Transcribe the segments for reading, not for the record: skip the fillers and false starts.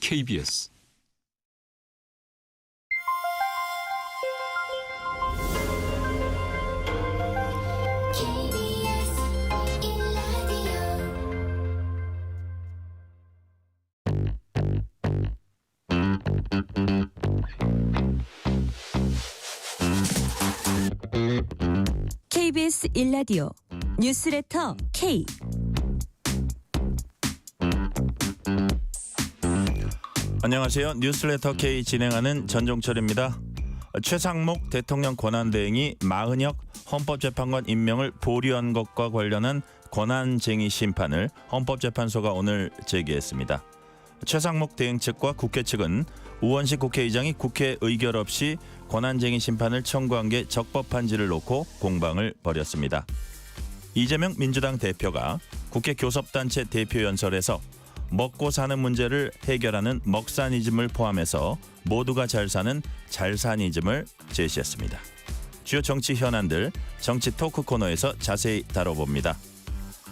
KBS KBS 1라디오 뉴스레터 K. 안녕하세요. 뉴스레터 K 진행하는 전종철입니다. 최상목 대통령 권한대행이 마은혁 헌법재판관 임명을 보류한 것과 관련한 권한쟁의 심판을 헌법재판소가 오늘 제기했습니다. 최상목 대행 측과 국회 측은 우원식 국회의장이 국회 의결 없이 권한쟁의 심판을 청구한 게 적법한지를 놓고 공방을 벌였습니다. 이재명 민주당 대표가 국회 교섭단체 대표연설에서 먹고 사는 문제를 해결하는 먹사니즘을 포함해서 모두가 잘 사는 잘사니즘을 제시했습니다. 주요 정치 현안들 정치 토크 코너에서 자세히 다뤄봅니다.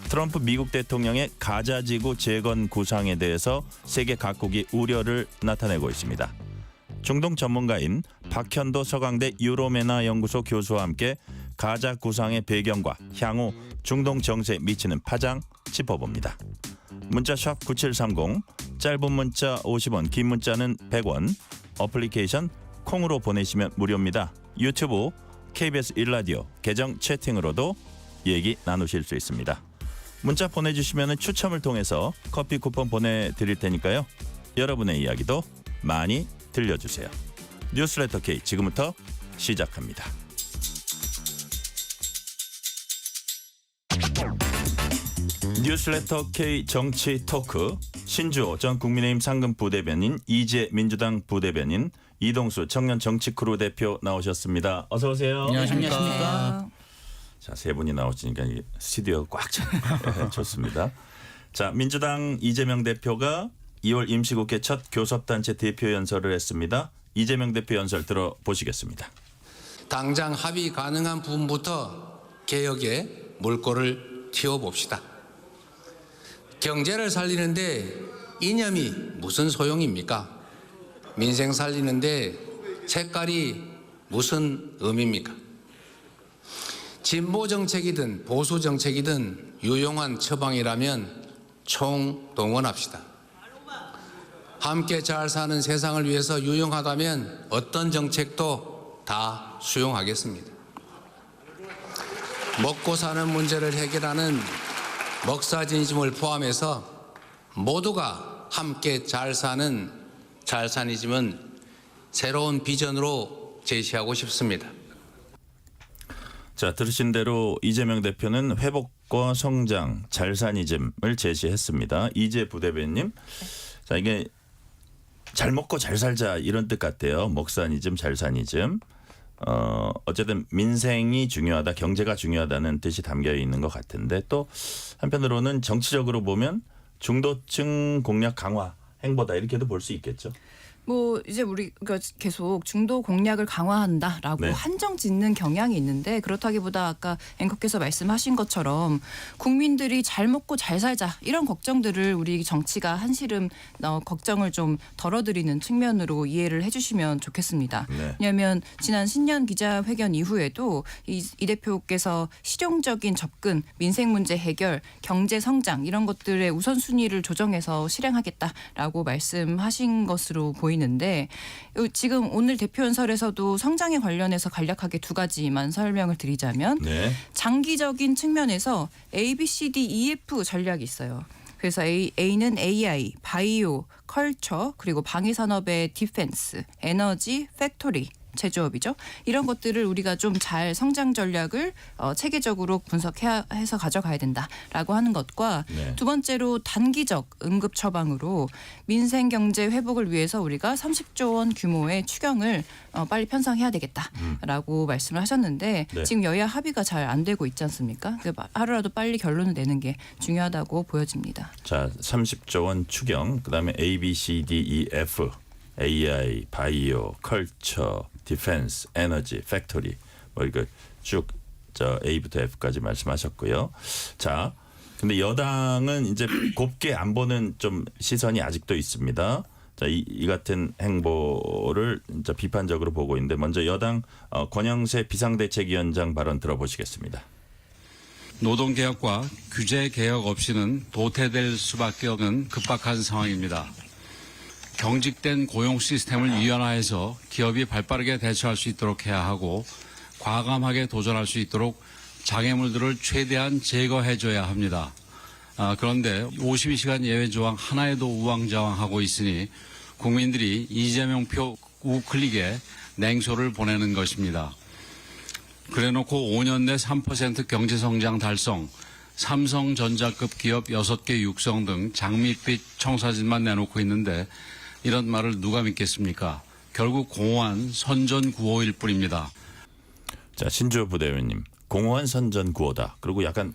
트럼프 미국 대통령의 가자지구 재건 구상에 대해서 세계 각국이 우려를 나타내고 있습니다. 중동 전문가인 박현도 서강대 유로메나 연구소 교수와 함께 가자 구상의 배경과 향후 중동 정세에 미치는 파장 짚어봅니다. 문자 샵 9730, 짧은 문자 50원, 긴 문자는 100원, 어플리케이션 콩으로 보내시면 무료입니다. 유튜브 KBS 1라디오 계정 채팅으로도 얘기 나누실 수 있습니다. 문자 보내주시면 추첨을 통해서 커피 쿠폰 보내드릴 테니까요. 여러분의 이야기도 많이 들려주세요. 뉴스레터 K 지금부터 시작합니다. 뉴스레터 K 정치 토크 신주호 전 국민의힘 상근 부대변인, 이재 민주당 부대변인, 이동수 청년 정치크루 대표 나오셨습니다. 어서 오세요. 안녕하십니까. 자, 세 분이 나오시니까 스튜디오가 꽉 차요. 좋습니다. 자, 민주당 이재명 대표가 2월 임시국회 첫 교섭단체 대표 연설을 했습니다. 이재명 대표 연설 들어보시겠습니다. 당장 합의 가능한 부분부터 개혁에 물꼬를 틔워봅시다. 경제를 살리는데 이념이 무슨 소용입니까? 민생 살리는데 색깔이 무슨 의미입니까? 진보 정책이든 보수 정책이든 유용한 처방이라면 총동원합시다. 함께 잘 사는 세상을 위해서 유용하다면 어떤 정책도 다 수용하겠습니다. 먹고 사는 문제를 해결하는 먹사지니즘을 포함해서 모두가 함께 잘 사는 잘사니즘은 새로운 비전으로 제시하고 싶습니다. 자, 들으신 대로 이재명 대표는 회복과 성장, 잘사니즘을 제시했습니다. 이재 부대변인님, 자, 이게 잘 먹고 잘 살자 이런 뜻 같아요. 먹사니즘, 잘사니즘. 어쨌든 민생이 중요하다, 경제가 중요하다는 뜻이 담겨 있는 것 같은데, 또 한편으로는 정치적으로 보면 중도층 공략 강화 행보다 이렇게도 볼 수 있겠죠. 뭐 이제 우리가 계속 중도 공략을 강화한다라고 네. 한정 짓는 경향이 있는데, 그렇다기보다 아까 앵커께서 말씀하신 것처럼 국민들이 잘 먹고 잘 살자 이런 걱정들을 우리 정치가 한시름 걱정을 좀 덜어드리는 측면으로 이해를 해주시면 좋겠습니다. 네. 왜냐하면 지난 신년 기자회견 이후에도 이 대표께서 실용적인 접근, 민생 문제 해결, 경제 성장 이런 것들의 우선순위를 조정해서 실행하겠다라고 말씀하신 것으로 보이는데, 지금 오늘 대표 연설에서도 성장에 관련해서 간략하게 두 가지만 설명을 드리자면, 네. 장기적인 측면에서 A, B, C, D, E, F 전략이 있어요. 그래서 A는 AI, 바이오, 컬처, 그리고 방위산업의 디펜스, 에너지, 팩토리, 제조업이죠. 이런 것들을 우리가 좀 잘 성장 전략을 체계적으로 분석해서 가져가야 된다라고 하는 것과, 네. 두 번째로 단기적 응급 처방으로 민생 경제 회복을 위해서 우리가 30조 원 규모의 추경을 빨리 편성해야 되겠다라고 말씀을 하셨는데, 네. 지금 여야 합의가 잘 안 되고 있지 않습니까? 하루라도 빨리 결론을 내는 게 중요하다고 보여집니다. 자, 30조 원 추경, 그다음에 A, B, C, D, E, F, AI, 바이오, 컬처, 디펜스, 에너지, 팩토리, 뭐 이거 쭉 저 A부터 F까지 말씀하셨고요. 자, 근데 여당은 이제 곱게 안 보는 좀 시선이 아직도 있습니다. 자, 이 같은 행보를 진짜 비판적으로 보고 있는데 먼저 여당 권영세 비상대책위원장 발언 들어보시겠습니다. 노동개혁과 규제개혁 없이는 도태될 수밖에 없는 급박한 상황입니다. 경직된 고용 시스템을 이완화해서 기업이 발빠르게 대처할 수 있도록 해야 하고 과감하게 도전할 수 있도록 장애물들을 최대한 제거해줘야 합니다. 그런데 52시간 예외 조항 하나에도 우왕좌왕하고 있으니 국민들이 이재명 표 우클릭에 냉소를 보내는 것입니다. 그래놓고 5년 내 3% 경제성장 달성, 삼성전자급 기업 6개 육성 등 장밋빛 청사진만 내놓고 있는데 이런 말을 누가 믿겠습니까? 결국 공허한 선전구호일 뿐입니다. 자, 신주호 부대변인님, 공허한 선전구호다. 그리고 약간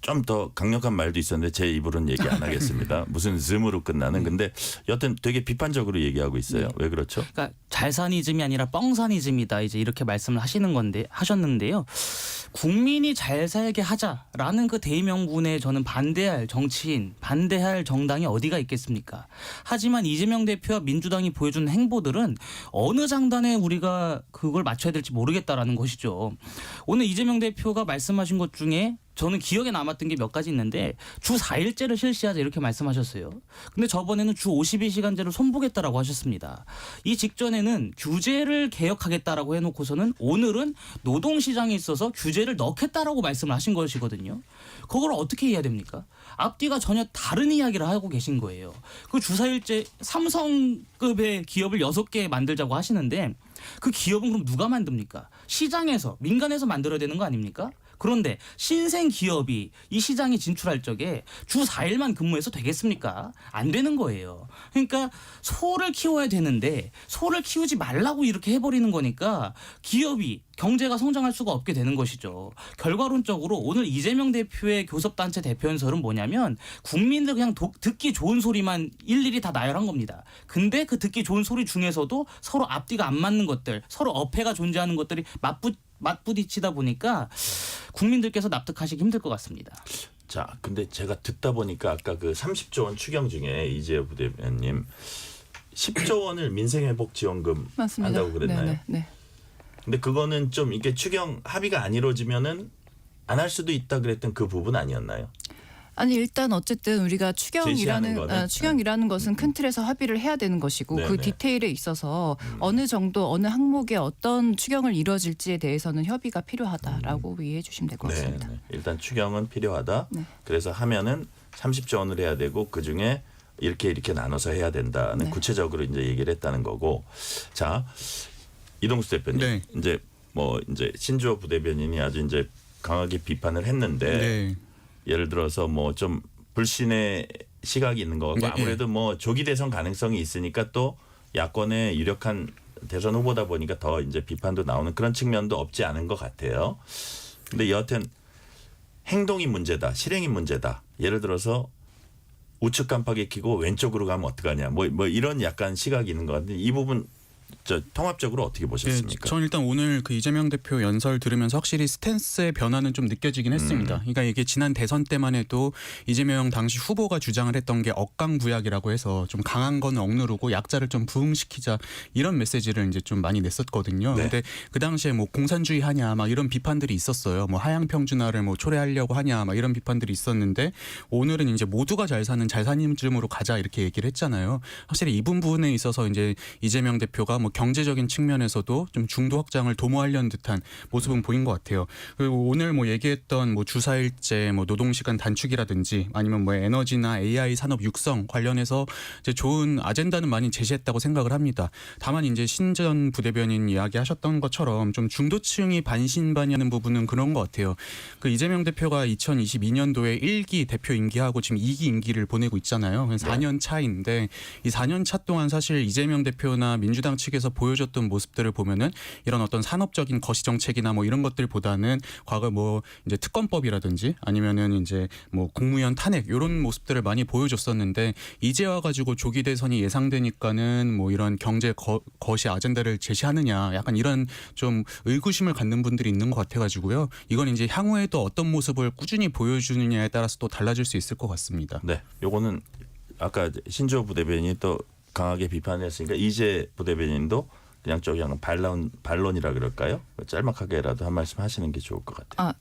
좀 더 강력한 말도 있었는데 제 입으로는 얘기 안 하겠습니다. 무슨 즈음으로 끝나는. 근데 여튼 되게 비판적으로 얘기하고 있어요. 왜 그렇죠? 그러니까 잘사니즘이 아니라 뻥사니즘이다. 이제 이렇게 말씀을 하셨는데요. 국민이 잘 살게 하자라는 그 대의명분에 저는 반대할 정치인, 반대할 정당이 어디가 있겠습니까? 하지만 이재명 대표와 민주당이 보여준 행보들은 어느 장단에 우리가 그걸 맞춰야 될지 모르겠다라는 것이죠. 오늘 이재명 대표가 말씀하신 것 중에 저는 기억에 남았던 게 몇 가지 있는데 주 4일제를 실시하자 이렇게 말씀하셨어요. 근데 저번에는 주 52시간제를 손보겠다라고 하셨습니다. 이 직전에는 규제를 개혁하겠다라고 해놓고서는 오늘은 노동시장에 있어서 규제를 넣겠다라고 말씀을 하신 것이거든요. 그걸 어떻게 해야 됩니까? 앞뒤가 전혀 다른 이야기를 하고 계신 거예요. 그 주 4일제 삼성급의 기업을 6개 만들자고 하시는데 그 기업은 그럼 누가 만듭니까? 시장에서, 민간에서 만들어야 되는 거 아닙니까? 그런데 신생 기업이 이 시장에 진출할 적에 주 4일만 근무해서 되겠습니까? 안 되는 거예요. 그러니까 소를 키워야 되는데 소를 키우지 말라고 이렇게 해버리는 거니까 기업이 경제가 성장할 수가 없게 되는 것이죠. 결과론적으로 오늘 이재명 대표의 교섭단체 대표연설은 뭐냐면 국민들 그냥 듣기 좋은 소리만 일일이 다 나열한 겁니다. 근데 그 듣기 좋은 소리 중에서도 서로 앞뒤가 안 맞는 것들, 서로 어폐가 존재하는 것들이 맞부딪히다 보니까 국민들께서 납득하시기 힘들 것 같습니다. 자, 근데 제가 듣다 보니까 아까 그 30조 원 추경 중에 이재호 부대변인님 10조 원을 민생회복지원금 맞습니다. 한다고 그랬나요? 네. 근데 그거는 좀 이게 추경 합의가 안 이루어지면은 안 할 수도 있다 그랬던 그 부분 아니었나요? 아니 일단 어쨌든 우리가 제시하는 거는? 추경이라는 것은 큰 틀에서 합의를 해야 되는 것이고 네네. 그 디테일에 있어서 어느 정도 어느 항목에 어떤 추경을 이뤄질지에 대해서는 협의가 필요하다라고 이해해 주시면 될 것 같습니다. 네. 일단 추경은 필요하다. 네. 그래서 하면은 30조 원을 해야 되고 그 중에 이렇게 나눠서 해야 된다는 네. 구체적으로 이제 얘기를 했다는 거고. 자, 이동수 대표님, 네. 이제 신주호 부대변인이 아주 이제 강하게 비판을 했는데 네. 예를 들어서 뭐 좀 불신의 시각이 있는 것 같고 네. 아무래도 뭐 조기 대선 가능성이 있으니까 또 야권의 유력한 대선 후보다 보니까 더 이제 비판도 나오는 그런 측면도 없지 않은 것 같아요. 근데 여하튼 행동이 문제다, 실행이 문제다. 예를 들어서 우측 깜빡이 켜고 왼쪽으로 가면 어떡하냐. 뭐 이런 약간 시각이 있는 것 같은데 이 부분 통합적으로 어떻게 보셨습니까? 저는 일단 오늘 그 이재명 대표 연설 들으면서 확실히 스탠스의 변화는 좀 느껴지긴 했습니다. 그러니까 이게 지난 대선 때만 해도 이재명 당시 후보가 주장을 했던 게 억강부약이라고 해서 좀 강한 건 억누르고 약자를 좀 부흥시키자 이런 메시지를 이제 좀 많이 냈었거든요. 네. 근데 그 당시에 뭐 공산주의 하냐 막 이런 비판들이 있었어요. 뭐 하향 평준화를 뭐 초래하려고 하냐 막 이런 비판들이 있었는데 오늘은 이제 모두가 잘 사는 잘사님쯤으로 가자 이렇게 얘기를 했잖아요. 확실히 이 부분에 있어서 이제 이재명 대표가 뭐 경제적인 측면에서도 좀 중도 확장을 도모하려는 듯한 모습은 보인 것 같아요. 그리고 오늘 뭐 얘기했던 뭐 주사일제, 뭐 노동시간 단축이라든지 아니면 뭐 에너지나 AI 산업 육성 관련해서 이제 좋은 아젠다는 많이 제시했다고 생각을 합니다. 다만 이제 신전 부대변인 이야기하셨던 것처럼 좀 중도층이 반신반의하는 부분은 그런 것 같아요. 그 이재명 대표가 2022년도에 1기 대표 임기하고 지금 2기 임기를 보내고 있잖아요. 4년 차인데 이 4년 차 동안 사실 이재명 대표나 민주당 측에서 보여줬던 모습들을 보면은 이런 어떤 산업적인 거시 정책이나 뭐 이런 것들보다는 과거 뭐 이제 특검법이라든지 아니면은 이제 뭐 국무위원 탄핵 이런 모습들을 많이 보여줬었는데 이제 와가지고 조기 대선이 예상되니까는 뭐 이런 경제 거시 아젠다를 제시하느냐 약간 이런 좀 의구심을 갖는 분들이 있는 것 같아가지고요. 이건 이제 향후에도 어떤 모습을 꾸준히 보여주느냐에 따라서 또 달라질 수 있을 것 같습니다. 네, 요거는 아까 신주호 부대변인이 또 강하게 비판했으니까 이재 부대변인도 그냥 반론이라 그럴까요? 짤막하게라도 한 말씀 하시는 게 좋을 것 같아요. 아,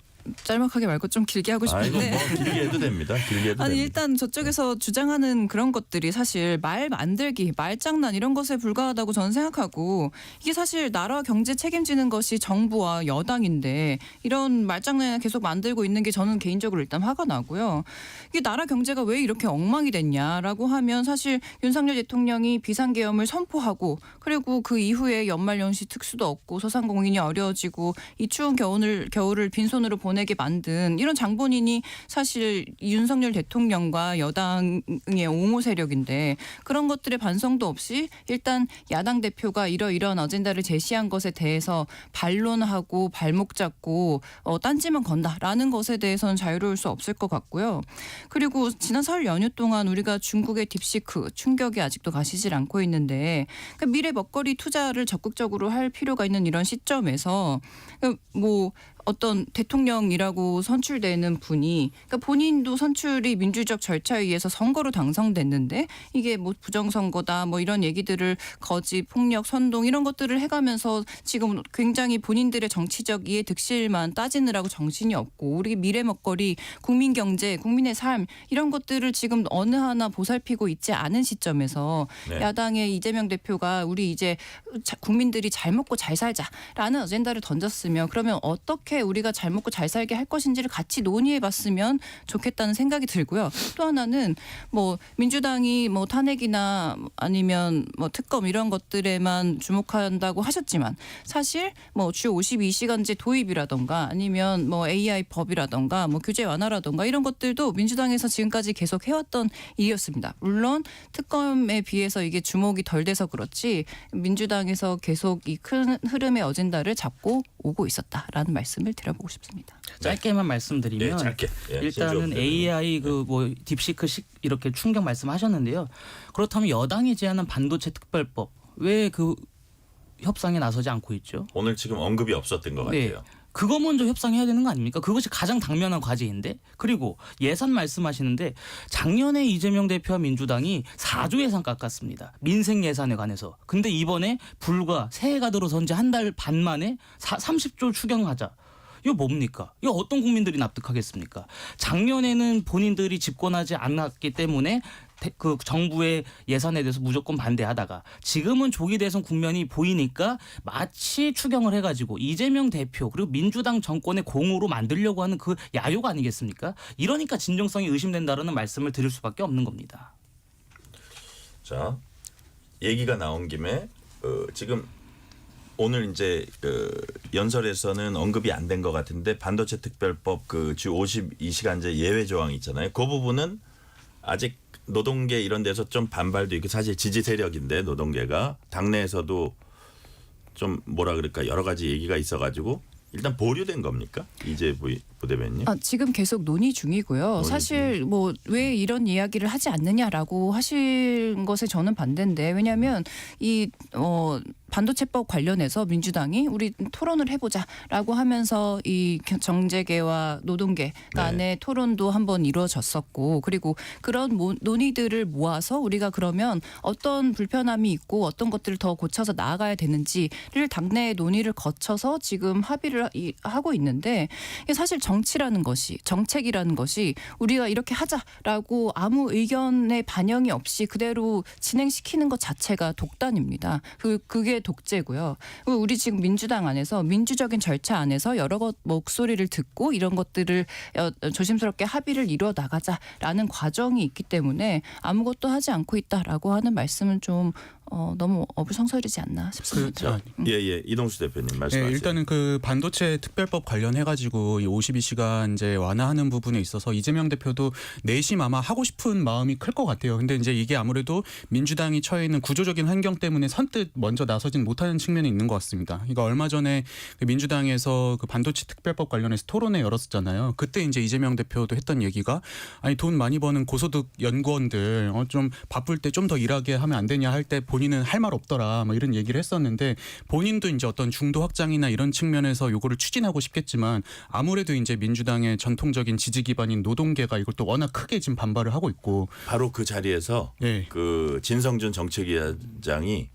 짤막하게 말고 좀 길게 하고 아이고 싶은데. 뭐 길게 해도 됩니다. 길게 해도 아니 됩니다. 일단 저쪽에서 주장하는 그런 것들이 사실 말 만들기, 말장난 이런 것에 불과하다고 저는 생각하고, 이게 사실 나라 경제 책임지는 것이 정부와 여당인데 이런 말장난을 계속 만들고 있는 게 저는 개인적으로 일단 화가 나고요. 이게 나라 경제가 왜 이렇게 엉망이 됐냐라고 하면 사실 윤석열 대통령이 비상계엄을 선포하고, 그리고 그 이후에 연말연시 특수도 없고 소상공인이 어려워지고 이 추운 겨울을 빈손으로 보내게 만든 이런 장본인이 사실 윤석열 대통령과 여당의 옹호 세력인데, 그런 것들의 반성도 없이 일단 야당 대표가 이러이러한 어젠다를 제시한 것에 대해서 반론하고 발목 잡고 딴지만 건다라는 것에 대해서는 자유로울 수 없을 것 같고요. 그리고 지난 설 연휴 동안 우리가 중국의 딥시크 충격이 아직도 가시질 않고 있는데, 그러니까 미래 먹거리 투자를 적극적으로 할 필요가 있는 이런 시점에서 뭐 어떤 대통령이라고 선출되는 분이, 그러니까 본인도 선출이 민주적 절차에 의해서 선거로 당선됐는데 이게 뭐 부정선거다 뭐 이런 얘기들을 거짓, 폭력, 선동 이런 것들을 해가면서 지금 굉장히 본인들의 정치적 이해 득실만 따지느라고 정신이 없고, 우리 미래 먹거리, 국민 경제, 국민의 삶 이런 것들을 지금 어느 하나 보살피고 있지 않은 시점에서 네. 야당의 이재명 대표가 우리 이제 국민들이 잘 먹고 잘 살자라는 어젠다를 던졌으면, 그러면 어떻게 우리가 잘 먹고 잘 살게 할 것인지를 같이 논의해봤으면 좋겠다는 생각이 들고요. 또 하나는 뭐 민주당이 뭐 탄핵이나 아니면 뭐 특검 이런 것들에만 주목한다고 하셨지만, 사실 뭐 주 52시간제 도입이라던가 아니면 뭐 AI 법이라던가 뭐 규제 완화라던가 이런 것들도 민주당에서 지금까지 계속 해왔던 일이었습니다. 물론 특검에 비해서 이게 주목이 덜 돼서 그렇지 민주당에서 계속 이 큰 흐름의 어젠다를 잡고 오고 있었다라는 말씀을 드려보고 싶습니다. 짧게만 말씀드리면 네, 짧게. 예, 일단은 신조어 AI 그 뭐 딥시크식 이렇게 충격 말씀하셨는데요. 그렇다면 여당이 제안한 반도체 특별법 왜 그 협상에 나서지 않고 있죠? 오늘 지금 언급이 없었던 것 네. 같아요. 그거 먼저 협상해야 되는 거 아닙니까? 그것이 가장 당면한 과제인데. 그리고 예산 말씀하시는데 작년에 이재명 대표와 민주당이 4조 예산 깎았습니다. 민생 예산에 관해서. 근데 이번에 불과 새해가 들어선 지 한 달 반 만에 30조 추경하자. 이거 뭡니까? 이거 어떤 국민들이 납득하겠습니까? 작년에는 본인들이 집권하지 않았기 때문에 그 정부의 예산에 대해서 무조건 반대하다가 지금은 조기 대선 국면이 보이니까 마치 추경을 해가지고 이재명 대표 그리고 민주당 정권의 공으로 만들려고 하는 그 야욕 아니겠습니까? 이러니까 진정성이 의심된다라는 말씀을 드릴 수밖에 없는 겁니다. 자, 얘기가 나온 김에 지금 오늘 이제 연설에서는 언급이 안 된 것 같은데 반도체 특별법 그 주 52시간제 예외 조항 있잖아요. 그 부분은 아직 노동계 이런 데서 좀 반발도 있고, 사실 지지 세력인데 노동계가 당내에서도 좀 뭐라 그럴까 여러 가지 얘기가 있어가지고 일단 보류된 겁니까? 이재 부대변인. 지금 계속 논의 중이고요. 사실 뭐 왜 이런 이야기를 하지 않느냐라고 하신 것에 저는 반대인데, 왜냐하면 이 반도체법 관련해서 민주당이 우리 토론을 해보자라고 하면서 이 정재계와 노동계 간의 토론도 한번 이루어졌었고, 그리고 그런 논의들을 모아서 우리가 그러면 어떤 불편함이 있고 어떤 것들을 더 고쳐서 나아가야 되는지를 당내 논의를 거쳐서 지금 합의를 하고 있는데, 이게 사실 정치라는 것이, 정책이라는 것이 우리가 이렇게 하자라고 아무 의견의 반영이 없이 그대로 진행시키는 것 자체가 독단입니다. 그게 독재고요. 우리 지금 민주당 안에서 민주적인 절차 안에서 여러 목소리를 듣고 이런 것들을 조심스럽게 합의를 이루어 나가자라는 과정이 있기 때문에 아무것도 하지 않고 있다라고 하는 말씀은 좀 너무 어불성설이지 않나 싶습니다. 예, 이동수 대표님 말씀하세요. 네, 일단은 그 반도체 특별법 관련해가지고 이 52시간제 완화하는 부분에 있어서 이재명 대표도 내심 아마 하고 싶은 마음이 클 것 같아요. 근데 이제 이게 아무래도 민주당이 처해 있는 구조적인 환경 때문에 선뜻 먼저 나서진 못하는 측면이 있는 것 같습니다. 그러니까 얼마 전에 그 민주당에서 그 반도체 특별법 관련해서 토론회 열었었잖아요. 그때 이제 이재명 대표도 했던 얘기가, 아니 돈 많이 버는 고소득 연구원들 좀 바쁠 때 좀 더 일하게 하면 안 되냐 할 때 본인은 할 말 없더라 뭐 이런 얘기를 했었는데 본인도 이제 어떤 중도 확장이나 이런 측면에서 요거를 추진하고 싶겠지만 아무래도 이제 민주당의 전통적인 지지 기반인 노동계가 이걸 또 워낙 크게 지금 반발을 하고 있고 바로 그 자리에서 예. 그 진성준 정책위원장이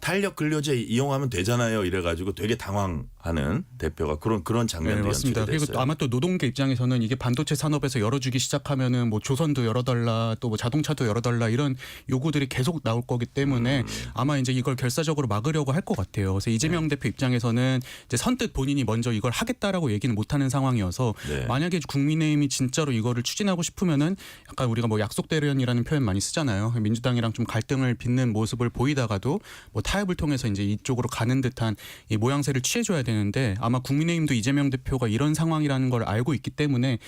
탄력 근로제 이용하면 되잖아요. 이래가지고 되게 당황하는 대표가 그런 장면도 네, 맞습니다. 연출이 그리고 됐어요. 또 아마 또 노동계 입장에서는 이게 반도체 산업에서 열어주기 시작하면은 뭐 조선도 열어달라 또 뭐 자동차도 열어달라 이런 요구들이 계속 나올 거기 때문에 아마 이제 이걸 결사적으로 막으려고 할 것 같아요. 그래서 이재명 대표 입장에서는 이제 선뜻 본인이 먼저 이걸 하겠다라고 얘기는 못하는 상황이어서 네. 만약에 국민의힘이 진짜로 이거를 추진하고 싶으면은 약간 우리가 뭐 약속 대련이라는 표현 많이 쓰잖아요. 민주당이랑 좀 갈등을 빚는 모습을 보이다가도 뭐 타협을 통해서 이제 이쪽으로 가는 듯한 이 모양새를 취해줘야 되는데 아마 국민의힘도 이재명 대표가 이런 상황이라는 걸 알고 있기 때문에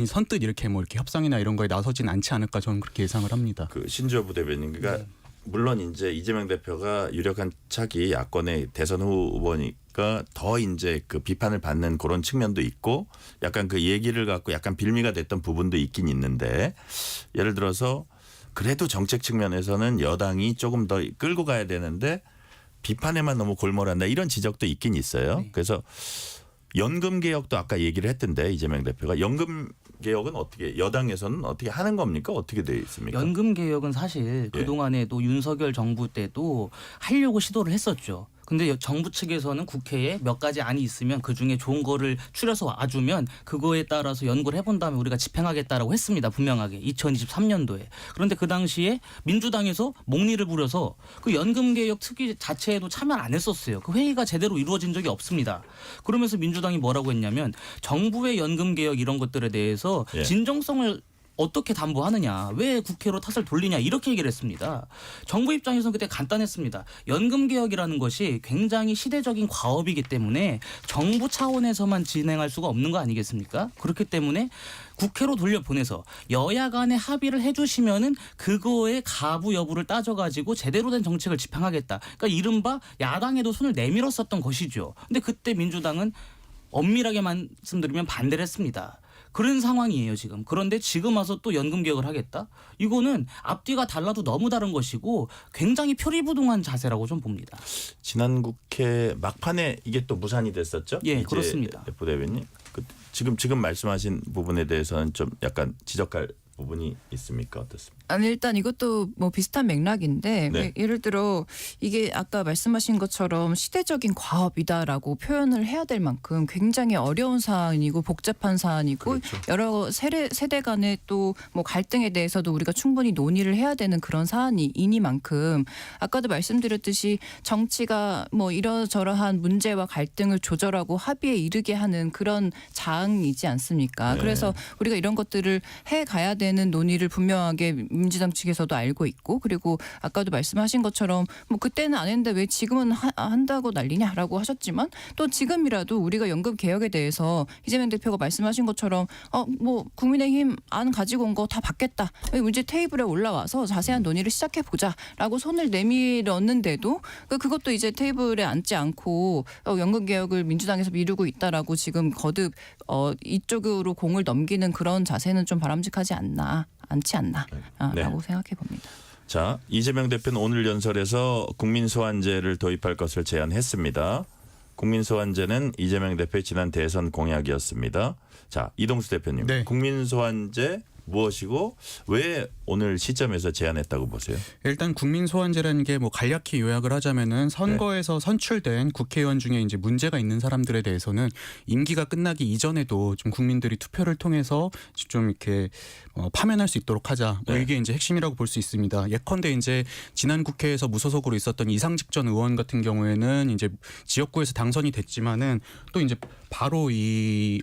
선뜻 이렇게 뭐 이렇게 협상이나 이런 거에 나서진 않지 않을까 저는 그렇게 예상을 합니다. 그 신주호 부대변인 그러니까 물론 이제 이재명 대표가 유력한 차기 야권의 대선 후보니까 더 이제 그 비판을 받는 그런 측면도 있고 약간 그 얘기를 갖고 약간 빌미가 됐던 부분도 있긴 있는데 예를 들어서 그래도 정책 측면에서는 여당이 조금 더 끌고 가야 되는데 비판에만 너무 골몰한다 이런 지적도 있긴 있어요. 그래서 연금 개혁도 아까 얘기를 했던데 이재명 대표가 연금 개혁은 어떻게 여당에서는 어떻게 하는 겁니까? 어떻게 돼 있습니까? 연금 개혁은 사실 그동안에도 윤석열 정부 때도 하려고 시도를 했었죠. 근데 정부 측에서는 국회에 몇 가지 안이 있으면 그중에 좋은 거를 추려서 와주면 그거에 따라서 연구를 해본 다음에 우리가 집행하겠다라고 했습니다. 분명하게 2023년도에. 그런데 그 당시에 민주당에서 목리를 부려서 그 연금개혁 특위 자체에도 참여를 안 했었어요. 그 회의가 제대로 이루어진 적이 없습니다. 그러면서 민주당이 뭐라고 했냐면 정부의 연금개혁 이런 것들에 대해서 예. 진정성을 어떻게 담보하느냐, 왜 국회로 탓을 돌리냐 이렇게 얘기를 했습니다. 정부 입장에서는 그때 간단했습니다. 연금 개혁이라는 것이 굉장히 시대적인 과업이기 때문에 정부 차원에서만 진행할 수가 없는 거 아니겠습니까? 그렇기 때문에 국회로 돌려보내서 여야 간에 합의를 해주시면은 그거의 가부 여부를 따져가지고 제대로 된 정책을 집행하겠다. 그러니까 이른바 야당에도 손을 내밀었었던 것이죠. 근데 그때 민주당은 엄밀하게 말씀드리면 반대를 했습니다. 그런 상황이에요 지금. 그런데 지금 와서 또 연금 개혁을 하겠다? 이거는 앞뒤가 달라도 너무 다른 것이고 굉장히 표리부동한 자세라고 좀 봅니다. 지난 국회 막판에 이게 또 무산이 됐었죠? 예, 그렇습니다. 부대변인 지금 말씀하신 부분에 대해서는 좀 약간 지적할 부분이 있습니까? 어떻습니까? 아니 일단 이것도 뭐 비슷한 맥락인데 네. 예를 들어 이게 아까 말씀하신 것처럼 시대적인 과업이다라고 표현을 해야 될 만큼 굉장히 어려운 사안이고 복잡한 사안이고 그렇죠. 여러 세대 간의 또 뭐 갈등에 대해서도 우리가 충분히 논의를 해야 되는 그런 사안이니만큼 아까도 말씀드렸듯이 정치가 뭐 이러저러한 문제와 갈등을 조절하고 합의에 이르게 하는 그런 자항이지 않습니까? 네. 그래서 우리가 이런 것들을 해 가야 되는 논의를 분명하게 민주당 측에서도 알고 있고 그리고 아까도 말씀하신 것처럼 뭐 그때는 안 했는데 왜 지금은 한다고 난리냐라고 하셨지만 또 지금이라도 우리가 연금 개혁에 대해서 이재명 대표가 말씀하신 것처럼 뭐 국민의힘 안 가지고 온 거 다 받겠다. 문제 테이블에 올라와서 자세한 논의를 시작해 보자라고 손을 내밀었는데도 그것도 이제 테이블에 앉지 않고 연금 개혁을 민주당에서 미루고 있다라고 지금 거듭 이쪽으로 공을 넘기는 그런 자세는 좀 바람직하지 않지 않나라고 생각해 봅니다. 자, 이재명 대표는 오늘 연설에서 국민소환제를 도입할 것을 제안했습니다. 국민소환제는 이재명 대표의 지난 대선 공약이었습니다. 자, 이동수 대표님, 네. 국민소환제 무엇이고 왜 오늘 시점에서 제안했다고 보세요? 일단 국민소환제라는 게 뭐 간략히 요약을 하자면은 선거에서 선출된 국회의원 중에 이제 문제가 있는 사람들에 대해서는 임기가 끝나기 이전에도 좀 국민들이 투표를 통해서 좀 이렇게 파면할 수 있도록 하자. 뭐 네. 이게 이제 핵심이라고 볼 수 있습니다. 예컨대 이제 지난 국회에서 무소속으로 있었던 이상직 전 의원 같은 경우에는 이제 지역구에서 당선이 됐지만은 또 이제 바로 이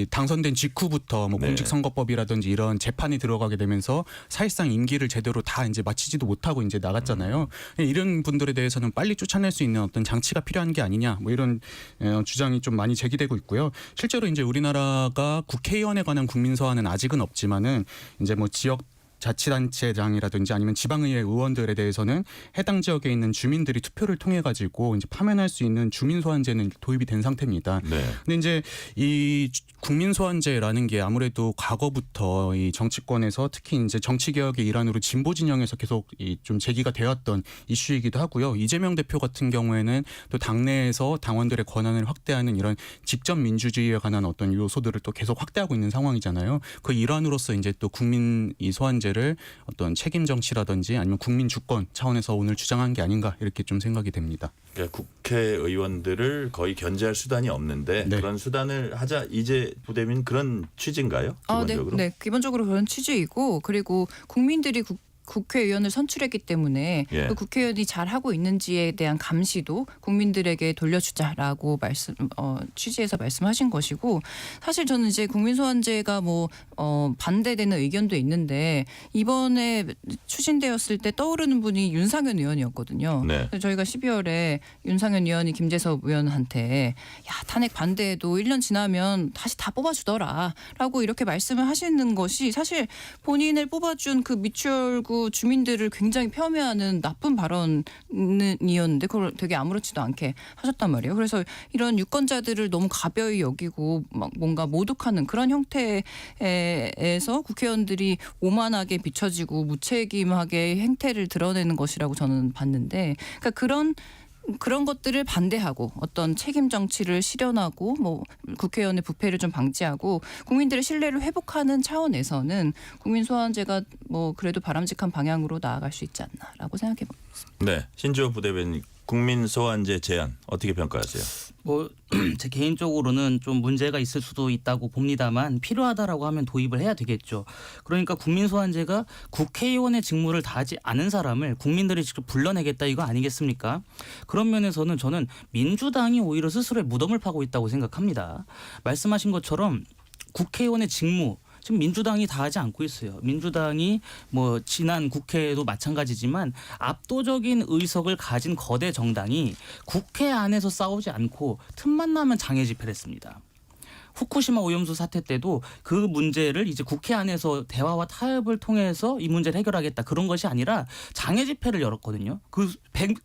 당선된 직후부터 뭐 네. 공직선거법이라든지 이런 재판이 들어가게 되면서 사실상 임기를 제대로 다 이제 마치지도 못하고 이제 나갔잖아요. 이런 분들에 대해서는 빨리 쫓아낼 수 있는 어떤 장치가 필요한 게 아니냐 뭐 이런 주장이 좀 많이 제기되고 있고요. 실제로 이제 우리나라가 국회의원에 관한 국민소환은 아직은 없지만은 이제 뭐 지역 자치단체장이라든지 아니면 지방의회 의원들에 대해서는 해당 지역에 있는 주민들이 투표를 통해 가지고 이제 파면할 수 있는 주민 소환제는 도입이 된 상태입니다. 네. 근데 이제 이 국민 소환제라는 게 아무래도 과거부터 이 정치권에서 특히 이제 정치 개혁의 일환으로 진보 진영에서 계속 좀 제기가 되었던 이슈이기도 하고요. 이재명 대표 같은 경우에는 또 당내에서 당원들의 권한을 확대하는 이런 직접 민주주의에 관한 어떤 요소들을 또 계속 확대하고 있는 상황이잖아요. 그 일환으로서 이제 또 국민 이 소환제를 어떤 책임 정치라든지 아니면 국민 주권 차원에서 오늘 주장한 게 아닌가 이렇게 좀 생각이 됩니다. 그러니까 국회의원들을 거의 견제할 수단이 없는데 네. 그런 수단을 하자 이제 부대민 그런 취지인가요? 기본적으로? 네, 기본적으로 그런 취지이고 그리고 국민들이 국회의원을 선출했기 때문에 예. 그 국회의원이 잘 하고 있는지에 대한 감시도 국민들에게 돌려주자라고 취지에서 말씀하신 것이고 사실 저는 이제 국민소환제가 반대되는 의견도 있는데 이번에 추진되었을 때 떠오르는 분이 윤상현 의원이었거든요. 네. 그래서 저희가 12월에 윤상현 의원이 김재섭 의원한테 야 탄핵 반대해도 1년 지나면 다시 다 뽑아주더라라고 이렇게 말씀을 하시는 것이 사실 본인을 뽑아준 그 미추홀구 주민들을 굉장히 폄훼하는 나쁜 발언이었는데 그걸 되게 아무렇지도 않게 하셨단 말이에요. 그래서 이런 유권자들을 너무 가벼이 여기고 막 뭔가 모독하는 그런 형태에서 국회의원들이 오만하게 비춰지고 무책임하게 행태를 드러내는 것이라고 저는 봤는데 그러니까 그런 것들을 반대하고 어떤 책임 정치를 실현하고 국회의원의 부패를 좀 방지하고 국민들의 신뢰를 회복하는 차원에서는 국민 소환제가 그래도 바람직한 방향으로 나아갈 수 있지 않나라고 생각해 봅니다. 네. 신주호 부대변인 국민 소환제 제안 어떻게 평가하세요? 제 개인적으로는 좀 문제가 있을 수도 있다고 봅니다만 필요하다라고 하면 도입을 해야 되겠죠. 그러니까 국민소환제가 국회의원의 직무를 다하지 않은 사람을 국민들이 직접 불러내겠다 이거 아니겠습니까? 그런 면에서는 저는 민주당이 오히려 스스로의 무덤을 파고 있다고 생각합니다. 말씀하신 것처럼 국회의원의 직무 지금 민주당이 다 하지 않고 있어요. 민주당이 지난 국회도 마찬가지지만 압도적인 의석을 가진 거대 정당이 국회 안에서 싸우지 않고 틈만 나면 장애 집회를 했습니다. 후쿠시마 오염수 사태 때도 그 문제를 이제 국회 안에서 대화와 타협을 통해서 이 문제를 해결하겠다 그런 것이 아니라 장애 집회를 열었거든요. 그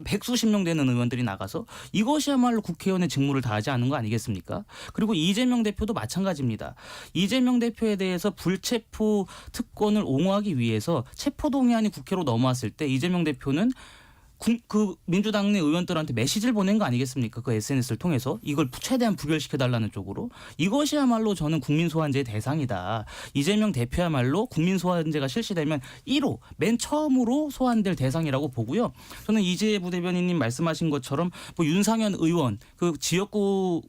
백수십 명 되는 의원들이 나가서 이것이야말로 국회의원의 직무를 다하지 않은 거 아니겠습니까? 그리고 이재명 대표도 마찬가지입니다. 이재명 대표에 대해서 불체포 특권을 옹호하기 위해서 체포동의안이 국회로 넘어왔을 때 이재명 대표는 그 민주당 내 의원들한테 메시지를 보낸 거 아니겠습니까? 그 SNS를 통해서 이걸 최대한 부결시켜달라는 쪽으로 이것이야말로 저는 국민소환제의 대상이다. 이재명 대표야말로 국민소환제가 실시되면 1호 맨 처음으로 소환될 대상이라고 보고요. 저는 이재 부대변인님 말씀하신 것처럼 윤상현 의원 그 지역구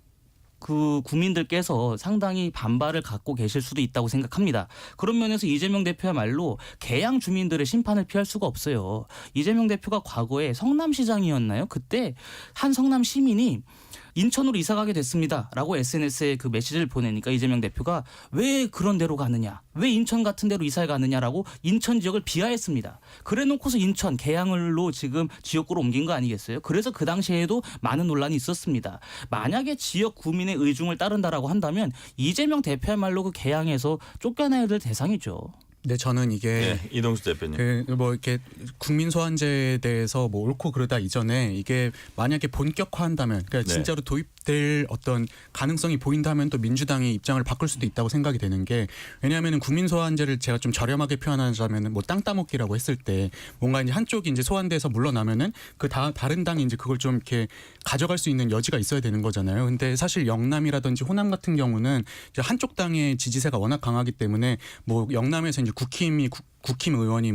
그 국민들께서 상당히 반발을 갖고 계실 수도 있다고 생각합니다. 그런 면에서 이재명 대표야말로 개양 주민들의 심판을 피할 수가 없어요. 이재명 대표가 과거에 성남시장이었나요? 그때 한 성남 시민이 인천으로 이사 가게 됐습니다라고 SNS에 그 메시지를 보내니까 이재명 대표가 왜 그런 데로 가느냐, 왜 인천 같은 데로 이사를 가느냐라고 인천 지역을 비하했습니다. 그래놓고서 인천 계양을로 지금 지역구로 옮긴 거 아니겠어요? 그래서 그 당시에도 많은 논란이 있었습니다. 만약에 지역 구민의 의중을 따른다라고 한다면 이재명 대표야말로 그 계양에서 쫓겨나야 될 대상이죠. 네, 저는 이게 네, 이동수 대표님. 이렇게 국민 소환제에 대해서 옳고 그르다 이전에 이게 만약에 본격화한다면 그러니까 네. 진짜로 도입될 어떤 가능성이 보인다면 또 민주당이 입장을 바꿀 수도 있다고 생각이 되는 게 왜냐하면 국민 소환제를 제가 좀 저렴하게 표현하자면은 땅 따먹기라고 했을 때 뭔가 이제 한쪽이 이제 소환돼서 물러나면은 다른 당이 이제 그걸 좀 이렇게 가져갈 수 있는 여지가 있어야 되는 거잖아요. 근데 사실 영남이라든지 호남 같은 경우는 이제 한쪽 당의 지지세가 워낙 강하기 때문에 영남에서 이제 국힘 의원이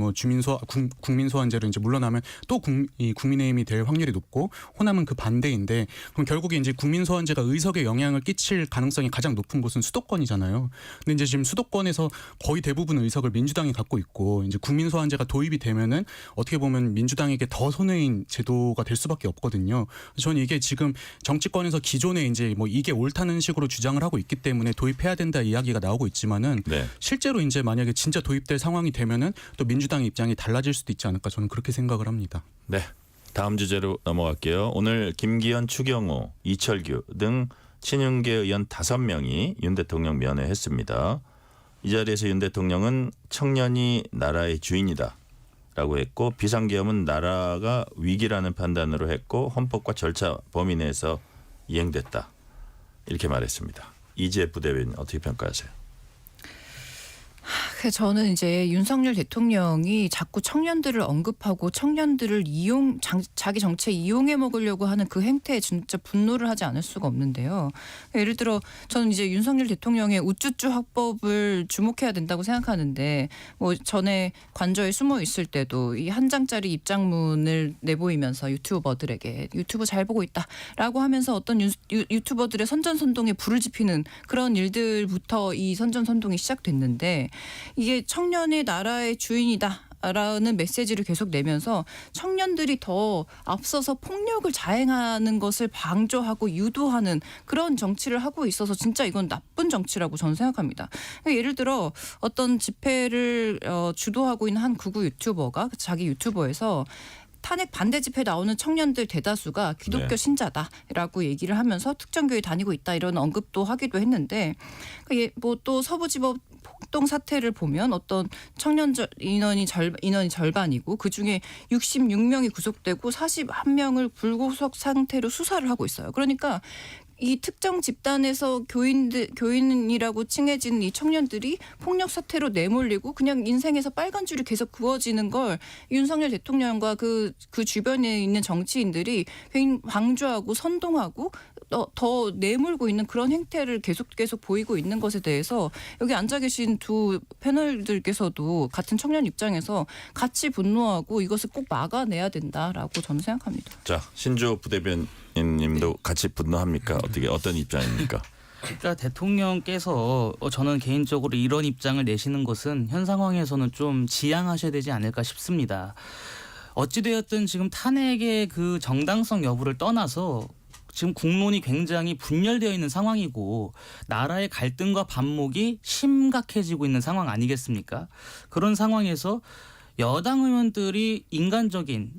국민 소환제로 이제 물러나면 또 국민의힘이 될 확률이 높고 호남은 그 반대인데 그럼 결국에 이제 국민 소환제가 의석에 영향을 끼칠 가능성이 가장 높은 곳은 수도권이잖아요. 근데 이제 지금 수도권에서 거의 대부분 의석을 민주당이 갖고 있고 이제 국민 소환제가 도입이 되면은 어떻게 보면 민주당에게 더 손해인 제도가 될 수밖에 없거든요. 저는 이게 지금 정치권에서 기존에 이제 이게 옳다는 식으로 주장을 하고 있기 때문에 도입해야 된다 이야기가 나오고 있지만은 네. 실제로 이제 만약에 진짜 도입될 상황이 되면은 또 민주당의 입장이 달라질 수도 있지 않을까 저는 그렇게 생각을 합니다. 네. 다음 주제로 넘어갈게요. 오늘 김기현, 추경호, 이철규 등 친윤계 의원 5명이 윤 대통령 면회했습니다. 이 자리에서 윤 대통령은 청년이 나라의 주인이다라고 했고 비상계엄은 나라가 위기라는 판단으로 했고 헌법과 절차 범위 내에서 이행됐다 이렇게 말했습니다. 이재 부대변인 어떻게 평가하세요? 저는 이제 윤석열 대통령이 자꾸 청년들을 언급하고 청년들을 자기 정치에 이용해 먹으려고 하는 그 행태에 진짜 분노를 하지 않을 수가 없는데요. 예를 들어 저는 이제 윤석열 대통령의 우쭈쭈 학법을 주목해야 된다고 생각하는데 뭐 전에 관저에 숨어 있을 때도 이 한 장짜리 입장문을 내보이면서 유튜버들에게 유튜브 잘 보고 있다라고 하면서 어떤 유튜버들의 선전선동에 불을 지피는 그런 일들부터 이 선전선동이 시작됐는데 이게 청년이 나라의 주인이다라는 메시지를 계속 내면서 청년들이 더 앞서서 폭력을 자행하는 것을 방조하고 유도하는 그런 정치를 하고 있어서 진짜 이건 나쁜 정치라고 저는 생각합니다. 예를 들어 어떤 집회를 주도하고 있는 한 극우 유튜버가 자기 유튜버에서 탄핵 반대 집회에 나오는 청년들 대다수가 기독교 네. 신자다라고 얘기를 하면서 특정 교회 다니고 있다 이런 언급도 하기도 했는데 뭐 또 서부지법 폭동 사태를 보면 어떤 청년 인원이 절반이고 그중에 66명이 구속되고 41명을 불구속 상태로 수사를 하고 있어요. 그러니까 이 특정 집단에서 교인이라고 칭해진 이 청년들이 폭력 사태로 내몰리고 그냥 인생에서 빨간 줄이 계속 그어지는 걸 윤석열 대통령과 그 주변에 있는 정치인들이 굉장히 방조하고 선동하고 더 내몰고 있는 그런 행태를 계속 보이고 있는 것에 대해서 여기 앉아 계신 두 패널들께서도 같은 청년 입장에서 같이 분노하고 이것을 꼭 막아내야 된다라고 저는 생각합니다. 자, 신조 부대변인님도 같이 분노합니까? 어떤 입장입니까? 그러니까 대통령께서 저는 개인적으로 이런 입장을 내시는 것은 현 상황에서는 좀 지양하셔야 되지 않을까 싶습니다. 어찌되었든 지금 탄핵의 그 정당성 여부를 떠나서 지금 국론이 굉장히 분열되어 있는 상황이고 나라의 갈등과 반목이 심각해지고 있는 상황 아니겠습니까? 그런 상황에서 여당 의원들이 인간적인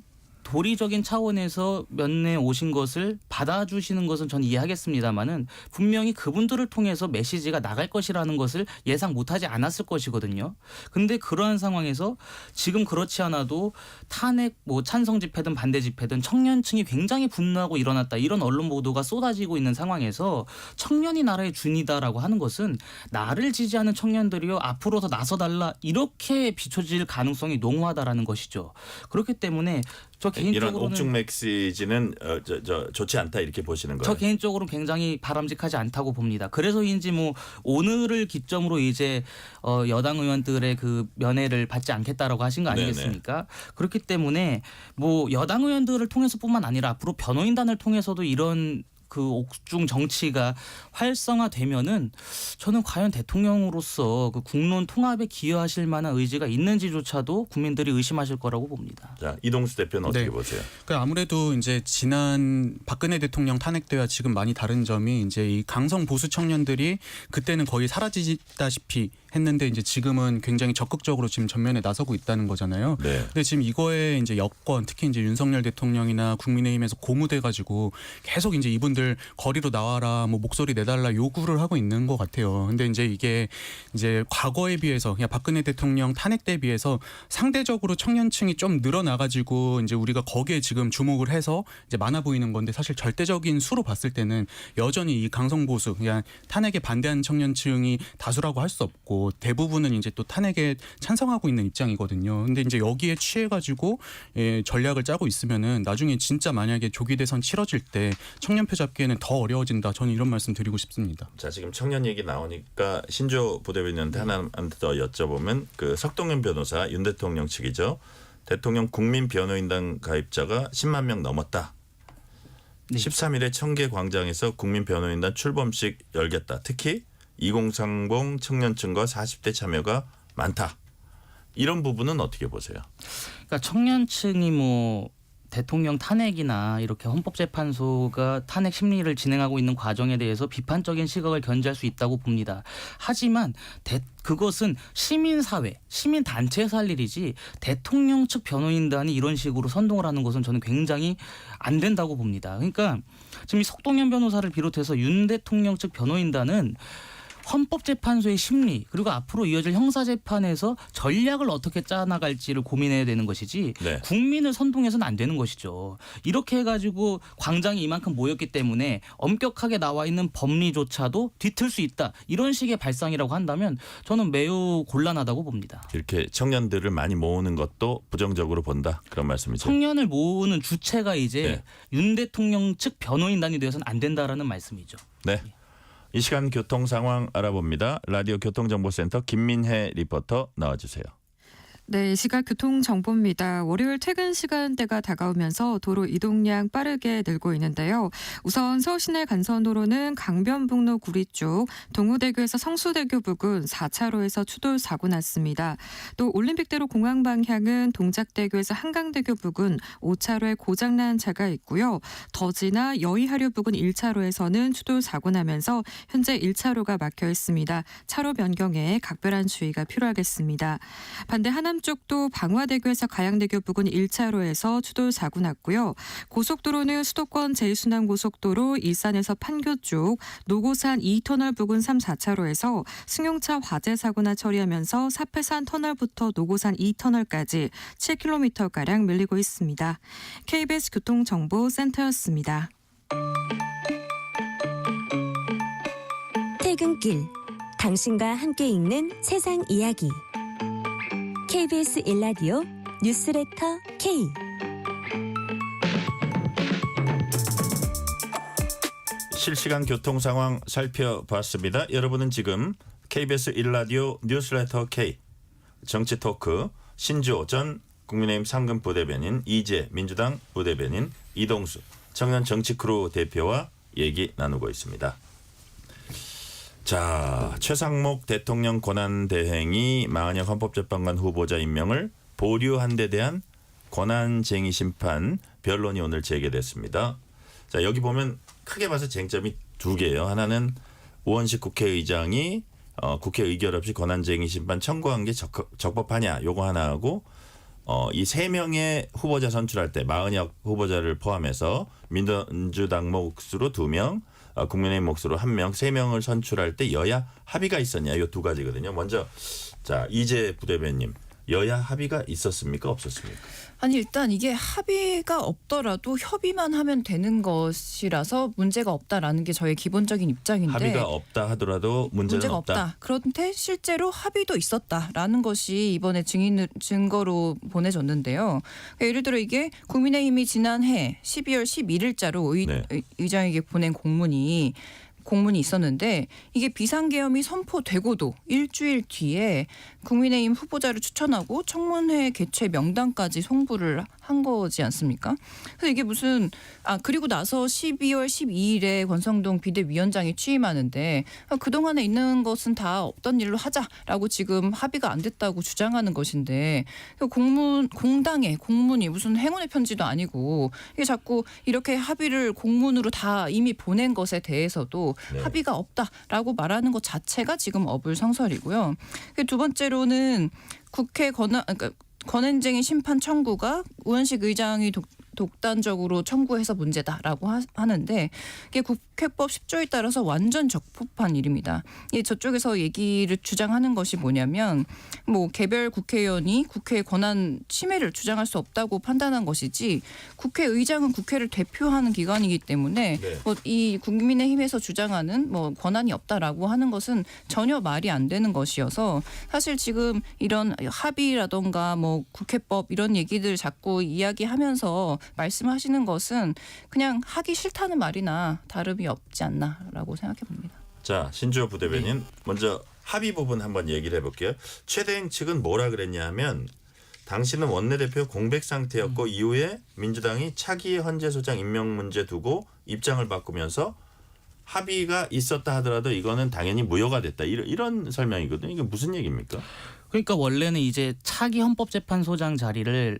도리적인 차원에서 면회 오신 것을 받아주시는 것은 전 이해하겠습니다마는 분명히 그분들을 통해서 메시지가 나갈 것이라는 것을 예상 못하지 않았을 것이거든요. 근데 그러한 상황에서 지금 그렇지 않아도 탄핵 뭐 찬성 집회든 반대 집회든 청년층이 굉장히 분노하고 일어났다 이런 언론 보도가 쏟아지고 있는 상황에서 청년이 나라의 주인이다라고 하는 것은 나를 지지하는 청년들이요 앞으로 더 나서달라 이렇게 비춰질 가능성이 농후하다라는 것이죠. 그렇기 때문에 저 이런 개인적으로는 옥중 메시지는 좋지 않다 이렇게 보시는 거예요. 저 개인적으로 굉장히 바람직하지 않다고 봅니다. 그래서인지 뭐 오늘을 기점으로 이제 여당 의원들의 그 면회를 받지 않겠다라고 하신 거 아니겠습니까? 그렇기 때문에 뭐 여당 의원들을 통해서뿐만 아니라 앞으로 변호인단을 통해서도 이런 그 옥중 정치가 활성화되면은 저는 과연 대통령으로서 그 국론 통합에 기여하실 만한 의지가 있는지조차도 국민들이 의심하실 거라고 봅니다. 자, 이동수 대표는 어떻게 네. 보세요? 그러니까 아무래도 이제 지난 박근혜 대통령 탄핵 때와 지금 많이 다른 점이 이제 이 강성 보수 청년들이 그때는 거의 사라지다시피 했는데 이제 지금은 굉장히 적극적으로 지금 전면에 나서고 있다는 거잖아요. 네. 근데 지금 이거에 이제 여권 특히 이제 윤석열 대통령이나 국민의힘에서 고무돼가지고 계속 이제 이분들 거리로 나와라 뭐 목소리 내달라 요구를 하고 있는 것 같아요. 근데 이제 이게 이제 과거에 비해서 그냥 박근혜 대통령 탄핵 때에 비해서 상대적으로 청년층이 좀 늘어나가지고 이제 우리가 거기에 지금 주목을 해서 이제 많아 보이는 건데 사실 절대적인 수로 봤을 때는 여전히 이 강성 보수 그냥 탄핵에 반대하는 청년층이 다수라고 할 수 없고 대부분은 이제 또 탄핵에 찬성하고 있는 입장이거든요. 근데 이제 여기에 취해가지고 전략을 짜고 있으면은 나중에 진짜 만약에 조기 대선 치러질 때 청년표 잡기에는 더 어려워진다. 저는 이런 말씀 드리고 싶습니다. 자, 지금 청년 얘기 나오니까 신조 부대변인한테 하나 더 여쭤보면 그 석동현 변호사 윤 대통령 측이죠. 대통령 국민 변호인단 가입자가 10만 명 넘었다. 네. 13일에 청계 광장에서 국민 변호인단 출범식 열겠다. 특히 2030 청년층과 40대 참여가 많다. 이런 부분은 어떻게 보세요? 그러니까 청년층이 뭐 대통령 탄핵이나 이렇게 헌법재판소가 탄핵 심리를 진행하고 있는 과정에 대해서 비판적인 시각을 견지할 수 있다고 봅니다. 하지만 그것은 시민사회, 시민단체에서 할 일이지 대통령 측 변호인단이 이런 식으로 선동을 하는 것은 저는 굉장히 안 된다고 봅니다. 그러니까 지금 이 석동현 변호사를 비롯해서 윤 대통령 측 변호인단은 헌법재판소의 심리 그리고 앞으로 이어질 형사재판에서 전략을 어떻게 짜나갈지를 고민해야 되는 것이지 네. 국민을 선동해서는 안 되는 것이죠. 이렇게 해가지고 광장이 이만큼 모였기 때문에 엄격하게 나와 있는 법리조차도 뒤틀 수 있다. 이런 식의 발상이라고 한다면 저는 매우 곤란하다고 봅니다. 이렇게 청년들을 많이 모으는 것도 부정적으로 본다. 그런 말씀이죠. 청년을 모으는 주체가 이제 네. 윤 대통령 측 변호인단이 되어서는 안 된다라는 말씀이죠. 네. 이 시간 교통 상황 알아봅니다. 라디오 교통정보센터 김민혜 리포터 나와주세요. 네, 이 시각 교통정보입니다. 월요일 퇴근 시간대가 다가오면서 도로 이동량 빠르게 늘고 있는데요. 우선 서울시내 간선도로는 강변북로 구리 쪽 동호대교에서 성수대교 부근 4차로에서 추돌 사고 났습니다. 또 올림픽대로 공항 방향은 동작대교에서 한강대교 부근 5차로에 고장난 차가 있고요. 더 지나 여의하류 부근 1차로에서는 추돌 사고 나면서 현재 1차로가 막혀 있습니다. 차로 변경에 각별한 주의가 필요하겠습니다. 반대 하남 쪽도 방화대교에서 가양대교 부근 1차로에서 추돌 사고 났고요. 고속도로는 수도권 제1순환고속도로 일산에서 판교 쪽 노고산 2터널 부근 3, 4차로에서 승용차 화재 사고나 처리하면서 사패산 터널부터 노고산 2터널까지 7km가량 밀리고 있습니다. KBS 교통정보센터였습니다. 퇴근길 당신과 함께 읽는 세상 이야기 KBS 1라디오 뉴스레터 K 실시간 교통 상황 살펴봤습니다. 여러분은 지금 KBS 1라디오 뉴스레터 K 정치 토크 신주호 전 국민의힘 상근 부대변인, 이재 민주당 부대변인, 이동수 청년 정치크루 대표와 얘기 나누고 있습니다. 자, 최상목 대통령 권한대행이 마은혁 헌법재판관 후보자 임명을 보류한 데 대한 권한쟁의 심판 변론이 오늘 재개됐습니다. 자, 여기 보면 크게 봐서 쟁점이 두 개예요. 하나는 우원식 국회의장이 국회 의결 없이 권한쟁의 심판 청구한 게 적법하냐 요거 하나 하고 이 세 명의 후보자 선출할 때 마은혁 후보자를 포함해서 민주당 몫으로 2명, 국민의힘 몫으로 1명, 3명을 선출할 때 여야 합의가 있었냐 이 두 가지거든요. 먼저 자 이재 부대변인 여야 합의가 있었습니까 없었습니까? 아니 일단 이게 합의가 없더라도 협의만 하면 되는 것이라서 문제가 없다라는 게 저의 기본적인 입장인데 합의가 없다 하더라도 문제는 문제가 없다. 그런데 실제로 합의도 있었다라는 것이 이번에 증거로 보내졌는데요. 그러니까 예를 들어 이게 국민의힘이 지난해 12월 11일자로 네. 의장에게 보낸 공문이 있었는데 이게 비상계엄이 선포되고도 일주일 뒤에 국민의힘 후보자를 추천하고 청문회 개최 명단까지 송부를 한 거지 않습니까? 그래서 이게 무슨 그리고 나서 12월 12일에 권성동 비대위원장이 취임하는데 그동안에 있는 것은 다 없던 일로 하자라고 지금 합의가 안 됐다고 주장하는 것인데 공당의 공문이 무슨 행운의 편지도 아니고 이게 자꾸 이렇게 합의를 공문으로 다 이미 보낸 것에 대해서도 네. 합의가 없다라고 말하는 것 자체가 지금 어불성설이고요. 두 번째로는 국회 권한쟁의 심판 청구가 우원식 의장이 독단적으로 청구해서 문제다라고 하는데 이게 국회법 10조에 따라서 완전 적법한 일입니다. 저쪽에서 얘기를 주장하는 것이 뭐냐면 개별 국회의원이 국회의 권한 침해를 주장할 수 없다고 판단한 것이지 국회의장은 국회를 대표하는 기관이기 때문에 네. 이 국민의힘에서 주장하는 권한이 없다라고 하는 것은 전혀 말이 안 되는 것이어서 사실 지금 이런 합의라던가 국회법 이런 얘기들 자꾸 이야기하면서 말씀하시는 것은 그냥 하기 싫다는 말이나 다름이 없지 않나라고 생각해 봅니다. 자, 신주호 부대변인 먼저 합의 부분 한번 얘기를 해볼게요. 최대행 측은 뭐라 그랬냐 하면 당시는 원내대표 공백 상태였고 이후에 민주당이 차기 헌재소장 임명 문제 두고 입장을 바꾸면서 합의가 있었다 하더라도 이거는 당연히 무효가 됐다. 이런 설명이거든요. 이게 무슨 얘기입니까? 그러니까 원래는 이제 차기 헌법재판소장 자리를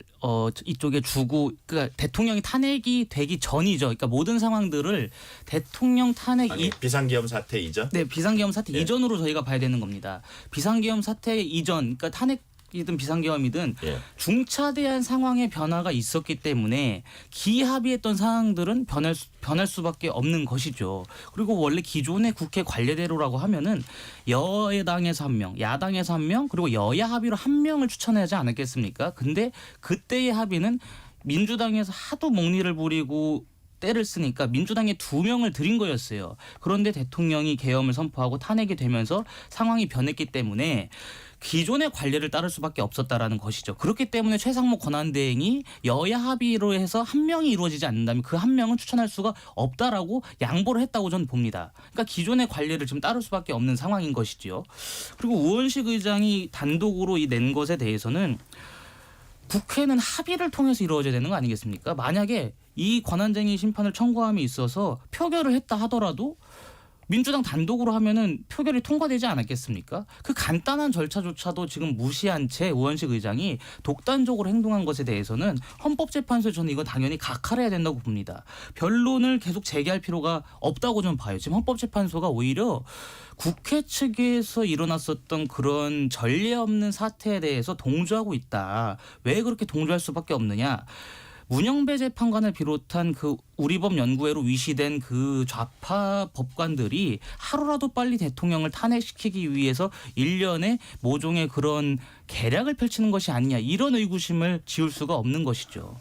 이쪽에 주고 그러니까 대통령이 탄핵이 되기 전이죠. 그러니까 모든 상황들을 대통령 탄핵 비상계엄 사태 이전? 네, 비상계엄 사태 예. 이전으로 저희가 봐야 되는 겁니다. 비상계엄 사태 이전, 그러니까 탄핵 합의든 비상계엄이든 예. 중차대한 상황의 변화가 있었기 때문에 기합의했던 사항들은 변할 수밖에 없는 것이죠. 그리고 원래 기존의 국회 관례대로라고 하면은 여당에서 1명, 야당에서 1명, 그리고 여야 합의로 1명을 추천하지 않았겠습니까? 근데 그때의 합의는 민주당에서 하도 목리를 부리고 때를 쓰니까 민주당에 2명을 들인 거였어요. 그런데 대통령이 계엄을 선포하고 탄핵이 되면서 상황이 변했기 때문에 기존의 관례를 따를 수밖에 없었다라는 것이죠. 그렇기 때문에 최상목 권한대행이 여야 합의로 해서 1명이 이루어지지 않는다면 그 1명은 추천할 수가 없다라고 양보를 했다고 저는 봅니다. 그러니까 기존의 관례를 좀 따를 수밖에 없는 상황인 것이죠. 그리고 우원식 의장이 단독으로 낸 것에 대해서는 국회는 합의를 통해서 이루어져야 되는 거 아니겠습니까? 만약에 이 권한쟁의 심판을 청구함에 있어서 표결을 했다 하더라도 민주당 단독으로 하면은 표결이 통과되지 않았겠습니까? 그 간단한 절차조차도 지금 무시한 채 우원식 의장이 독단적으로 행동한 것에 대해서는 헌법재판소에 저는 이거 당연히 각하해야 된다고 봅니다. 변론을 계속 재개할 필요가 없다고 저는 봐요. 지금 헌법재판소가 오히려 국회 측에서 일어났었던 그런 전례 없는 사태에 대해서 동조하고 있다. 왜 그렇게 동조할 수밖에 없느냐? 문영배 재판관을 비롯한 그 우리법 연구회로 위시된 그 좌파 법관들이 하루라도 빨리 대통령을 탄핵시키기 위해서 일련의 모종의 그런 계략을 펼치는 것이 아니냐, 이런 의구심을 지울 수가 없는 것이죠.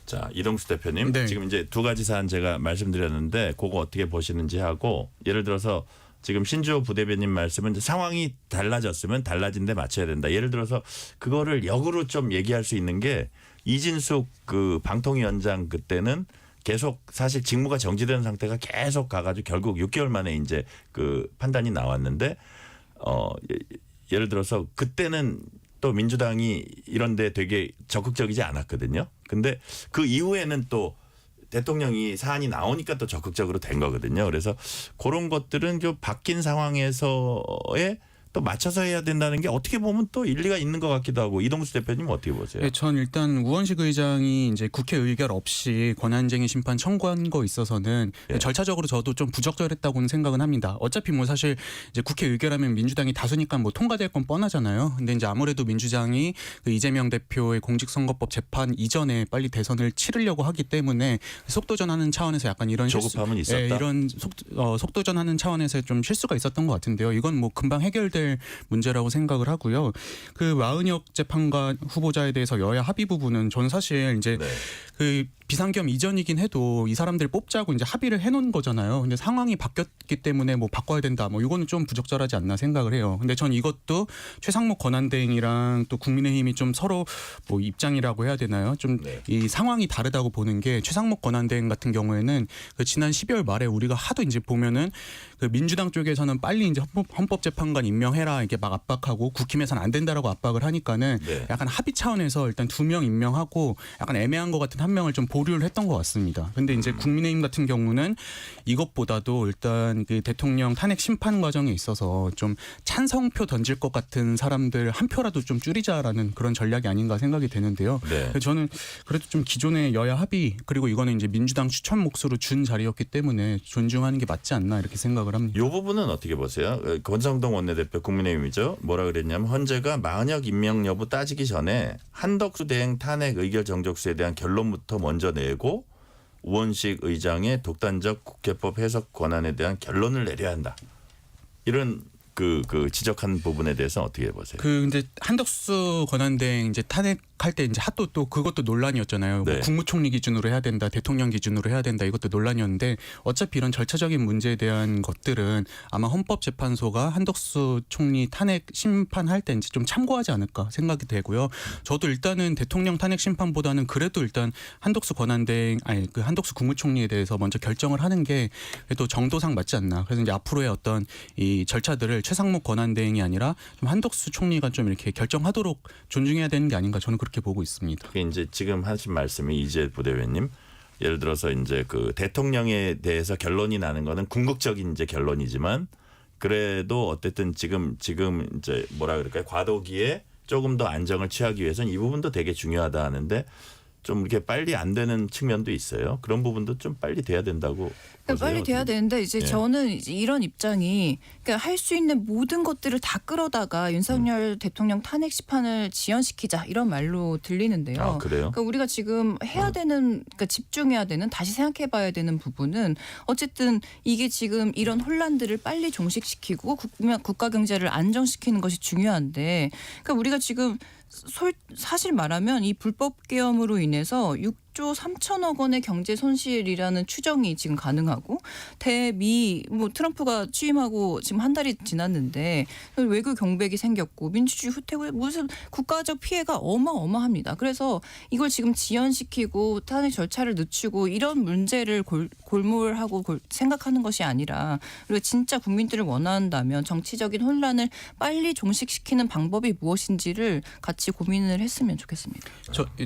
자, 이동수 대표님. 네. 지금 이제 2가지 사안 제가 말씀드렸는데 그거 어떻게 보시는지 하고, 예를 들어서 지금 신주호 부대변인 말씀은 이제 상황이 달라졌으면 달라진 데 맞춰야 된다. 예를 들어서 그거를 역으로 좀 얘기할 수 있는 게, 이진숙 그 방통위원장 그때는 계속 사실 직무가 정지된 상태가 계속 가가지고 결국 6개월 만에 이제 그 판단이 나왔는데, 예를 들어서 그때는 또 민주당이 이런데 되게 적극적이지 않았거든요. 근데 그 이후에는 또 대통령이 사안이 나오니까 또 적극적으로 된 거거든요. 그래서 그런 것들은 좀 바뀐 상황에서의 또 맞춰서 해야 된다는 게 어떻게 보면 또 일리가 있는 것 같기도 하고, 이동수 대표님 어떻게 보세요? 네, 전 일단 우원식 의장이 이제 국회 의결 없이 권한쟁의 심판 청구한 거 있어서는 예. 절차적으로 저도 좀 부적절했다고는 생각은 합니다. 어차피 뭐 사실 이제 국회 의결하면 민주당이 다수니까 뭐 통과될 건 뻔하잖아요. 근데 이제 아무래도 민주당이 그 이재명 대표의 공직선거법 재판 이전에 빨리 대선을 치르려고 하기 때문에 속도전하는 차원에서 약간 이런 조급함은 있었다. 예, 이런 속도전하는 차원에서 좀 실수가 있었던 것 같은데요. 이건 뭐 금방 해결될 문제라고 생각을 하고요. 그 마은혁 재판관 후보자에 대해서 여야 합의 부분은 전 사실 이제 네. 그 비상계엄 이전이긴 해도 이 사람들 뽑자고 이제 합의를 해놓은 거잖아요. 근데 상황이 바뀌었기 때문에 뭐 바꿔야 된다. 뭐 이거는 좀 부적절하지 않나 생각을 해요. 근데 전 이것도 최상목 권한대행이랑 또 국민의힘이 좀 서로 뭐 입장이라고 해야 되나요? 좀 이 상황이 다르다고 보는 게, 최상목 권한대행 같은 경우에는 그 지난 12월 말에 우리가 하도 이제 보면은 그 민주당 쪽에서는 빨리 이제 헌법재판관 임명해라 이렇게 막 압박하고 국힘에서는 안 된다라고 압박을 하니까는 네. 약간 합의 차원에서 일단 2명 임명하고 약간 애매한 것 같은 1명을 좀 보류를 했던 것 같습니다. 근데 이제 국민의힘 같은 경우는 이것보다도 일단 그 대통령 탄핵 심판 과정에 있어서 좀 찬성표 던질 것 같은 사람들 한 표라도 좀 줄이자라는 그런 전략이 아닌가 생각이 되는데요. 네. 그래서 저는 그래도 좀 기존의 여야 합의, 그리고 이거는 이제 민주당 추천 몫으로 준 자리였기 때문에 존중하는 게 맞지 않나 이렇게 생각을 합니다. 이 부분은 어떻게 보세요? 권성동 원내대표 국민의힘이죠. 뭐라 그랬냐면, 헌재가 마은혁 임명 여부 따지기 전에 한덕수 대행 탄핵 의결 정족수에 대한 결론부터 먼저 내고 우원식 의장의 독단적 국회법 해석 권한에 대한 결론을 내려야 한다. 이런 그 지적한 부분에 대해서 어떻게 보세요? 근데 한덕수 권한대행 이제 탄핵할 때 이제 핫도 또 그것도 논란이었잖아요. 네. 뭐 국무총리 기준으로 해야 된다, 대통령 기준으로 해야 된다, 이것도 논란이었는데, 어차피 이런 절차적인 문제에 대한 것들은 아마 헌법재판소가 한덕수 총리 탄핵 심판할 때 이제 좀 참고하지 않을까 생각이 되고요. 저도 일단은 대통령 탄핵 심판보다는 그래도 일단 한덕수 권한대행, 아니 그 한덕수 국무총리에 대해서 먼저 결정을 하는 게 또 정도상 맞지 않나. 그래서 이제 앞으로의 어떤 이 절차들을 최상목 권한대행이 아니라 좀 한덕수 총리가 좀 이렇게 결정하도록 존중해야 되는 게 아닌가, 저는 그렇게 보고 있습니다. 그게 이제 지금 하신 말씀이, 이재 부대변님, 예를 들어서 이제 그 대통령에 대해서 결론이 나는 거는 궁극적인 이제 결론이지만, 그래도 어쨌든 지금 이제 뭐라 그럴까요? 과도기에 조금 더 안정을 취하기 위해서는 이 부분도 되게 중요하다 하는데, 좀 이렇게 빨리 안 되는 측면도 있어요. 그런 부분도 좀 빨리 돼야 된다고. 그러니까 빨리 돼야 되는데 이제 예. 저는 이제 이런 입장이 그러니까 할 수 있는 모든 것들을 다 끌어다가 윤석열 대통령 탄핵 심판을 지연시키자 이런 말로 들리는데요. 아, 그래요? 그러니까 우리가 지금 해야 되는 그러니까 집중해야 되는 다시 생각해봐야 되는 부분은 어쨌든 이게 지금 이런 혼란들을 빨리 종식시키고 국가 경제를 안정시키는 것이 중요한데 그러니까 우리가 지금 사실 말하면 이 불법 계엄으로 인해서 6조 3천억 원의 경제 손실이라는 추정이 지금 가능하고 대미 뭐 트럼프가 취임하고 지금 한 달이 지났는데 외교 경백이 생겼고 민주주의 후퇴고 무슨 국가적 피해가 어마어마합니다. 그래서 이걸 지금 지연시키고 탄핵 절차를 늦추고 이런 문제를 골몰하고 생각하는 것이 아니라 우리가 진짜 국민들을 원한다면 정치적인 혼란을 빨리 종식시키는 방법이 무엇인지를 같이 고민을 했으면 좋겠습니다.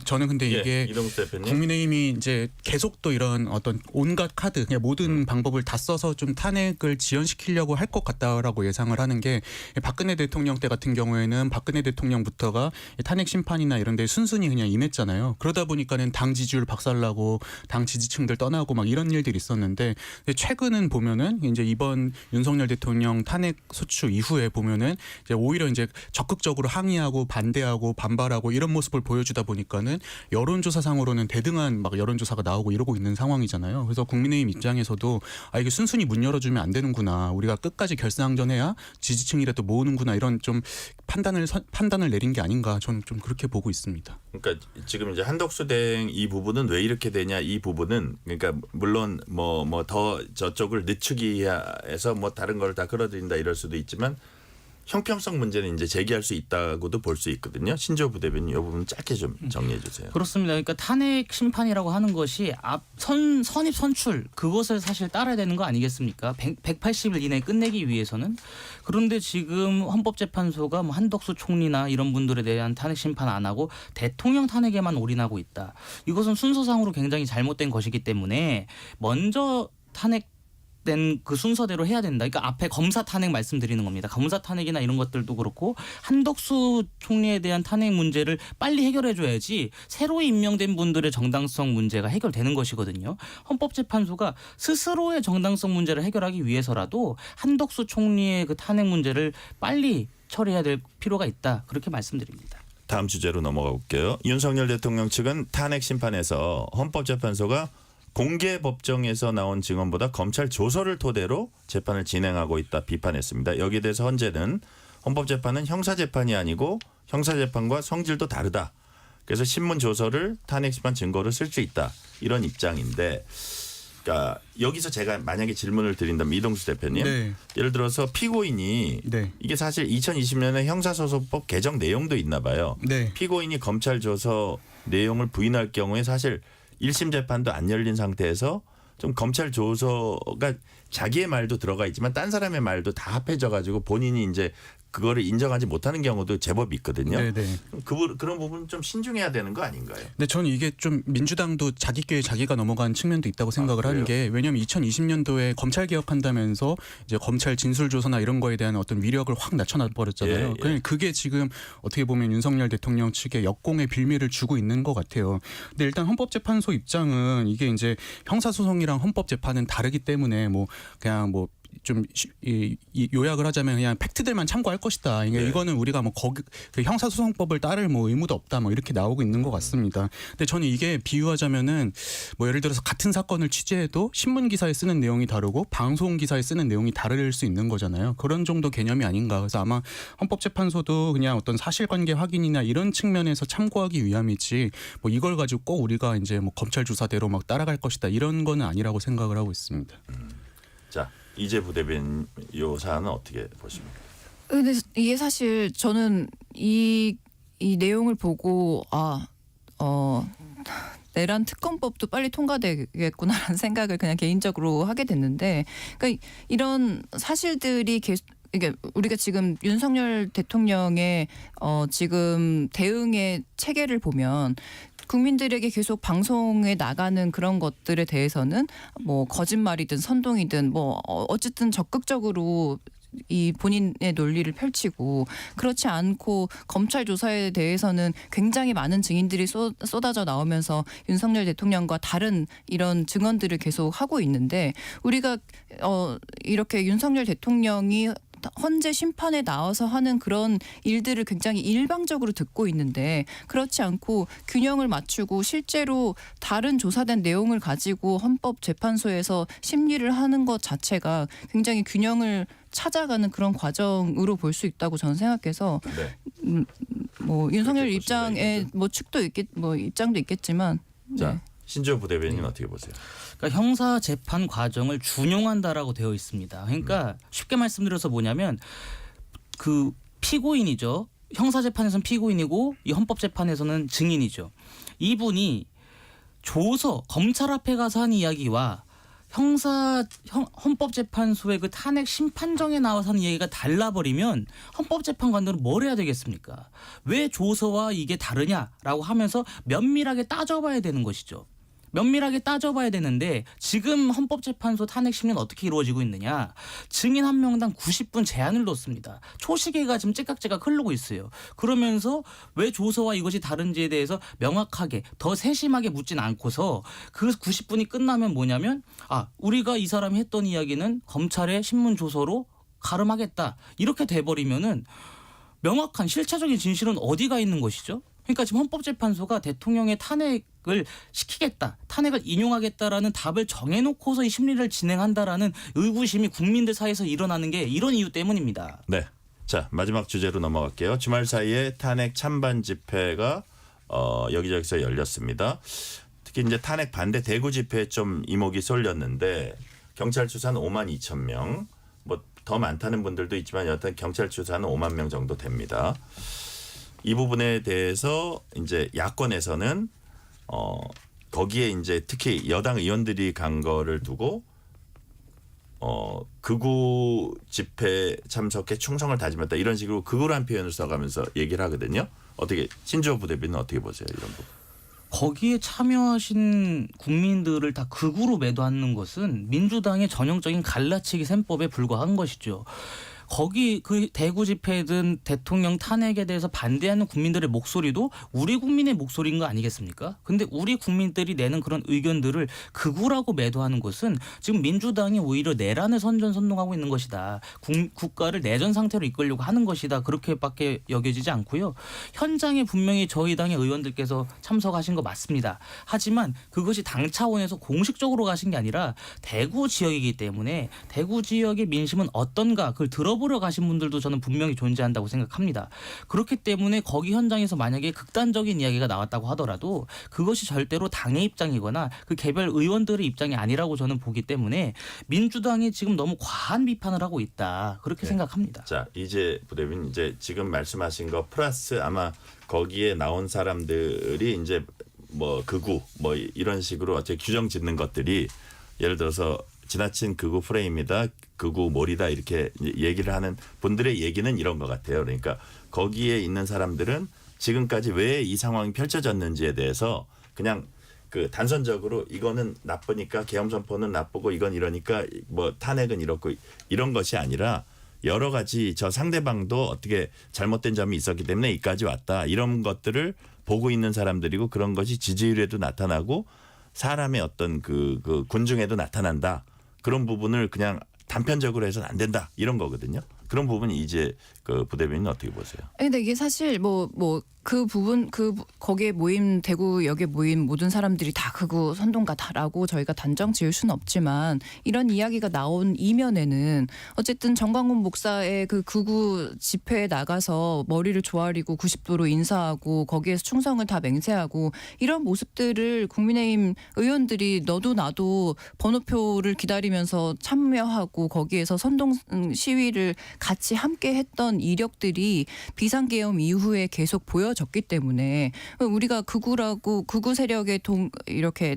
저는 근데 이게 이동수 대표님. 국민의힘이 이제 계속 또 이런 어떤 온갖 카드, 그냥 모든 방법을 다 써서 좀 탄핵을 지연시키려고 할 것 같다라고 예상을 하는 게 박근혜 대통령 때 같은 경우에는 박근혜 대통령부터가 탄핵 심판이나 이런 데 순순히 그냥 임했잖아요. 그러다 보니까는 당 지지율 박살나고 당 지지층들 떠나고 막 이런 일들이 있었는데 최근은 보면은 이제 이번 윤석열 대통령 탄핵 소추 이후에 보면은 이제 오히려 이제 적극적으로 항의하고 반대하고 반발하고 이런 모습을 보여주다 보니까는 여론조사상으로는 대등한 막 여론조사가 나오고 이러고 있는 상황이잖아요. 그래서 국민의힘 입장에서도 아 이게 순순히 문 열어주면 안 되는구나. 우리가 끝까지 결사항전해야 지지층이라도 모으는구나 이런 좀 판단을 내린 게 아닌가 저는 좀 그렇게 보고 있습니다. 그러니까 지금 이제 한덕수 대행 이 부분은 왜 이렇게 되냐 이 부분은 그러니까 물론 뭐 더 저쪽을 늦추기 위해서 뭐 다른 걸 다 끌어들인다 이럴 수도 있지만 형평성 문제는 이제 제기할 수 있다고도 볼 수 있거든요. 신조 부대변인 이 부분 짧게 좀 정리해 주세요. 그렇습니다. 그러니까 탄핵 심판이라고 하는 것이 선입 선출 그것을 사실 따라야 되는 거 아니겠습니까? 180일 이내에 끝내기 위해서는. 그런데 지금 헌법재판소가 뭐 한덕수 총리나 이런 분들에 대한 탄핵 심판 안 하고 대통령 탄핵에만 올인하고 있다. 이것은 순서상으로 굉장히 잘못된 것이기 때문에 먼저 탄핵된 그 순서대로 해야 된다. 그러니까 앞에 검사 탄핵 말씀드리는 겁니다. 검사 탄핵이나 이런 것들도 그렇고 한덕수 총리에 대한 탄핵 문제를 빨리 해결해 줘야지 새로 임명된 분들의 정당성 문제가 해결되는 것이거든요. 헌법재판소가 스스로의 정당성 문제를 해결하기 위해서라도 한덕수 총리의 그 탄핵 문제를 빨리 처리해야 될 필요가 있다. 그렇게 말씀드립니다. 다음 주제로 넘어가 볼게요. 윤석열 대통령 측은 탄핵 심판에서 헌법재판소가 공개 법정에서 나온 증언보다 검찰 조서를 토대로 재판을 진행하고 있다 비판했습니다. 여기에 대해서 헌재는 헌법재판은 형사재판이 아니고 형사재판과 성질도 다르다. 그래서 신문 조서를 탄핵 심판 증거로 쓸 수 있다. 이런 입장인데 그러니까 여기서 제가 만약에 질문을 드린다면 이동수 대표님. 네. 예를 들어서 피고인이 네. 이게 사실 2020년에 형사소송법 개정 내용도 있나 봐요. 네. 피고인이 검찰 조서 내용을 부인할 경우에 사실 1심 재판도 안 열린 상태에서 좀 검찰 조서가 자기의 말도 들어가 있지만 딴 사람의 말도 다 합해져 가지고 본인이 이제 그거를 인정하지 못하는 경우도 제법 있거든요. 네네. 그런 부분 좀 신중해야 되는 거 아닌가요? 근데 저는 이게 좀 민주당도 자기 꾀에 자기가 넘어간 측면도 있다고 생각을 하는 게 왜냐하면 2020년도에 검찰 개혁한다면서 이제 검찰 진술 조서나 이런 거에 대한 어떤 위력을 확 낮춰놔 버렸잖아요. 예. 그게 지금 어떻게 보면 윤석열 대통령 측의 역공의 빌미를 주고 있는 것 같아요. 근데 일단 헌법재판소 입장은 이게 이제 형사소송이랑 헌법재판은 다르기 때문에 뭐 그냥 뭐 좀 요약을 하자면 그냥 팩트들만 참고할 것이다. 이거는 우리가 뭐 그 형사소송법을 따를 뭐 의무도 없다. 뭐 이렇게 나오고 있는 것 같습니다. 근데 저는 이게 비유하자면은 뭐 예를 들어서 같은 사건을 취재해도 신문 기사에 쓰는 내용이 다르고 방송 기사에 쓰는 내용이 다를 수 있는 거잖아요. 그런 정도 개념이 아닌가. 그래서 아마 헌법재판소도 그냥 어떤 사실관계 확인이나 이런 측면에서 참고하기 위함이지 뭐 이걸 가지고 꼭 우리가 이제 뭐 검찰 조사대로 막 따라갈 것이다. 이런 거는 아니라고 생각을 하고 있습니다. 자. 이재 부대변인 요 사안은 어떻게 보십니까? 근데 이게 사실 저는 이 내용을 보고 내란 특검법도 빨리 통과되겠구나라는 생각을 그냥 개인적으로 하게 됐는데, 그러니까 이런 사실들이 계속 이게 우리가 지금 윤석열 대통령의 지금 대응의 체계를 보면. 국민들에게 계속 방송에 나가는 그런 것들에 대해서는 뭐 거짓말이든 선동이든 뭐 어쨌든 적극적으로 이 본인의 논리를 펼치고 그렇지 않고 검찰 조사에 대해서는 굉장히 많은 증인들이 쏟아져 나오면서 윤석열 대통령과 다른 이런 증언들을 계속 하고 있는데 우리가 이렇게 윤석열 대통령이 헌재 심판에 나와서 하는 그런 일들을 굉장히 일방적으로 듣고 있는데 그렇지 않고 균형을 맞추고 실제로 다른 조사된 내용을 가지고 헌법재판소에서 심리를 하는 것 자체가 굉장히 균형을 찾아가는 그런 과정으로 볼 수 있다고 저는 생각해서 네. 뭐 윤석열 그렇게 입장에 보신다, 뭐 축도 입장도 있겠지만 자, 네. 신지호 부대변인 어떻게 보세요? 그러니까 형사 재판 과정을 준용한다라고 되어 있습니다. 그러니까 쉽게 말씀드려서 뭐냐면 그 피고인이죠. 형사 재판에서는 피고인이고 이 헌법 재판에서는 증인이죠. 이분이 조서 검찰 앞에 가서 한 이야기와 헌법재판소의 그 탄핵 심판정에 나와서 하는 얘기가 달라버리면 헌법재판관들은 뭘 해야 되겠습니까? 왜 조서와 이게 다르냐라고 하면서 면밀하게 따져봐야 되는 것이죠. 면밀하게 따져봐야 되는데 지금 헌법재판소 탄핵 심리는 어떻게 이루어지고 있느냐. 증인 한 명당 90분 제한을 뒀습니다. 초시계가 지금 째깍째깍 흐르고 있어요. 그러면서 왜 조서와 이것이 다른지에 대해서 명확하게 더 세심하게 묻진 않고서 그 90분이 끝나면 뭐냐면 우리가 이 사람이 했던 이야기는 검찰의 신문 조서로 가름하겠다. 이렇게 돼버리면은 명확한 실체적인 진실은 어디가 있는 것이죠? 그러니까 지금 헌법재판소가 대통령의 탄핵을 시키겠다, 탄핵을 인용하겠다라는 답을 정해놓고서 이 심리를 진행한다라는 의구심이 국민들 사이에서 일어나는 게 이런 이유 때문입니다. 네. 자, 마지막 주제로 넘어갈게요. 주말 사이에 탄핵 찬반 집회가 여기저기서 열렸습니다. 특히 이제 탄핵 반대 대구 집회에 좀 이목이 쏠렸는데 경찰 추산은 5만 2천 명, 뭐 더 많다는 분들도 있지만 여하튼 경찰 추산은 5만 명 정도 됩니다. 이 부분에 대해서 이제 야권에서는 거기에 이제 특히 여당 의원들이 간 거를 두고 극우 집회 참석에 충성을 다짐했다 이런 식으로 극우란 표현을 써가면서 얘기를 하거든요. 어떻게 신지호 부대변인은 어떻게 보세요 이런 부분? 거기에 참여하신 국민들을 다 극우로 매도하는 것은 민주당의 전형적인 갈라치기 셈법에 불과한 것이죠. 거기 그 대구 집회든 대통령 탄핵에 대해서 반대하는 국민들의 목소리도 우리 국민의 목소리인 거 아니겠습니까? 근데 우리 국민들이 내는 그런 의견들을 극우라고 매도하는 것은 지금 민주당이 오히려 내란을 선전선동하고 있는 것이다. 국가를 내전 상태로 이끌려고 하는 것이다. 그렇게밖에 여겨지지 않고요. 현장에 분명히 저희 당의 의원들께서 참석하신 거 맞습니다. 하지만 그것이 당 차원에서 공식적으로 가신 게 아니라 대구 지역이기 때문에 대구 지역의 민심은 어떤가 그걸 들어보려 가신 분들도 저는 분명히 존재한다고 생각합니다. 그렇기 때문에 거기 현장에서 만약에 극단적인 이야기가 나왔다고 하더라도 그것이 절대로 당의 입장이거나 그 개별 의원들의 입장이 아니라고 저는 보기 때문에 민주당이 지금 너무 과한 비판을 하고 있다. 그렇게 생각합니다. 자, 이제 부대변인 이제 지금 말씀하신 거 플러스 아마 거기에 나온 사람들이 이제 뭐 극우 뭐 이런 식으로 어떻게 규정 짓는 것들이 예를 들어서 지나친 극우 프레임이다, 극우 몰이다 이렇게 얘기를 하는 분들의 얘기는 이런 것 같아요. 그러니까 거기에 있는 사람들은 지금까지 왜 이 상황이 펼쳐졌는지에 대해서 그냥 그 단선적으로 이거는 나쁘니까 계엄 선포는 나쁘고 이건 이러니까 뭐 탄핵은 이렇고 이런 것이 아니라 여러 가지 저 상대방도 어떻게 잘못된 점이 있었기 때문에 이까지 왔다 이런 것들을 보고 있는 사람들이고 그런 것이 지지율에도 나타나고 사람의 어떤 그 군중에도 나타난다. 그런 부분을 그냥 단편적으로 해서는 안 된다. 이런 거거든요. 그런 부분이 이제 그 부대변인은 어떻게 보세요? 근데 이게 사실 그 부분 거기에 모임 대구역에 모인 모든 사람들이 다 극우 선동가다라고 저희가 단정 지을 수는 없지만 이런 이야기가 나온 이면에는 어쨌든 정광훈 목사의 그 극우 집회에 나가서 머리를 조아리고 90도로 인사하고 거기에서 충성을 다 맹세하고 이런 모습들을 국민의힘 의원들이 너도 나도 번호표를 기다리면서 참여하고 거기에서 선동 시위를 같이 함께 했던 이력들이 비상계엄 이후에 계속 보여졌기 때문에 우리가 극우 세력의 이렇게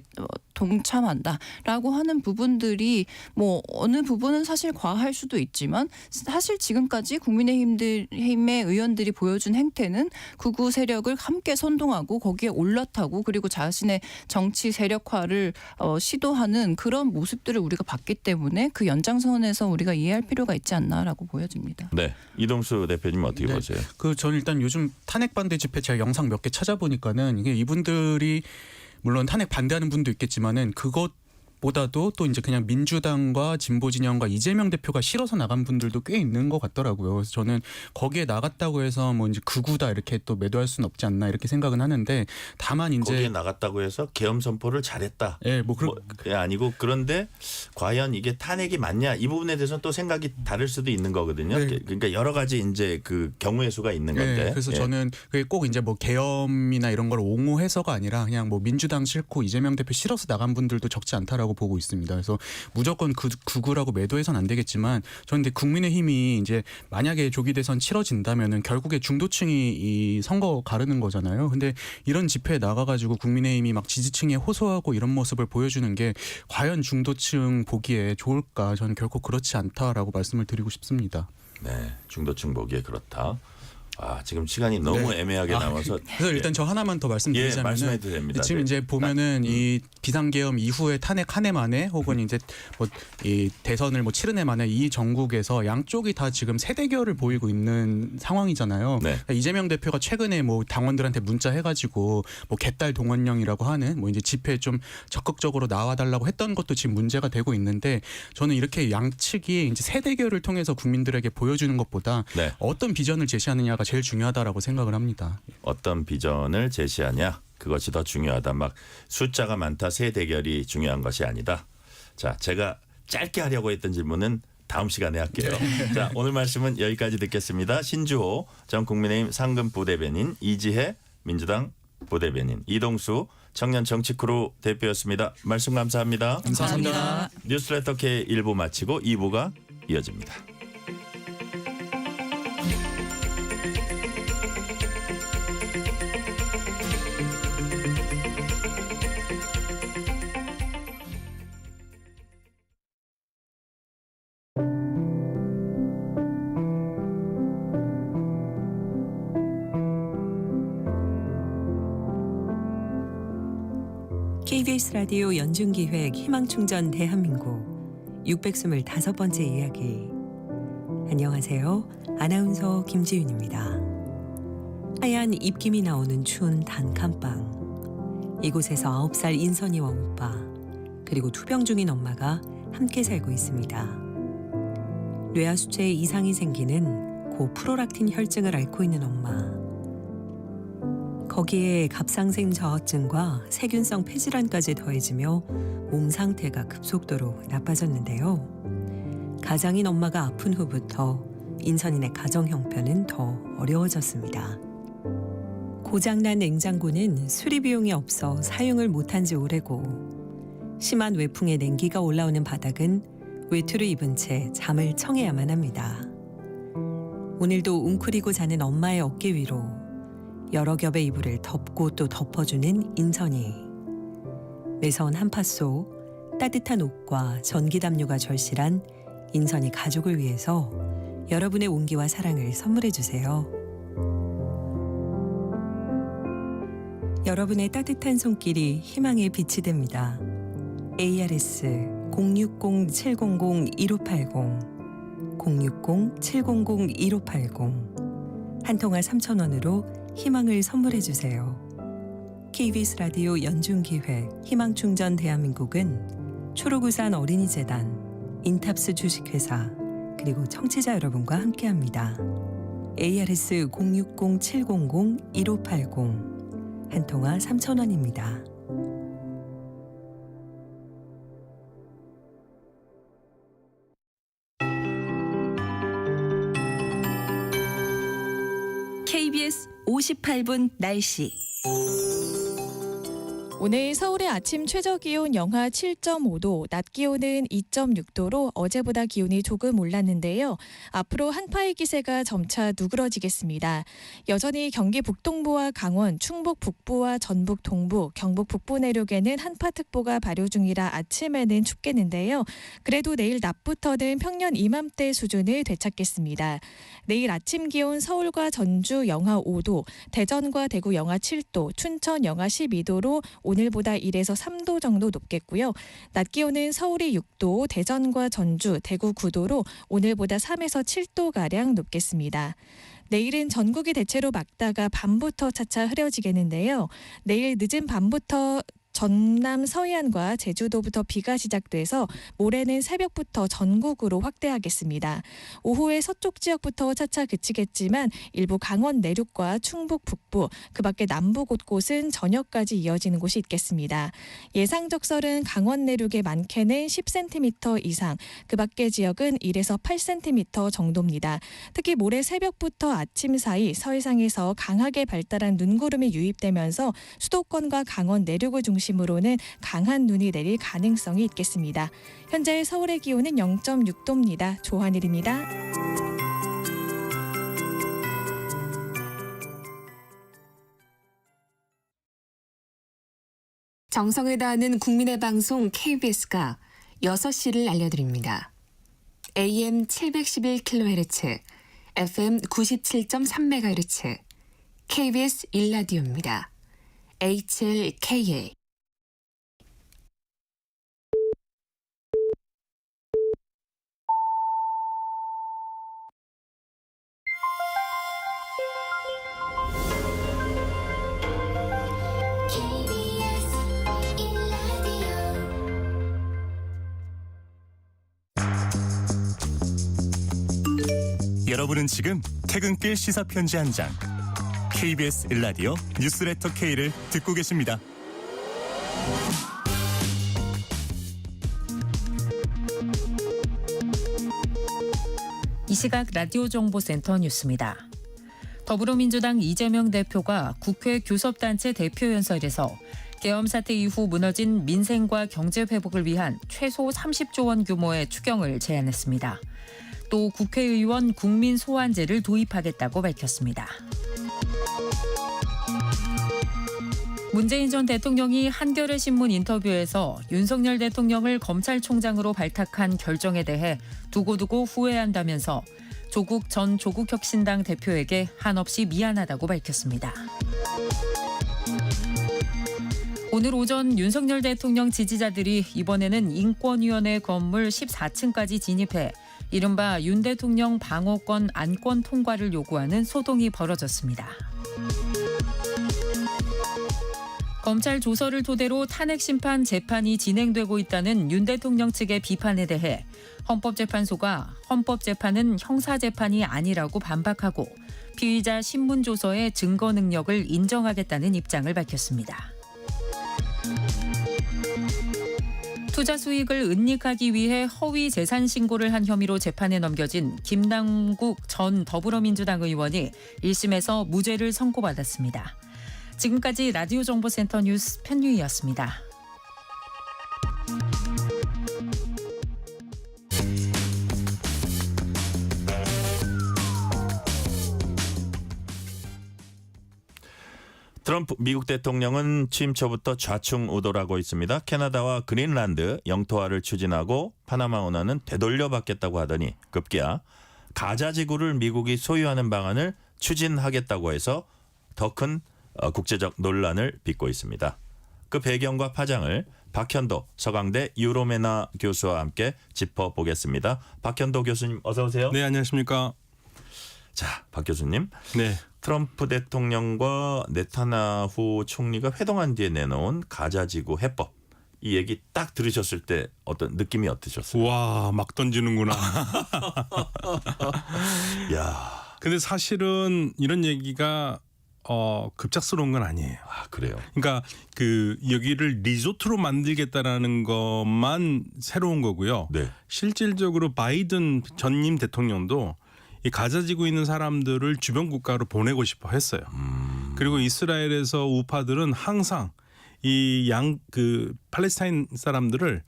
동참한다라고 하는 부분들이 뭐 어느 부분은 사실 과할 수도 있지만 사실 지금까지 국민의힘의 의원들이 보여준 행태는 극우 세력을 함께 선동하고 거기에 올라타고 그리고 자신의 정치 세력화를 시도하는 그런 모습들을 우리가 봤기 때문에 그 연장선에서 우리가 이해할 필요가 있지 않나라고 보여집니다. 네, 이동수 대표님 어떻게 네. 보세요? 저는 일단 요즘 탄핵 반대 집회 제가 영상 몇 개 찾아보니까는 이게 이분들이 물론 탄핵 반대하는 분도 있겠지만은 그것보다도 또 이제 그냥 민주당과 진보 진영과 이재명 대표가 싫어서 나간 분들도 꽤 있는 것 같더라고요. 그래서 저는 거기에 나갔다고 해서 뭐 이제 극우다 이렇게 또 매도할 수는 없지 않나 이렇게 생각은 하는데 다만 이제 거기에 나갔다고 해서 계엄 선포를 잘했다. 예, 뭐 그런 그게 아니고 그런데 과연 이게 탄핵이 맞냐 이 부분에 대해서는 또 생각이 다를 수도 있는 거거든요. 네. 그러니까 여러 가지 이제 그 경우의 수가 있는 건데. 네, 그래서 예. 저는 그게 꼭 이제 뭐 계엄이나 이런 걸 옹호해서가 아니라 그냥 뭐 민주당 싫고 이재명 대표 싫어서 나간 분들도 적지 않다라고 보고 있습니다. 그래서 무조건 극우라고 매도해서는 안 되겠지만 저는 근데 국민의힘이 이제 만약에 조기 대선 치러진다면은 결국에 중도층이 이 선거 가르는 거잖아요. 근데 이런 집회에 나가가지고 국민의힘이 막 지지층에 호소하고 이런 모습을 보여주는 게 과연 중도층 보기에 좋을까? 저는 결코 그렇지 않다라고 말씀을 드리고 싶습니다. 네, 중도층 보기에 그렇다. 아, 지금 시간이 너무 애매하게 남아서 그래서 일단 저 하나만 더 말씀드리자면 말씀해도 됩니다. 지금 네. 이제 보면은 이 비상계엄 이후에 탄핵 한 해 만에 혹은 이제 뭐 이 대선을 뭐 치른 해 만에 이 전국에서 양쪽이 다 지금 세대결을 보이고 있는 상황이잖아요. 네. 그러니까 이재명 대표가 최근에 뭐 당원들한테 문자 해가지고 뭐 개딸 동원령이라고 하는 뭐 이제 집회에 좀 적극적으로 나와달라고 했던 것도 지금 문제가 되고 있는데 저는 이렇게 양측이 이제 세대결을 통해서 국민들에게 보여주는 것보다 네. 어떤 비전을 제시하느냐가 제일 중요하다라고 생각을 합니다. 어떤 비전을 제시하냐 그것이 더 중요하다. 막 숫자가 많다 세 대결이 중요한 것이 아니다. 자, 제가 짧게 하려고 했던 질문은 다음 시간에 할게요. 자, 오늘 말씀은 여기까지 듣겠습니다. 신주호 전 국민의힘 상근 부대변인, 이지혜 민주당 부대변인, 이동수 청년 정치크루 대표였습니다. 말씀 감사합니다. 감사합니다. 뉴스레터 K 1부 마치고 2부가 이어집니다. KBS 라디오 연중기획 희망충전 대한민국 625번째 이야기. 안녕하세요. 아나운서 김지윤입니다. 하얀 입김이 나오는 추운 단칸방. 이곳에서 9살 인선이와 오빠 그리고 투병 중인 엄마가 함께 살고 있습니다. 뇌하수체에 이상이 생기는 고프로락틴 혈증을 앓고 있는 엄마. 거기에 갑상생 저하증과 세균성 폐질환까지 더해지며 몸 상태가 급속도로 나빠졌는데요. 가장인 엄마가 아픈 후부터 인선인의 가정 형편은 더 어려워졌습니다. 고장난 냉장고는 수리 비용이 없어 사용을 못한 지 오래고 심한 외풍에 냉기가 올라오는 바닥은 외투를 입은 채 잠을 청해야만 합니다. 오늘도 웅크리고 자는 엄마의 어깨 위로 여러 겹의 이불을 덮고 또 덮어주는 인선이. 매서운 한파 속 따뜻한 옷과 전기담요가 절실한 인선이 가족을 위해서 여러분의 온기와 사랑을 선물해 주세요. 여러분의 따뜻한 손길이 희망의 빛이 됩니다. ARS 060-700-1580 060-700-1580 한 통화 3,000원으로 희망을 선물해 주세요. KBS 라디오 연중기획 희망충전 대한민국은 초록우산 어린이재단, 인탑스 주식회사 그리고 청취자 여러분과 함께합니다. ARS 060-700-1580 한 통화 3,000원입니다. KBS 58분 날씨. 오늘 서울의 아침 최저 기온 영하 7.5도, 낮 기온은 2.6도로 어제보다 기온이 조금 올랐는데요. 앞으로 한파의 기세가 점차 누그러지겠습니다. 여전히 경기 북동부와 강원, 충북 북부와 전북 동부, 경북 북부 내륙에는 한파특보가 발효 중이라 아침에는 춥겠는데요. 그래도 내일 낮부터는 평년 이맘때 수준을 되찾겠습니다. 내일 아침 기온 서울과 전주 영하 5도, 대전과 대구 영하 7도, 춘천 영하 12도로 오늘보다 1에서 3도 정도 높겠고요. 낮 기온은 서울이 6도, 대전과 전주, 대구 9도로 오늘보다 3에서 7도가량 높겠습니다. 내일은 전국이 대체로 맑다가 밤부터 차차 흐려지겠는데요. 내일 늦은 밤부터 전남 서해안과 제주도부터 비가 시작돼서 모레는 새벽부터 전국으로 확대하겠습니다. 오후에 서쪽 지역부터 차차 그치겠지만 일부 강원 내륙과 충북 북부, 그밖에 남부 곳곳은 저녁까지 이어지는 곳이 있겠습니다. 예상 적설은 강원 내륙의 많게는 10cm 이상, 그밖에 지역은 1에서 8cm 정도입니다. 특히 모레 새벽부터 아침 사이 서해상에서 강하게 발달한 눈구름이 유입되면서 수도권과 강원 내륙을 중심으로는 강한 눈이 내릴 가능성이 있겠습니다. 현재 서울의 기온은 0.6도입니다. 조한일입니다. 정성을 다하는 국민의 방송 KBS가 6시를 알려드립니다. AM 711kHz, FM 97.3MHz, KBS 1라디오입니다. HLKA. 여러분은 지금 퇴근길 시사편지 한 장, KBS 1라디오 뉴스레터 K를 듣고 계십니다. 이 시각 라디오 정보센터 뉴스입니다. 더불어민주당 이재명 대표가 국회 교섭단체 대표연설에서 계엄 사태 이후 무너진 민생과 경제 회복을 위한 최소 30조 원 규모의 추경을 제안했습니다. 또 국회의원 국민 소환제를 도입하겠다고 밝혔습니다. 문재인 전 대통령이 한겨레 신문 인터뷰에서 윤석열 대통령을 검찰총장으로 발탁한 결정에 대해 두고두고 후회한다면서 조국 전 조국혁신당 대표에게 한없이 미안하다고 밝혔습니다. 오늘 오전 윤석열 대통령 지지자들이 이번에는 인권위원회 건물 14층까지 진입해 이른바 윤 대통령 방어권 안건 통과를 요구하는 소동이 벌어졌습니다. 검찰 조서를 토대로 탄핵 심판 재판이 진행되고 있다는 윤 대통령 측의 비판에 대해 헌법재판소가 헌법재판은 형사재판이 아니라고 반박하고 피의자 신문조서의 증거 능력을 인정하겠다는 입장을 밝혔습니다. 투자 수익을 은닉하기 위해 허위 재산 신고를 한 혐의로 재판에 넘겨진 김남국 전 더불어민주당 의원이 1심에서 무죄를 선고받았습니다. 지금까지 라디오 정보센터 뉴스 편유희였습니다. 트럼프 미국 대통령은 취임 초부터 좌충우돌하고 있습니다. 캐나다와 그린란드 영토화를 추진하고 파나마 운하는 되돌려 받겠다고 하더니 급기야 가자 지구를 미국이 소유하는 방안을 추진하겠다고 해서 더 큰 국제적 논란을 빚고 있습니다. 그 배경과 파장을 박현도 서강대 유로메나 교수와 함께 짚어보겠습니다. 박현도 교수님 어서 오세요. 네, 안녕하십니까. 자, 박 교수님. 네. 트럼프 대통령과 네타냐후 총리가 회동한 뒤에 내놓은 가자지구 해법. 이 얘기 딱 들으셨을 때 어떤 느낌이 어떠셨어요? 와, 막 던지는구나. 야. 근데 사실은 이런 얘기가 급작스러운 건 아니에요. 아, 그래요. 그러니까 그 여기를 리조트로 만들겠다라는 것만 새로운 거고요. 네. 실질적으로 바이든 전임 대통령도 이 가자지구에 있는 사람들을 주변 국가로 보내고 싶어 했어요. 그리고 이스라엘에서 우파들은 항상 이 그 팔레스타인 사람들을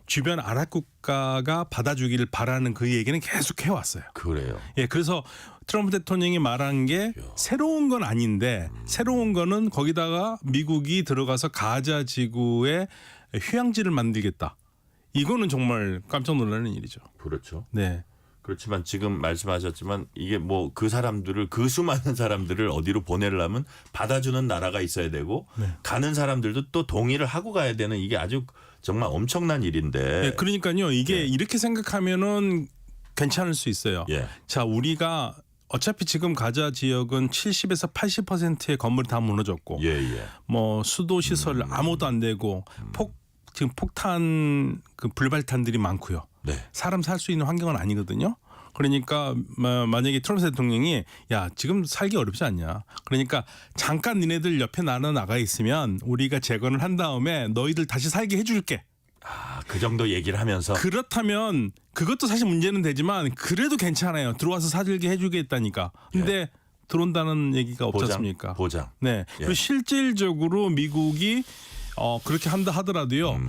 주변 아랍 국가가 받아주기를 바라는 그 얘기는 계속 해왔어요. 그래요. 예, 그래서 트럼프 대통령이 말한 게 새로운 건 아닌데 새로운 거는 거기다가 미국이 들어가서 가자 지구에 휴양지를 만들겠다. 이거는 정말 깜짝 놀라는 일이죠. 그렇죠. 네. 그렇지만 지금 말씀하셨지만 이게 뭐 그 사람들을 그 수많은 사람들을 어디로 보내려면 받아주는 나라가 있어야 되고 가는 사람들도 또 동의를 하고 가야 되는 이게 아주 정말 엄청난 일인데. 네, 그러니까요. 이게 이렇게 생각하면은 괜찮을 수 있어요. 예. 자, 우리가 어차피 지금 가자 지역은 70에서 80%의 건물이 다 무너졌고, 뭐 수도 시설 아무도 안 되고 지금 폭탄 그 불발탄들이 많고요. 사람 살 수 있는 환경은 아니거든요. 그러니까 만약에 트럼프 대통령이 야 지금 살기 어렵지 않냐. 그러니까 잠깐 니네들 옆에 나가 있으면 우리가 재건을 한 다음에 너희들 다시 살게 해줄게. 그 정도 얘기를 하면서. 그렇다면 그것도 사실 문제는 되지만 그래도 괜찮아요. 들어와서 살게 해주겠다니까. 근데 들어온다는 얘기가 없지 않습니까? 보장. 네. 그리고 실질적으로 미국이 그렇게 한다 하더라도요.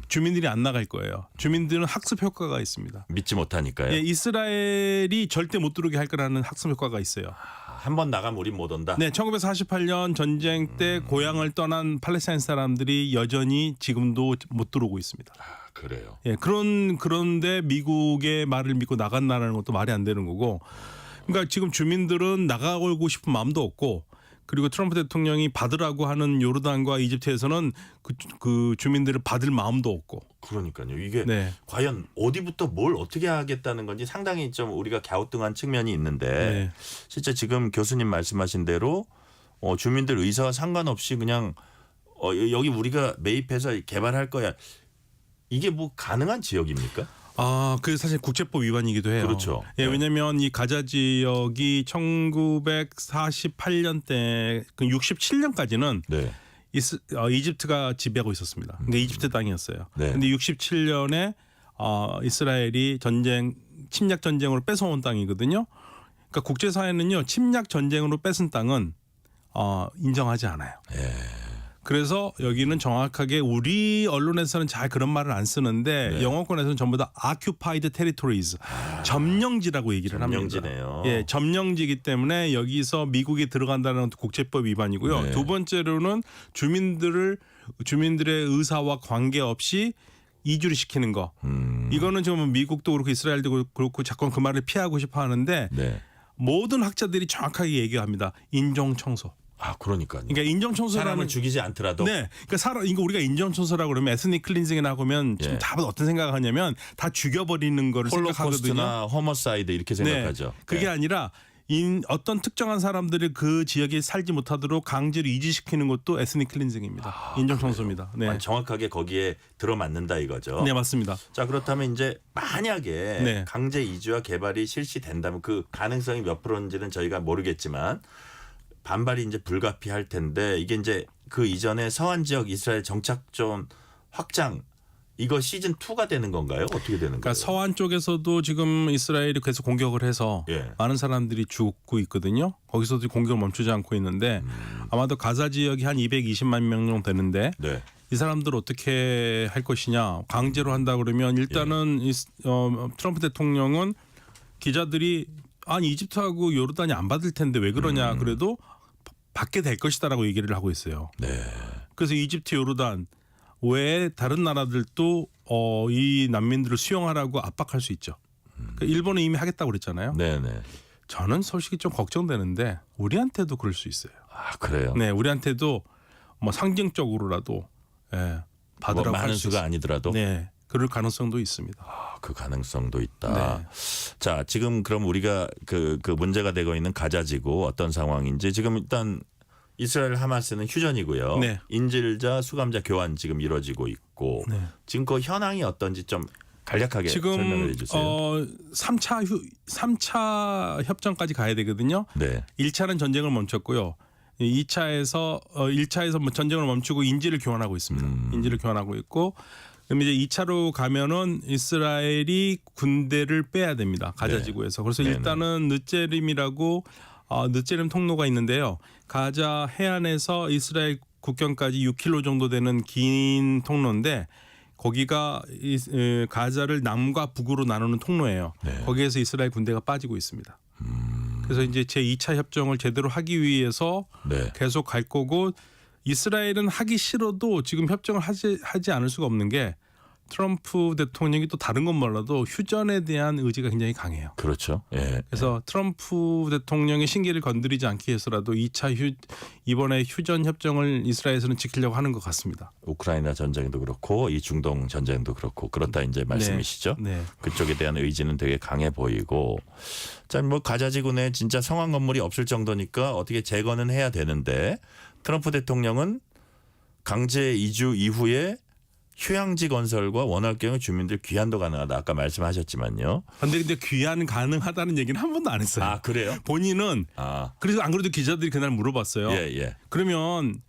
주민들이 안 나갈 거예요. 주민들은 학습 효과가 있습니다. 믿지 못하니까요. 예, 이스라엘이 절대 못 들어오게 할 거라는 학습 효과가 있어요. 한 번 나가면 우린 못 온다. 네, 1948년 전쟁 때 고향을 떠난 팔레스타인 사람들이 여전히 지금도 못 들어오고 있습니다. 그래요. 예, 그런데 미국의 말을 믿고 나간다는 것도 말이 안 되는 거고. 그러니까 지금 주민들은 나가고 싶은 마음도 없고, 그리고 트럼프 대통령이 받으라고 하는 요르단과 이집트에서는 그 주민들을 받을 마음도 없고. 그러니까요. 이게 과연 어디부터 뭘 어떻게 하겠다는 건지 상당히 좀 우리가 갸우뚱한 측면이 있는데 실제 지금 교수님 말씀하신 대로 주민들 의사와 상관없이 그냥 여기 우리가 매입해서 개발할 거야. 이게 뭐 가능한 지역입니까? 그게 사실 국제법 위반이기도 해요. 그렇죠. 예, 왜냐하면 이 가자 지역이 1948년 때 67년까지는 이집트가 지배하고 있었습니다. 그러니까 이집트 땅이었어요. 그런데 67년에 이스라엘이 침략 전쟁으로 뺏어온 땅이거든요. 그러니까 국제사회는요 침략 전쟁으로 뺏은 땅은 인정하지 않아요. 그래서 여기는 정확하게 우리 언론에서는 잘 그런 말을 안 쓰는데 영어권에서는 전부 다 occupied territories, 점령지라고 얘기를 점령지네요. 합니다. 예, 점령지이기 때문에 여기서 미국이 들어간다는 것도 국제법 위반이고요. 두 번째로는 주민들의 의사와 관계없이 이주를 시키는 거. 이거는 좀 미국도 그렇고 이스라엘도 그렇고 자꾸 그 말을 피하고 싶어 하는데 모든 학자들이 정확하게 얘기합니다. 인종 청소. 그러니까요. 그러니까 인정 청소라는 사람을 죽이지 않더라도. 네, 그러니까 이거 우리가 인정 청소라고 그러면 에스닉 클린징이라고 하면 지금 답은 어떤 생각하냐면 다 죽여버리는 거를 생각하거든요. 홀로코스트나 호머사이드 이렇게 생각하죠. 그게 아니라 어떤 특정한 사람들이 그 지역에 살지 못하도록 강제로 이주시키는 것도 에스닉 클린징입니다. 인정 청소입니다. 네, 정확하게 거기에 들어맞는다 이거죠. 네, 맞습니다. 자, 그렇다면 이제 만약에 강제 이주와 개발이 실시된다면 그 가능성이 몇 프로인지는 저희가 모르겠지만. 반발이 이제 불가피할 텐데 이게 이제 그 이전에 서한 지역 이스라엘 정착존 확장 이거 시즌 2가 되는 건가요? 어떻게 되는 그러니까 거예요? 서한 쪽에서도 지금 이스라엘이 계속 공격을 해서 많은 사람들이 죽고 있거든요. 거기서도 공격을 멈추지 않고 있는데 아마도 가자 지역이 한 220만 명 정도 되는데 이 사람들 어떻게 할 것이냐. 강제로 한다 그러면 일단은 트럼프 대통령은 기자들이 아니 이집트하고 요르단이 안 받을 텐데 왜 그러냐. 그래도 받게 될 것이다라고 얘기를 하고 있어요. 그래서 이집트, 요르단 외에 다른 나라들도 이 난민들을 수용하라고 압박할 수 있죠. 그러니까 일본은 이미 하겠다고 그랬잖아요. 저는 솔직히 좀 걱정되는데 우리한테도 그럴 수 있어요. 그래요? 네, 우리한테도 뭐 상징적으로라도 받으라고 많은 할 수 수가 아니더라도. 네, 그럴 가능성도 있습니다. 그 가능성도 있다. 자, 지금 그럼 우리가 그 문제가 되고 있는 가자지구 어떤 상황인지 지금 일단 이스라엘 하마스는 휴전이고요. 인질자 수감자 교환 지금 이루어지고 있고 지금 그 현황이 어떤지 좀 간략하게 지금 설명을 해주세요. 3차 협정까지 가야 되거든요. 1차는 전쟁을 멈췄고요. 1차에서 뭐 전쟁을 멈추고 인질을 교환하고 있습니다. 인질을 교환하고 있고 그럼 이제 2차로 가면은 이스라엘이 군대를 빼야 됩니다. 가자 지구에서. 그래서 일단은 느제림이라고 느제림 통로가 있는데요. 가자 해안에서 이스라엘 국경까지 6km 정도 되는 긴 통로인데 거기가 가자를 남과 북으로 나누는 통로예요. 네. 거기에서 이스라엘 군대가 빠지고 있습니다. 그래서 이제 제2차 협정을 제대로 하기 위해서 네. 계속 갈 거고 이스라엘은 하기 싫어도 지금 협정을 하지 않을 수가 없는 게 트럼프 대통령이 또 다른 건 몰라도 휴전에 대한 의지가 굉장히 강해요. 그렇죠. 예. 그래서 트럼프 대통령의 신기를 건드리지 않기 위해서라도 이번에 휴전 협정을 이스라엘에서는 지키려고 하는 것 같습니다. 우크라이나 전쟁도 그렇고 이 중동 전쟁도 그렇고 그렇다 이제 말씀이시죠. 네. 그쪽에 대한 의지는 되게 강해 보이고 자, 뭐 가자지구 내에 진짜 성황 건물이 없을 정도니까 어떻게 재건은 해야 되는데 트럼프 대통령은 강제 이주 이후에 휴양지 건설과 원활경의 주민들 귀환도 가능하다. 아까 말씀하셨지만요. 근데 귀환 가능하다는 얘기는 한 번도 안 했어요. 아 그래요? 본인은 그래서 안 그래도 기자들이 그날 물어봤어요. 예. 그러면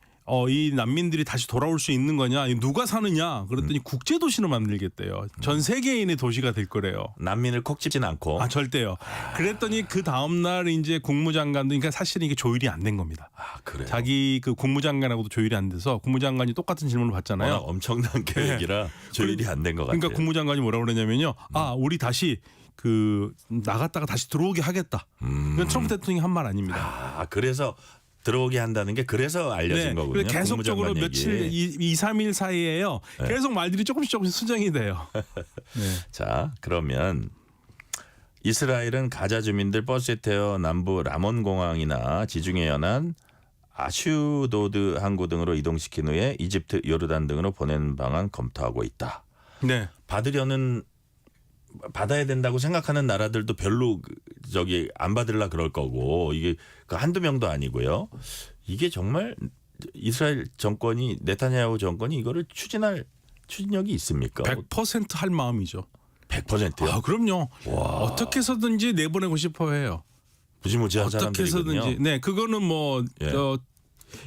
이 난민들이 다시 돌아올 수 있는 거냐? 누가 사느냐? 그랬더니 국제 도시를 만들겠대요. 전 세계인의 도시가 될 거래요. 난민을 콕 집진 않고. 절대요. 그랬더니 그 다음 날 이제 국무장관도 그러니까 사실은 이게 조율이 안 된 겁니다. 그래요. 자기 그 국무장관하고도 조율이 안 돼서 국무장관이 똑같은 질문을 받잖아요. 워낙 엄청난 계획이라 조율이 안 된 것 같아요. 그러니까 국무장관이 뭐라고 그러냐면요. 우리 다시 나갔다가 다시 들어오게 하겠다. 이건 트럼프 대통령이 한 말 아닙니다. 그래서 들어오게 한다는 게 그래서 알려진 거군요. 계속적으로 며칠 2, 3일 사이에요. 계속 말들이 조금씩 수정이 돼요. 자, 그러면 이스라엘은 가자 주민들 버스에 태워 남부 라몬 공항이나 지중해 연안 아슈도드 항구 등으로 이동시킨 후에 이집트, 요르단 등으로 보내는 방안 검토하고 있다. 네. 받아야 된다고 생각하는 나라들도 별로 안 받으려 그럴 거고 이게 한두 명도 아니고요. 이게 정말 이스라엘 정권이 네타냐후 정권이 이거를 추진력이 있습니까? 100% 할 마음이죠. 100%요? 그럼요. 어떻게 해서든지 내보내고 싶어 해요. 무지무지한 어떻게 사람들이거든요. 해서든지. 네, 그거는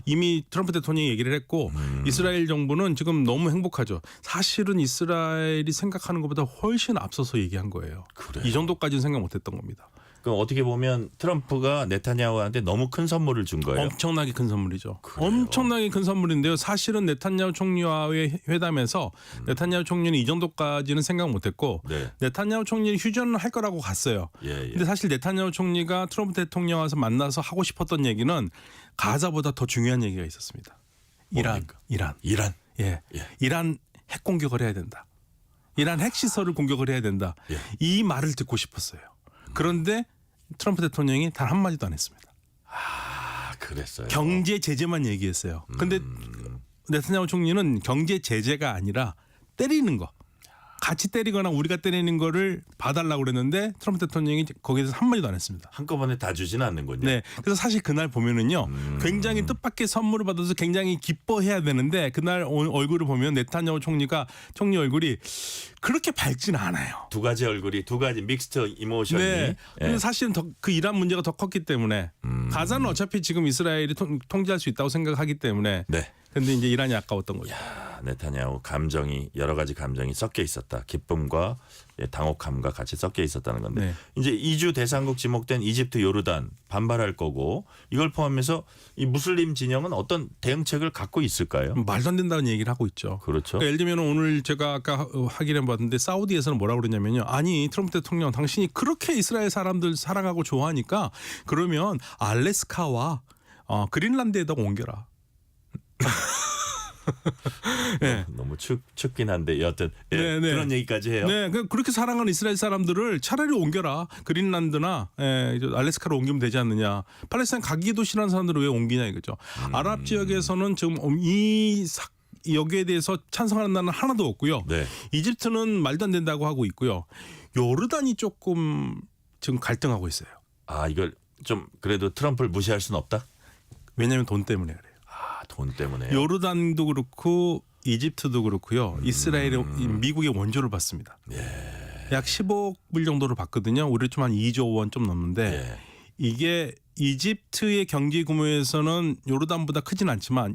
이미 트럼프 대통령이 얘기를 했고 이스라엘 정부는 지금 너무 행복하죠. 사실은 이스라엘이 생각하는 것보다 훨씬 앞서서 얘기한 거예요. 그래요? 이 정도까지는 생각 못했던 겁니다. 그럼 어떻게 보면 트럼프가 네타냐후한테 너무 큰 선물을 준 거예요? 엄청나게 큰 선물이죠. 그래요? 엄청나게 큰 선물인데요. 사실은 네타냐후 총리와의 회담에서 네타냐후 총리는 이 정도까지는 생각 못했고 네타냐후 총리는 휴전을 할 거라고 갔어요. 근데 사실 네타냐후 총리가 트럼프 대통령 와서 만나서 하고 싶었던 얘기는 가자보다 더 중요한 얘기가 있었습니다. 이란. 예. 이란 핵 공격을 해야 된다. 이란 핵시설을 공격을 해야 된다. 이 말을 듣고 싶었어요. 그런데 트럼프 대통령이 단 한마디도 안 했습니다. 그랬어요. 경제 제재만 얘기했어요. 근데 네타냐후 총리는 경제 제재가 아니라 때리는 거. 같이 때리거나 우리가 때리는 거를 봐달라고 그랬는데 트럼프 대통령이 거기에 대해서 한마디도 안 했습니다. 한꺼번에 다 주지는 않는군요. 네. 그래서 사실 그날 보면은요. 굉장히 뜻밖의 선물을 받아서 굉장히 기뻐해야 되는데 그날 얼굴을 보면 네타냐후 총리 얼굴이 그렇게 밝지는 않아요. 두 가지 믹스트 이모션이. 네. 근데 사실은 그 이란 문제가 더 컸기 때문에 가자는 어차피 지금 이스라엘이 통제할 수 있다고 생각하기 때문에. 근데 이제 이란이 아까웠던 거죠. 네타냐후 여러 가지 감정이 섞여 있었다. 기쁨과 당혹함과 같이 섞여 있었다는 건데 이제 이주 대상국 지목된 이집트, 요르단 반발할 거고 이걸 포함해서 이 무슬림 진영은 어떤 대응책을 갖고 있을까요? 말도 안 된다는 얘기를 하고 있죠. 그렇죠. 그러니까 예를 들면 오늘 제가 아까 확인해 봤는데 사우디에서는 뭐라고 그러냐면요. 아니 트럼프 대통령 당신이 그렇게 이스라엘 사람들 사랑하고 좋아하니까 그러면 알래스카와 그린란드에다가 옮겨라. 너무 춥긴 한데 여하튼 그런 얘기까지 해요. 네, 그렇게 사랑하는 이스라엘 사람들을 차라리 옮겨라. 그린란드나 알래스카로 옮기면 되지 않느냐. 팔레스타인 가기도 싫어하는 사람들을 왜 옮기냐 이거죠. 아랍 지역에서는 지금 여기에 대해서 찬성하는 나라는 하나도 없고요. 이집트는 말도 안 된다고 하고 있고요. 요르단이 조금 지금 갈등하고 있어요. 이걸 좀 그래도 트럼프를 무시할 수는 없다? 왜냐하면 돈 때문에 그래요. 돈 때문에. 요르단도 그렇고 이집트도 그렇고요. 이스라엘이 미국의 원조를 받습니다. 약 15억 불 정도를 받거든요. 우리 좀 한 2조 원 좀 넘는데 이게 이집트의 경제 규모에서는 요르단보다 크진 않지만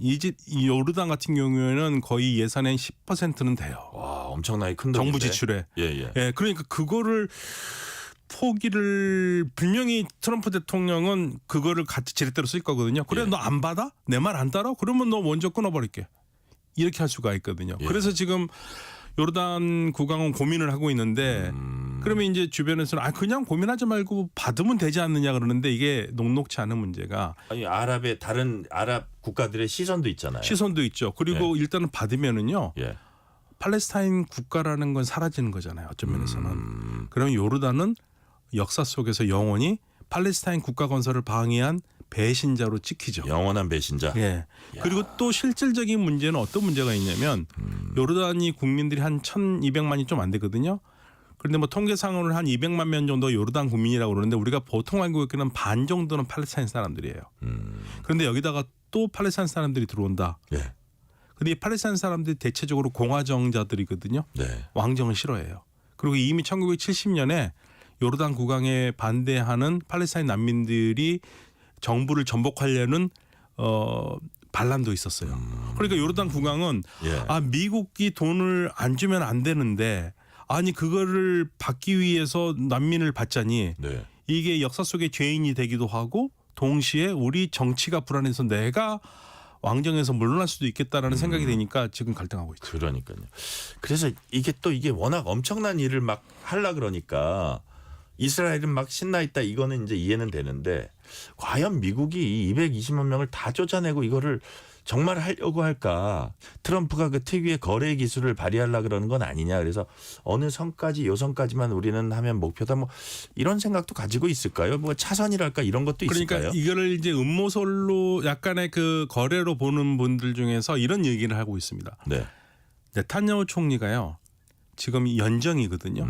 요르단 같은 경우에는 거의 예산의 10%는 돼요. 와, 엄청나게 큰 돈인데. 정부 지출에. 그러니까 그거를 포기를 분명히 트럼프 대통령은 그거를 같이 지렛대로 쓸 거거든요. 그래 너 안 받아? 내 말 안 따라? 그러면 너 먼저 끊어버릴게. 이렇게 할 수가 있거든요. 그래서 지금 요르단 국왕은 고민을 하고 있는데 그러면 이제 주변에서는 그냥 고민하지 말고 받으면 되지 않느냐 그러는데 이게 녹록치 않은 문제가 아니 다른 아랍 국가들의 시선도 있잖아요. 시선도 있죠. 그리고 일단은 받으면은요. 팔레스타인 국가라는 건 사라지는 거잖아요. 어떤 면에서는. 그러면 요르단은 역사 속에서 영원히 팔레스타인 국가 건설을 방해한 배신자로 찍히죠. 영원한 배신자. 예. 그리고 또 실질적인 문제는 어떤 문제가 있냐면 요르단이 국민들이 한 1,200만이 좀 안 되거든요. 그런데 뭐 통계상으로는 한 200만 명 정도 요르단 국민이라고 그러는데 우리가 보통 알고 있기는 반 정도는 팔레스타인 사람들이에요. 그런데 여기다가 또 팔레스타인 사람들이 들어온다. 근데 이 팔레스타인 사람들이 대체적으로 공화정자들이거든요. 왕정을 싫어해요. 그리고 이미 1970년에 요르단 국왕에 반대하는 팔레스타인 난민들이 정부를 전복하려는 반란도 있었어요. 그러니까 요르단 국왕은 미국이 돈을 안 주면 안 되는데 아니 그거를 받기 위해서 난민을 받자니 이게 역사 속의 죄인이 되기도 하고 동시에 우리 정치가 불안해서 내가 왕정에서 물러날 수도 있겠다라는 생각이 되니까 지금 갈등하고 있죠. 그러니까요. 그래서 이게 워낙 엄청난 일을 막 하려 그러니까 이스라엘은 막 신나 있다 이거는 이제 이해는 되는데 과연 미국이 이 220만 명을 다 쫓아내고 이거를 정말 하려고 할까? 트럼프가 그 특유의 거래 기술을 발휘하려 그러는 건 아니냐. 그래서 어느 선까지 요 선까지만 우리는 하면 목표다. 뭐 이런 생각도 가지고 있을까요? 뭐 차선이랄까 이런 것도 있을까요? 그러니까 이거를 이제 음모설로 약간의 그 거래로 보는 분들 중에서 이런 얘기를 하고 있습니다. 네타냐후 총리가요. 지금 연정이거든요.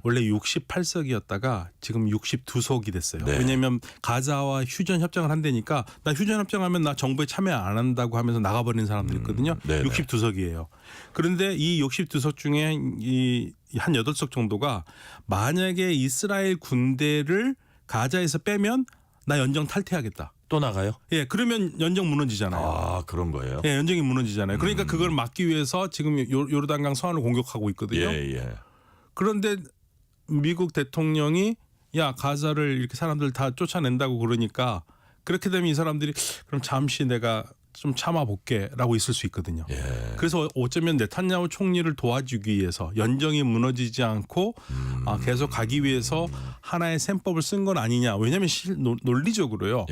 원래 68석이었다가 지금 62석이 됐어요. 왜냐하면 가자와 휴전 협정을 한다니까 나 휴전 협정하면 나 정부에 참여 안 한다고 하면서 나가버리는 사람들이 있거든요. 62석이에요. 그런데 이 62석 중에 이 한 8석 정도가 만약에 이스라엘 군대를 가자에서 빼면 나 연정 탈퇴하겠다. 또 나가요? 예, 그러면 연정 무너지잖아요. 아, 그런 거예요? 예, 연정이 무너지잖아요. 그러니까 그걸 막기 위해서 지금 요르단강 서안을 공격하고 있거든요. 그런데 미국 대통령이 야, 가자를 이렇게 사람들 다 쫓아낸다고 그러니까 그렇게 되면 이 사람들이 그럼 잠시 내가 좀 참아볼게라고 있을 수 있거든요. 그래서 어쩌면 네타냐후 총리를 도와주기 위해서 연정이 무너지지 않고 계속 가기 위해서 하나의 셈법을 쓴 건 아니냐. 왜냐하면 논리적으로요.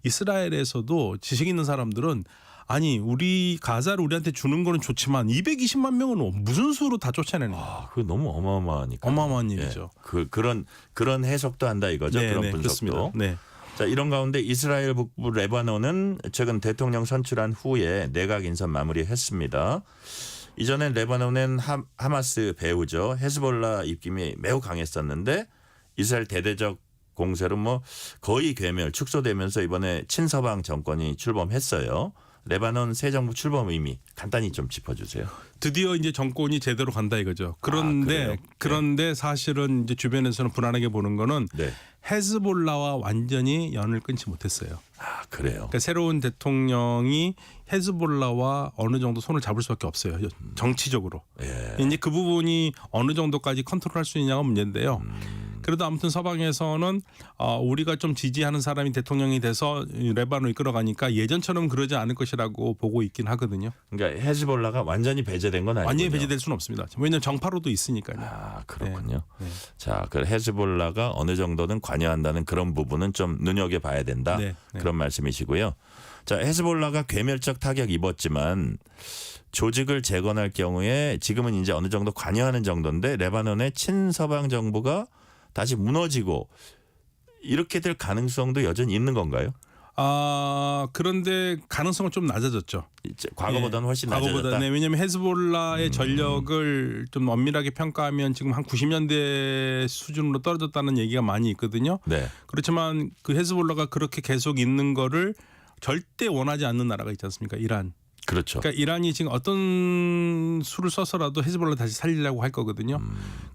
이스라엘에서도 지식 있는 사람들은 아니 우리 가자를 우리한테 주는 거는 좋지만 220만 명은 무슨 수로 다 쫓아내는 거야. 그거 너무 어마어마하니까. 어마어마한 일이죠. 그런 해석도 한다 이거죠. 그런 분석도. 그렇습니다. 네. 자, 이런 가운데 이스라엘 북부 레바논은 최근 대통령 선출한 후에 내각 인선 마무리했습니다. 이전엔 레바논엔 하마스 배후죠. 헤즈볼라 입김이 매우 강했었는데 이스라엘 대대적 공세로 뭐 거의 괴멸 축소되면서 이번에 친서방 정권이 출범했어요. 레바논 새 정부 출범 의미 간단히 좀 짚어주세요. 드디어 이제 정권이 제대로 간다 이거죠. 그런데 사실은 이제 주변에서는 불안하게 보는 거는 헤즈볼라와 완전히 연을 끊지 못했어요. 아, 그래요. 그러니까 새로운 대통령이 헤즈볼라와 어느 정도 손을 잡을 수밖에 없어요. 정치적으로. 이제 그 부분이 어느 정도까지 컨트롤할 수 있냐가 문제인데요. 그래도 아무튼 서방에서는 우리가 좀 지지하는 사람이 대통령이 돼서 레바논을 이끌어가니까 예전처럼 그러지 않을 것이라고 보고 있긴 하거든요. 그러니까 헤즈볼라가 완전히 배제된 건 아니군요. 완전히 배제될 수는 없습니다. 왜냐하면 정파로도 있으니까요. 아, 그렇군요. 자, 그 헤즈볼라가 어느 정도는 관여한다는 그런 부분은 좀 눈여겨봐야 된다. 그런 말씀이시고요. 자, 헤즈볼라가 괴멸적 타격 입었지만 조직을 재건할 경우에 지금은 이제 어느 정도 관여하는 정도인데 레바논의 친서방 정부가 다시 무너지고 이렇게 될 가능성도 여전히 있는 건가요? 그런데 가능성은 좀 낮아졌죠. 과거보다는 훨씬 낮아졌다. 네, 왜냐하면 헤즈볼라의 전력을 좀 엄밀하게 평가하면 지금 한 90년대 수준으로 떨어졌다는 얘기가 많이 있거든요. 그렇지만 그 헤즈볼라가 그렇게 계속 있는 거를 절대 원하지 않는 나라가 있지 않습니까? 이란. 그렇죠. 그러니까 이란이 지금 어떤 수를 써서라도 헤즈볼라 다시 살리려고 할 거거든요.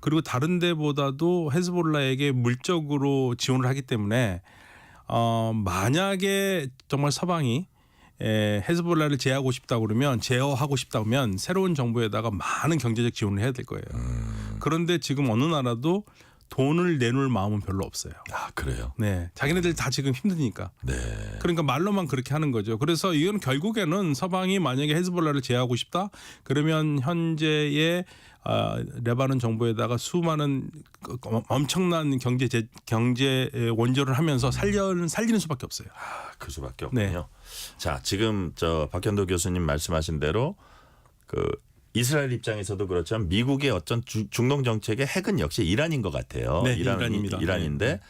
그리고 다른 데보다도 헤즈볼라에게 물적으로 지원을 하기 때문에 만약에 정말 서방이 헤즈볼라를 제어하고 싶다 그러면 제어하고 싶다 그러면 새로운 정부에다가 많은 경제적 지원을 해야 될 거예요. 그런데 지금 어느 나라도 돈을 내놓을 마음은 별로 없어요. 아, 그래요? 네, 자기네들 다 지금 힘드니까. 네. 그러니까 말로만 그렇게 하는 거죠. 그래서 이건 결국에는 서방이 만약에 헤즈볼라를 제어하고 싶다, 그러면 현재의 레바논 정부에다가 수많은 엄청난 경제 원조를 하면서 살리는 수밖에 없어요. 아, 그 수밖에 없군요. 네. 자, 지금 박현도 교수님 말씀하신 대로 그 이스라엘 입장에서도 그렇지만 미국의 어떤 중동 정책의 핵은 역시 이란인 것 같아요. 네, 이란입니다. 이란인데 네.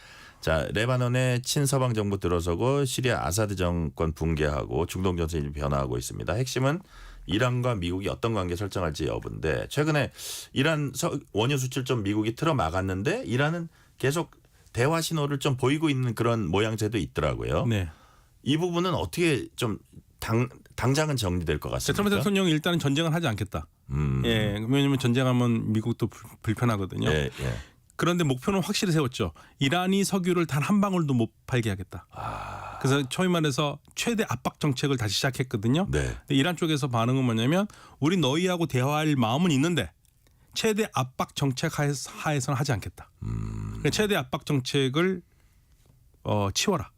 자, 레바논의 친서방 정부 들어서고 시리아 아사드 정권 붕괴하고 중동 정세이 변화하고 있습니다. 핵심은 이란과 미국이 어떤 관계 설정할지 여부인데 최근에 이란 원유 수출 좀 미국이 틀어 막았는데 이란은 계속 대화 신호를 좀 보이고 있는 그런 모양새도 있더라고요. 네. 이 부분은 어떻게 좀 당장은 정리될 것 같습니다. 트럼프 대통령이 일단은 전쟁을 하지 않겠다. 예, 왜냐하면 전쟁하면 미국도 불편하거든요. 예, 예. 그런데 목표는 확실히 세웠죠. 이란이 석유를 단 한 방울도 못 팔게 하겠다. 그래서 소위 말해서 최대 압박 정책을 다시 시작했거든요. 네. 근데 이란 쪽에서 반응은 뭐냐면 우리 너희하고 대화할 마음은 있는데 최대 압박 정책 하에서는 하지 않겠다. 그러니까 최대 압박 정책을 치워라.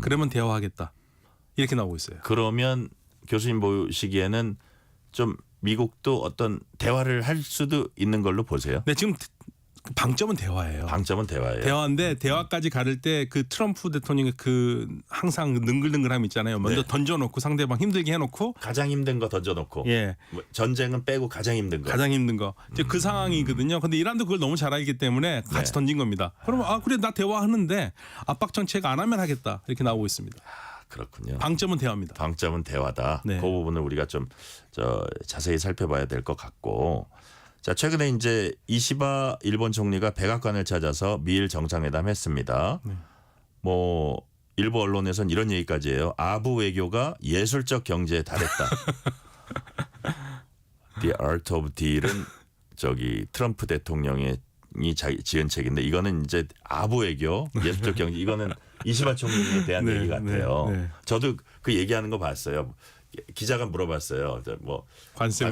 그러면 대화하겠다. 이렇게 나오고 있어요. 그러면 교수님 보시기에는 좀 미국도 어떤 대화를 할 수도 있는 걸로 보세요. 네, 지금 방점은 대화예요. 방점은 대화예요. 대화인데 대화까지 가를 때 그 트럼프 대통령의 그 항상 능글능글함 있잖아요. 먼저 네. 던져놓고 상대방 힘들게 해놓고 가장 힘든 거 던져놓고 예. 뭐 전쟁은 빼고 가장 힘든 거. 가장 힘든 거. 이제 그 상황이거든요. 근데 이란도 그걸 너무 잘 알기 때문에 같이 네. 던진 겁니다. 그러면 그래 나 대화하는데 압박 정책 안 하면 하겠다. 이렇게 나오고 있습니다. 그렇군요. 방점은 대화입니다. 방점은 대화다. 네. 그 부분을 우리가 좀 자세히 살펴봐야 될 것 같고. 자, 최근에 이제 이시바 일본 총리가 백악관을 찾아서 미일 정상회담 했습니다. 네. 뭐 일부 언론에서는 이런 얘기까지 해요. 아부 외교가 예술적 경제에 달했다. The Art of Deal은 트럼프 대통령이 지은 책인데 이거는 이제 아부 외교 예술적 경제 이거는 이시바 총리에 대한 네, 얘기 같아요. 네, 네. 저도 그 얘기하는 거 봤어요. 기자가 물어봤어요. 뭐 관세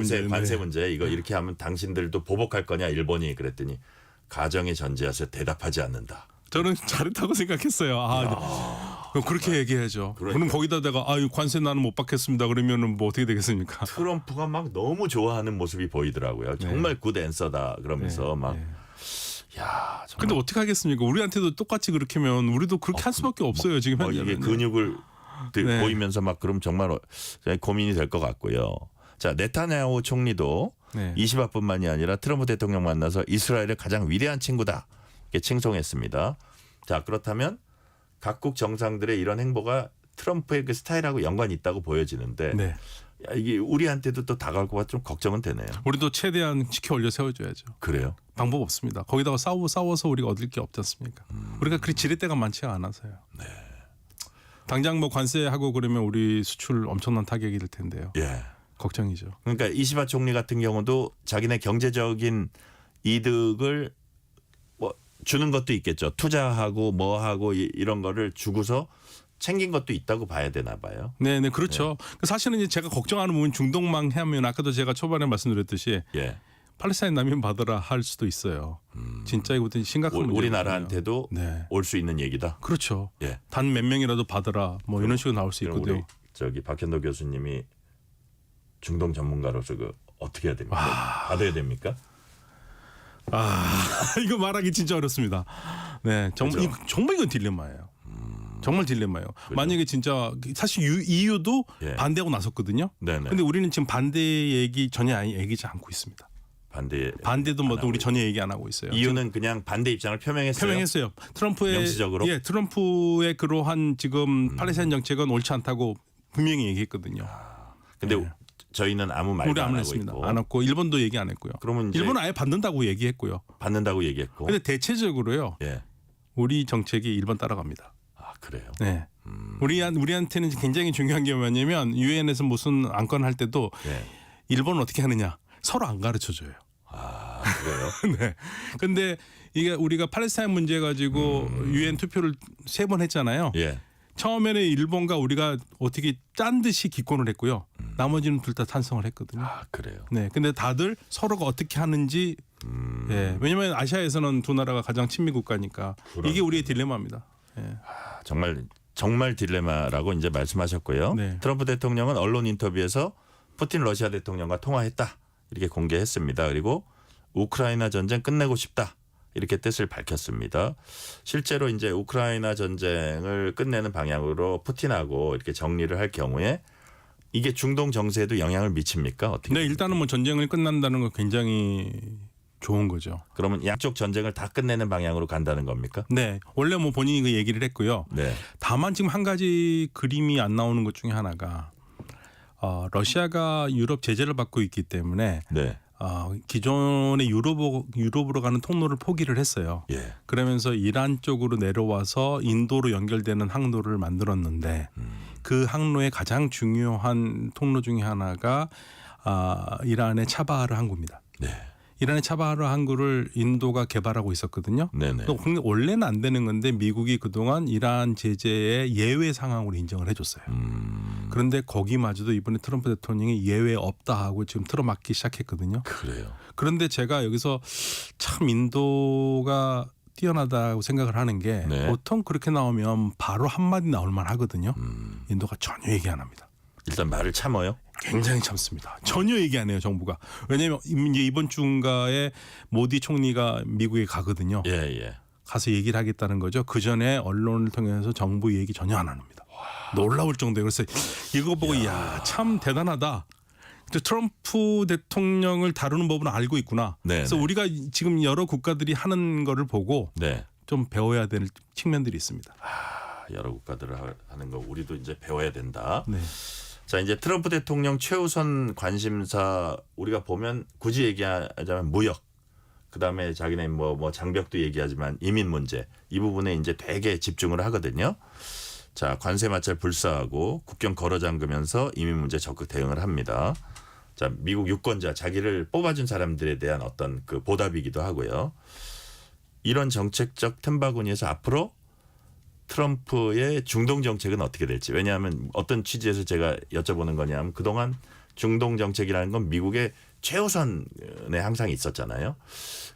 문제 이거 이렇게 하면 당신들도 보복할 거냐 일본이 그랬더니 가정의 전제여서 대답하지 않는다. 저는 잘했다고 생각했어요. 그렇게 얘기해야죠. 그럼 거기다 내가 관세 나는 못 받겠습니다. 그러면은 뭐 어떻게 되겠습니까? 트럼프가 막 너무 좋아하는 모습이 보이더라고요. 정말 굿 앤서다 그러면서 막. 야, 정말. 근데 어떻게 하겠습니까? 우리한테도 똑같이 그렇게 하면 우리도 그렇게 할 수밖에 없어요. 지금 현재는. 이게 근육을 보이면서 막 그럼 정말 고민이 될 것 같고요. 자, 네타냐후 총리도 이시바뿐만이 아니라 트럼프 대통령 만나서 이스라엘의 가장 위대한 친구다 이렇게 칭송했습니다. 자, 그렇다면 각국 정상들의 이런 행보가 트럼프의 그 스타일하고 연관이 있다고 보여지는데 야, 이게 우리한테도 또 다가올 것 같아 좀 걱정은 되네요. 우리도 최대한 지켜 올려 세워줘야죠. 그래요? 방법 없습니다. 거기다가 싸워서 우리가 얻을 게 없지 않습니까? 우리가 그리 지렛대가 많지가 않아서요. 네. 당장 뭐 관세하고 그러면 우리 수출 엄청난 타격이 될 텐데요. 예. 걱정이죠. 그러니까 이시바 총리 같은 경우도 자기네 경제적인 이득을 뭐 주는 것도 있겠죠. 투자하고 뭐 하고 이런 거를 주고서 챙긴 것도 있다고 봐야 되나 봐요. 네, 그렇죠. 사실은 이제 제가 걱정하는 부분 중동망 하면 아까도 제가 초반에 말씀드렸듯이 팔레스타인 난민 받으라 할 수도 있어요. 진짜 이것도 심각한 문제거든요. 우리나라한테도 올 수 있는 얘기다. 그렇죠. 예. 단 몇 명이라도 받으라 뭐 이런 식으로 나올 수 있거든요. 우리 박현도 교수님이 중동 전문가로서 어떻게 해야 됩니까? 받아야 됩니까? 이거 말하기 진짜 어렵습니다. 네, 정말 이건 딜레마예요. 정말 딜레마예요. 그렇죠? 만약에 진짜 사실 EU도 반대하고 나섰거든요. 그런데 우리는 지금 반대 얘기 전혀 얘기하지 않고 있습니다. 반대도 뭐도 우리 전혀 얘기 안 하고 있어요. EU는 그냥 반대 입장을 표명했어요. 트럼프의 명시적으로. 트럼프의 그러한 지금 팔레스타인 정책은 옳지 않다고 분명히 얘기했거든요. 근데 저희는 아무 말도 안 하고 있고. 안 했고 일본도 얘기 안 했고요. 그러면 일본은 아예 받는다고 얘기했고요. 근데 대체적으로요. 우리 정책이 일본 따라갑니다. 그래요? 네. 우리한테는 굉장히 중요한 게 뭐냐면 유엔에서 무슨 안건 할 때도 일본은 어떻게 하느냐 서로 안 가르쳐 줘요. 그래요? 네. 근데 이게 우리가 팔레스타인 문제 가지고 유엔 투표를 3번 했잖아요. 처음에는 일본과 우리가 어떻게 짠 듯이 기권을 했고요. 나머지는 둘 다 찬성을 했거든요. 아, 그래요. 네, 근데 다들 서로가 어떻게 하는지 예, 왜냐하면 아시아에서는 두 나라가 가장 친미 국가니까 이게 우리의 딜레마입니다. 예. 정말 딜레마라고 이제 말씀하셨고요. 네. 트럼프 대통령은 언론 인터뷰에서 푸틴 러시아 대통령과 통화했다 이렇게 공개했습니다. 그리고 우크라이나 전쟁 끝내고 싶다 이렇게 뜻을 밝혔습니다. 실제로 이제 우크라이나 전쟁을 끝내는 방향으로 푸틴하고 이렇게 정리를 할 경우에 이게 중동 정세에도 영향을 미칩니까? 어떻게? 네, 일단은 뭐 전쟁을 끝난다는 건 굉장히 좋은 거죠. 그러면 양쪽 전쟁을 다 끝내는 방향으로 간다는 겁니까? 네, 원래 뭐 본인이 그 얘기를 했고요. 네. 다만 지금 한 가지 그림이 안 나오는 것 중에 하나가 러시아가 유럽 제재를 받고 있기 때문에 네. 기존의 유럽으로 가는 통로를 포기를 했어요. 예. 그러면서 이란 쪽으로 내려와서 인도로 연결되는 항로를 만들었는데 그 항로의 가장 중요한 통로 중에 하나가 이란의 차바하르 항구입니다. 네. 이란의 차바하르 항구를 인도가 개발하고 있었거든요. 네네. 근데 원래는 안 되는 건데 미국이 그동안 이란 제재의 예외 상황으로 인정을 해줬어요. 그런데 거기마저도 이번에 트럼프 대통령이 예외 없다 하고 지금 틀어막기 시작했거든요. 그래요. 그런데 제가 여기서 참 인도가 뛰어나다고 생각을 하는 게 네. 보통 그렇게 나오면 바로 한마디 나올 만 하거든요. 인도가 전혀 얘기 안 합니다. 일단 말을 참아요. 굉장히 참습니다. 전혀 얘기 안 해요, 정부가. 왜냐하면 이제 이번 주인가에 모디 총리가 미국에 가거든요. 예, 예. 가서 얘기를 하겠다는 거죠. 그 전에 언론을 통해서 정부 얘기 전혀 안 합니다. 놀라울 정도예요. 그래서 이거 보고 야, 참 대단하다. 트럼프 대통령을 다루는 법은 알고 있구나. 네, 그래서 네. 우리가 지금 여러 국가들이 하는 거를 보고 네. 좀 배워야 될 측면들이 있습니다. 여러 국가들 하는 거 우리도 이제 배워야 된다. 네. 자, 이제 트럼프 대통령 최우선 관심사 우리가 보면 굳이 얘기하자면 무역, 그다음에 자기네 뭐 장벽도 얘기하지만 이민 문제 이 부분에 이제 되게 집중을 하거든요. 자, 관세 마찰 불사하고 국경 걸어 잠그면서 이민 문제 적극 대응을 합니다. 자, 미국 유권자 자기를 뽑아준 사람들에 대한 어떤 그 보답이기도 하고요. 이런 정책적 틈바구니에서 앞으로 트럼프의 중동 정책은 어떻게 될지. 왜냐하면 어떤 취지에서 제가 여쭤보는 거냐면 그동안 중동 정책이라는 건 미국의 최우선에 항상 있었잖아요.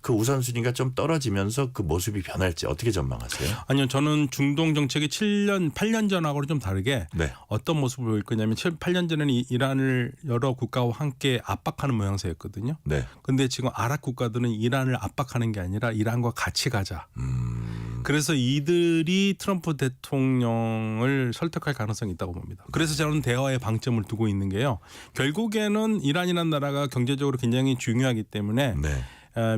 그 우선순위가 좀 떨어지면서 그 모습이 변할지 어떻게 전망하세요? 아니요. 저는 중동 정책이 8년 전하고는 좀 다르게 네. 어떤 모습을 보일 거냐면 8년 전에는 이란을 여러 국가와 함께 압박하는 모양새였거든요. 네. 근데 지금 아랍 국가들은 이란을 압박하는 게 아니라 이란과 같이 가자. 그래서 이들이 트럼프 대통령을 설득할 가능성이 있다고 봅니다. 그래서 저는 대화에 방점을 두고 있는 게요. 결국에는 이란이라는 나라가 경제적으로 굉장히 중요하기 때문에 네.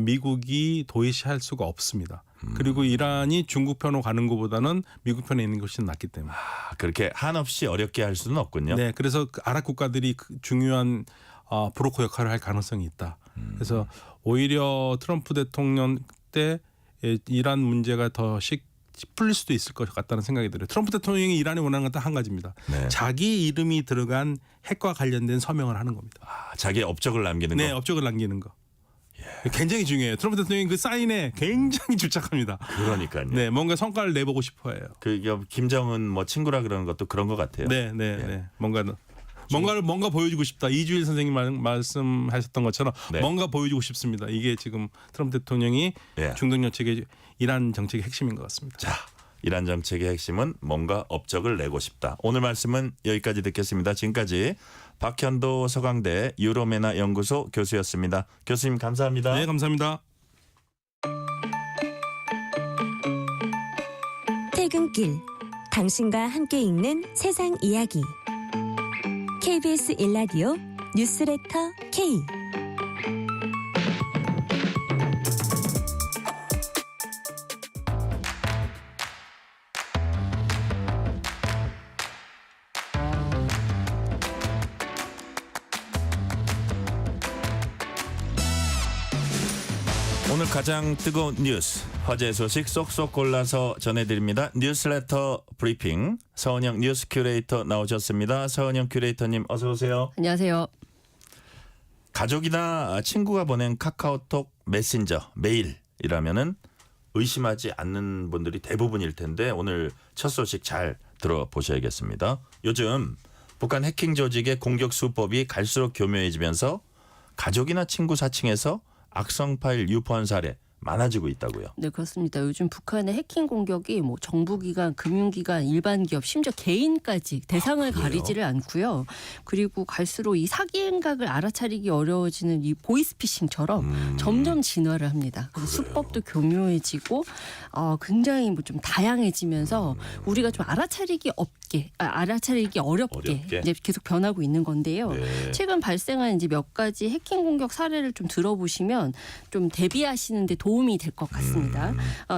미국이 도외시할 수가 없습니다. 그리고 이란이 중국 편으로 가는 것보다는 미국 편에 있는 것이 낫기 때문에. 그렇게 한없이 어렵게 할 수는 없군요. 네, 그래서 그 아랍 국가들이 중요한 브로커 역할을 할 가능성이 있다. 그래서 오히려 트럼프 대통령 때 이란 문제가 더 풀릴 수도 있을 것 같다는 생각이 들어요. 트럼프 대통령이 이란에 원하는 건 딱 한 가지입니다. 네. 자기 이름이 들어간 핵과 관련된 서명을 하는 겁니다. 자기의 업적을 남기는 네, 거. 업적을 남기는 거. 굉장히 중요해요. 트럼프 대통령이 그 사인에 굉장히 집착합니다. 그러니까요. 네, 뭔가 성과를 내보고 싶어해요. 그 김정은 뭐 친구라 그러는 것도 그런 것 같아요. 네. 뭔가 보여주고 싶다. 이주일 선생님 말씀하셨던 것처럼 네. 뭔가 보여주고 싶습니다. 이게 지금 트럼프 대통령이 중동 정책의 이란 정책의 핵심인 것 같습니다. 자, 이란 정책의 핵심은 뭔가 업적을 내고 싶다. 오늘 말씀은 여기까지 듣겠습니다. 지금까지 박현도 서강대 유로메나 연구소 교수였습니다. 교수님 감사합니다. 네, 감사합니다. 퇴근길 당신과 함께 읽는 세상 이야기 KBS 1라디오 뉴스레터 K 오늘 가장 뜨거운 뉴스, 화제 소식 쏙쏙 골라서 전해드립니다. 뉴스레터 브리핑 서은영 뉴스 큐레이터 나오셨습니다. 서은영 큐레이터님 어서 오세요. 안녕하세요. 가족이나 친구가 보낸 카카오톡 메신저, 메일이라면은 의심하지 않는 분들이 대부분일 텐데 오늘 첫 소식 잘 들어보셔야겠습니다. 요즘 북한 해킹 조직의 공격 수법이 갈수록 교묘해지면서 가족이나 친구 사칭해서 악성 파일 유포한 사례 많아지고 있다고요. 네, 그렇습니다. 요즘 북한의 해킹 공격이 뭐 정부기관, 금융기관, 일반 기업, 심지어 개인까지 대상을 가리지를 않고요. 그리고 갈수록 이 사기 행각을 알아차리기 어려워지는 이 보이스피싱처럼 점점 진화를 합니다. 그래서 수법도 교묘해지고 굉장히 뭐 좀 다양해지면서 우리가 좀 알아차리기 어렵게 이제 계속 변하고 있는 건데요. 네. 최근 발생한 이제 몇 가지 해킹 공격 사례를 좀 들어보시면 좀 대비하시는데 도움이 될 것 같습니다.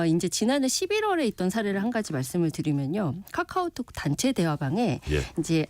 이제 지난해 11월에 있던 사례를 한 가지 말씀을 드리면요. 카카오톡 단체 대화방에 이제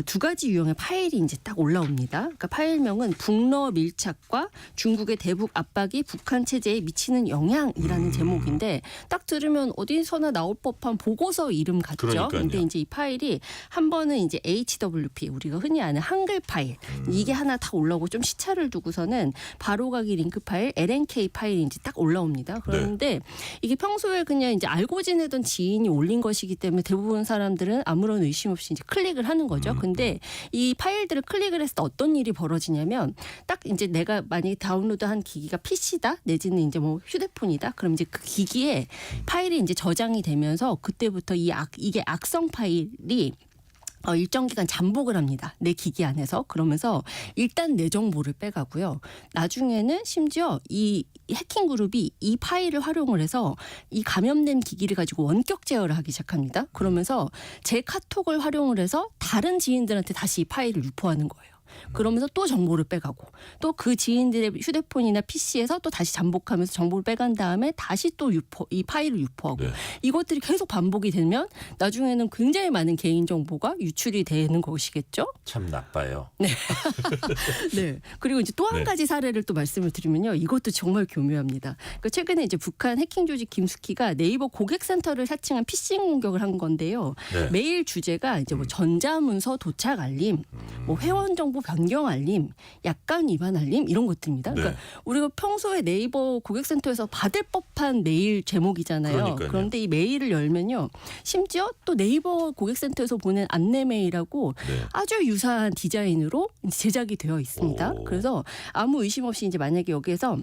두 가지 유형의 파일이 이제 딱 올라옵니다. 그러니까 파일명은 북러 밀착과 중국의 대북 압박이 북한 체제에 미치는 영향이라는 제목인데 딱 들으면 어디서나 나올 법한 보고서 이름 같죠. 그런데 이제 이 파일이 한 번은 이제 HWP 우리가 흔히 아는 한글 파일 이게 하나 딱 올라오고 좀 시차를 두고서는 바로가기 링크 파일 LNK 파일이 이제 딱 올라옵니다. 그런데 이게 평소에 그냥 이제 알고 지내던 지인이 올린 것이기 때문에 대부분 사람들은 아무런 의심 없이 이제 클릭을 하는 거죠. 근데 이 파일들을 클릭을 했을 때 어떤 일이 벌어지냐면 딱 이제 내가 만약에 다운로드한 기기가 PC다 내지는 이제 뭐 휴대폰이다. 그럼 이제 그 기기에 파일이 이제 저장이 되면서 그때부터 이게 악성 파일이 일정 기간 잠복을 합니다. 내 기기 안에서. 그러면서 일단 내 정보를 빼가고요. 나중에는 심지어 이 해킹 그룹이 이 파일을 활용을 해서 이 감염된 기기를 가지고 원격 제어를 하기 시작합니다. 그러면서 제 카톡을 활용을 해서 다른 지인들한테 다시 이 파일을 유포하는 거예요. 그러면서 또 정보를 빼가고 또 그 지인들의 휴대폰이나 PC에서 또 다시 잠복하면서 정보를 빼간 다음에 다시 또 이 파일을 유포하고 이것들이 계속 반복이 되면 나중에는 굉장히 많은 개인정보가 유출이 되는 것이겠죠. 참 나빠요. 네. 네. 그리고 이제 또 한 가지 사례를 또 말씀을 드리면요. 이것도 정말 교묘합니다. 그러니까 최근에 이제 북한 해킹 조직 김숙희가 네이버 고객센터를 사칭한 피싱 공격을 한 건데요. 메일 주제가 이제 뭐 전자문서 도착 알림, 뭐 회원 정보 변경 알림, 약관 위반 알림 이런 것들입니다. 그러니까 우리가 평소에 네이버 고객센터에서 받을 법한 메일 제목이잖아요. 그러니까요. 그런데 이 메일을 열면요. 심지어 또 네이버 고객센터에서 보낸 안내 메일하고 아주 유사한 디자인으로 제작이 되어 있습니다. 그래서 아무 의심 없이 이제 만약에 여기에서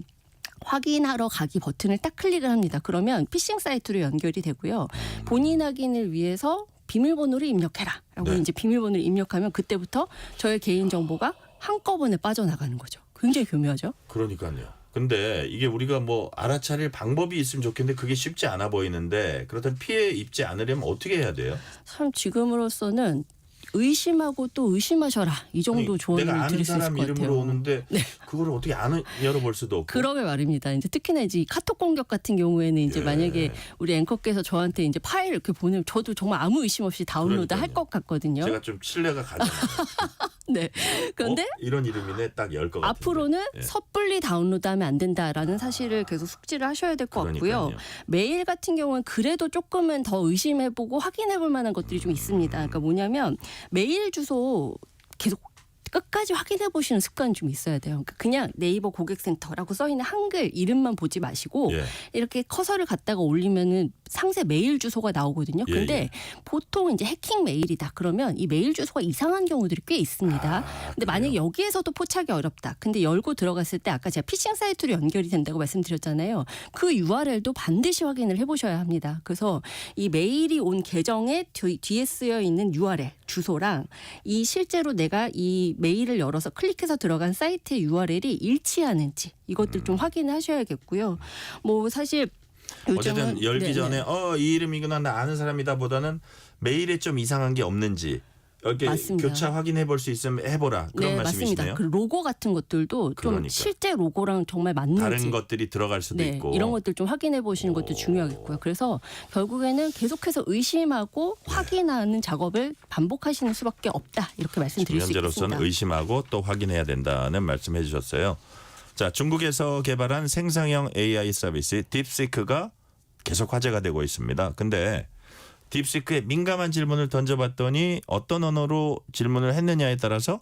확인하러 가기 버튼을 딱 클릭을 합니다. 그러면 피싱 사이트로 연결이 되고요. 본인 확인을 위해서 비밀번호를 입력해라 라고 이제 비밀번호를 입력하면 그때부터 저의 개인정보가 한꺼번에 빠져나가는 거죠. 굉장히 교묘하죠. 그러니까요. 근데 이게 우리가 뭐 알아차릴 방법이 있으면 좋겠는데 그게 쉽지 않아 보이는데 그렇다면 피해 입지 않으려면 어떻게 해야 돼요? 참 지금으로서는 의심하고 또 의심하셔라 이 정도 조언을 드릴 수 있을 것 같아요. 내가 아는 사람 이름으로 오는데 그걸 어떻게 안 열어볼 수도 없고. 그러게 말입니다. 이제 특히나 이제 카톡 공격 같은 경우에는 이제 만약에 우리 앵커께서 저한테 이제 파일 이렇게 보내면 저도 정말 아무 의심 없이 다운로드 할 것 같거든요. 제가 좀 신뢰가 가잖아요. 네. 그런데 이런 이름이네 딱 열 것 같아요. 앞으로는 섣불리 다운로드하면 안 된다라는 사실을 계속 숙지를 하셔야 될 것 같고요. 메일 같은 경우는 그래도 조금은 더 의심해보고 확인해볼 만한 것들이 좀 있습니다. 그러니까 뭐냐면 메일 주소 계속 끝까지 확인해 보시는 습관이 좀 있어야 돼요. 그러니까 그냥 네이버 고객센터라고 써 있는 한글 이름만 보지 마시고 이렇게 커서를 갖다가 올리면은 상세 메일 주소가 나오거든요. 근데 보통 이제 해킹 메일이다. 그러면 이 메일 주소가 이상한 경우들이 꽤 있습니다. 근데 만약에 여기에서도 포착이 어렵다. 근데 열고 들어갔을 때 아까 제가 피싱 사이트로 연결이 된다고 말씀드렸잖아요. 그 URL도 반드시 확인을 해보셔야 합니다. 그래서 이 메일이 온 계정에 뒤에 쓰여 있는 URL 주소랑 이 실제로 내가 이 메일을 열어서 클릭해서 들어간 사이트의 URL이 일치하는지 이것들 좀 확인하셔야겠고요. 뭐 사실 어쨌든 열기 전에 이 이름이구나 나 아는 사람이다 보다는 메일에 좀 이상한 게 없는지 이렇게 맞습니다. 교차 확인해 볼 수 있으면 해보라 그런 말씀이시네요. 맞습니다. 그 로고 같은 것들도 좀 실제 로고랑 정말 맞는지 다른 것들이 들어갈 수도 있고 이런 것들 좀 확인해 보시는 것도 중요하겠고요. 그래서 결국에는 계속해서 의심하고 확인하는 작업을 반복하시는 수밖에 없다 이렇게 말씀드릴 수 있습니다. 현재로서는 의심하고 또 확인해야 된다는 말씀해 주셨어요. 자, 중국에서 개발한 생성형 AI 서비스 딥시크가 계속 화제가 되고 있습니다. 근데 딥시크에 민감한 질문을 던져봤더니 어떤 언어로 질문을 했느냐에 따라서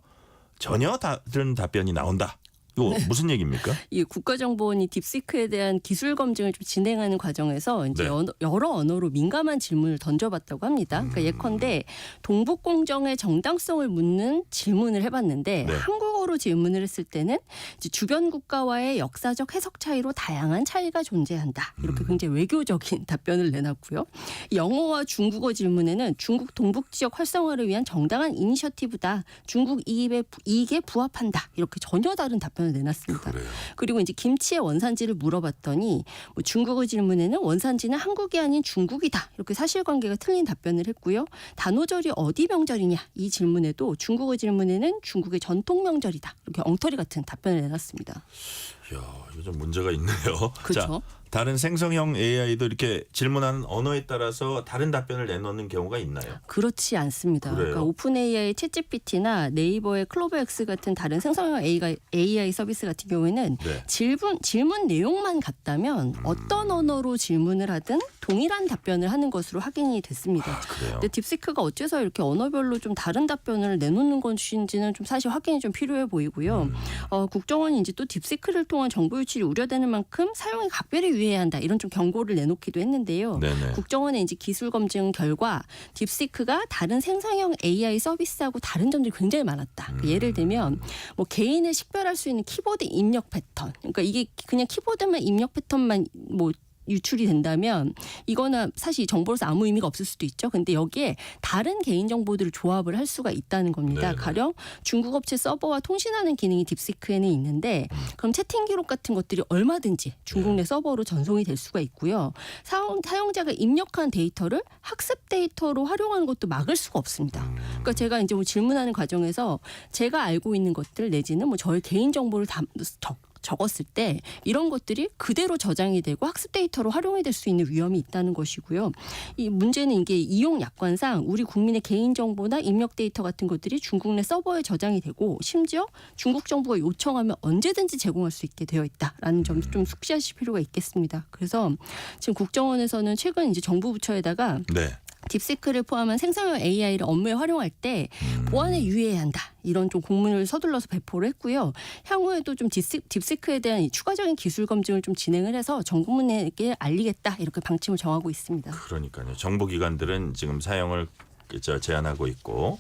전혀 다른 답변이 나온다. 이거 무슨 얘기입니까? 이 국가정보원이 딥시크에 대한 기술 검증을 좀 진행하는 과정에서 이제 여러 언어로 민감한 질문을 던져봤다고 합니다. 그러니까 예컨대 동북 공정의 정당성을 묻는 질문을 해봤는데 한국어로 질문을 했을 때는 이제 주변 국가와의 역사적 해석 차이로 다양한 차이가 존재한다. 이렇게 굉장히 외교적인 답변을 내놨고요. 영어와 중국어 질문에는 중국 동북 지역 활성화를 위한 정당한 이니셔티브다. 중국 이익에 부합한다. 이렇게 전혀 다른 답변을 내놨습니다. 그리고 이제 김치의 원산지를 물어봤더니 뭐 중국어 질문에는 원산지는 한국이 아닌 중국이다. 이렇게 사실관계가 틀린 답변을 했고요. 단오절이 어디 명절이냐 이 질문에도 중국어 질문에는 중국의 전통 명절이다. 이렇게 엉터리 같은 답변을 내놨습니다. 이야, 이거 좀 문제가 있네요. 그렇죠. 자, 다른 생성형 AI도 이렇게 질문하는 언어에 따라서 다른 답변을 내놓는 경우가 있나요? 그렇지 않습니다. 그러니까 오픈 AI의 챗GPT나 네이버의 클로버X 같은 다른 생성형 AI 서비스 같은 경우에는 질문 내용만 같다면 어떤 언어로 질문을 하든 동일한 답변을 하는 것으로 확인이 됐습니다. 근데 딥시크가 어째서 이렇게 언어별로 좀 다른 답변을 내놓는 것인지는 좀 사실 확인이 좀 필요해 보이고요. 국정원이 이제 또 딥시크를 통한 정보 유출이 우려되는 만큼 사용에 각별히 유의해야 한다. 이런 좀 경고를 내놓기도 했는데요. 국정원의 이제 기술 검증 결과 딥시크가 다른 생성형 AI 서비스하고 다른 점들이 굉장히 많았다. 예를 들면 뭐 개인을 식별할 수 있는 키보드 입력 패턴. 그러니까 이게 그냥 키보드만 입력 패턴만 뭐 유출이 된다면 이거는 사실 정보로서 아무 의미가 없을 수도 있죠. 근데 여기에 다른 개인 정보들을 조합을 할 수가 있다는 겁니다. 가령 중국 업체 서버와 통신하는 기능이 딥시크에는 있는데 그럼 채팅 기록 같은 것들이 얼마든지 중국 내 서버로 전송이 될 수가 있고요. 사용자가 입력한 데이터를 학습 데이터로 활용하는 것도 막을 수가 없습니다. 그러니까 제가 이제 뭐 질문하는 과정에서 제가 알고 있는 것들 내지는 뭐 저의 개인 정보를 적었을 때 이런 것들이 그대로 저장이 되고 학습 데이터로 활용이 될 수 있는 위험이 있다는 것이고요. 이 문제는 이게 이용 약관상 우리 국민의 개인 정보나 입력 데이터 같은 것들이 중국 내 서버에 저장이 되고 심지어 중국 정부가 요청하면 언제든지 제공할 수 있게 되어 있다라는 점도 좀 숙지하실 필요가 있겠습니다. 그래서 지금 국정원에서는 최근 이제 정부 부처에다가 딥시크를 포함한 생성형 AI를 업무에 활용할 때 보안에 유의해야 한다. 이런 좀 공문을 서둘러서 배포를 했고요. 향후에도 좀 딥시크에 대한 추가적인 기술 검증을 좀 진행을 해서 전 국민에게 알리겠다. 이렇게 방침을 정하고 있습니다. 그러니까요. 정보기관들은 지금 사용을 제한하고 있고.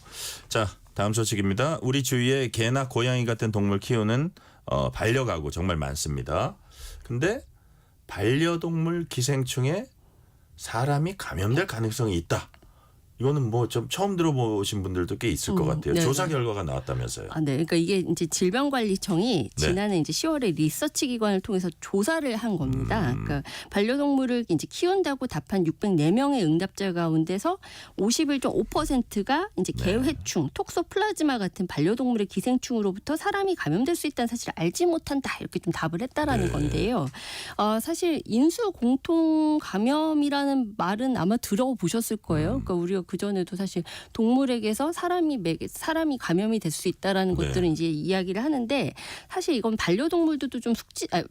자, 다음 소식입니다. 우리 주위에 개나 고양이 같은 동물 키우는 반려가구 정말 많습니다. 근데 반려동물 기생충에 사람이 감염될 가능성이 있다. 이거는 뭐 좀 처음 들어보신 분들도 꽤 있을 것 같아요. 조사 결과가 나왔다면서요. 네. 그러니까 이게 이제 질병관리청이 지난해 이제 10월에 리서치 기관을 통해서 조사를 한 겁니다. 그러니까 반려동물을 이제 키운다고 답한 604명의 응답자 가운데서 51.5%가 이제 개회충, 톡소플라즈마 같은 반려동물의 기생충으로부터 사람이 감염될 수 있다는 사실을 알지 못한다. 이렇게 좀 답을 했다라는 건데요. 사실 인수 공통 감염이라는 말은 아마 들어보셨을 거예요. 그러니까 우리가 그 전에도 사실 동물에게서 사람이 감염이 될 수 있다라는 것들은 이제 이야기를 하는데 사실 이건 반려동물들도 좀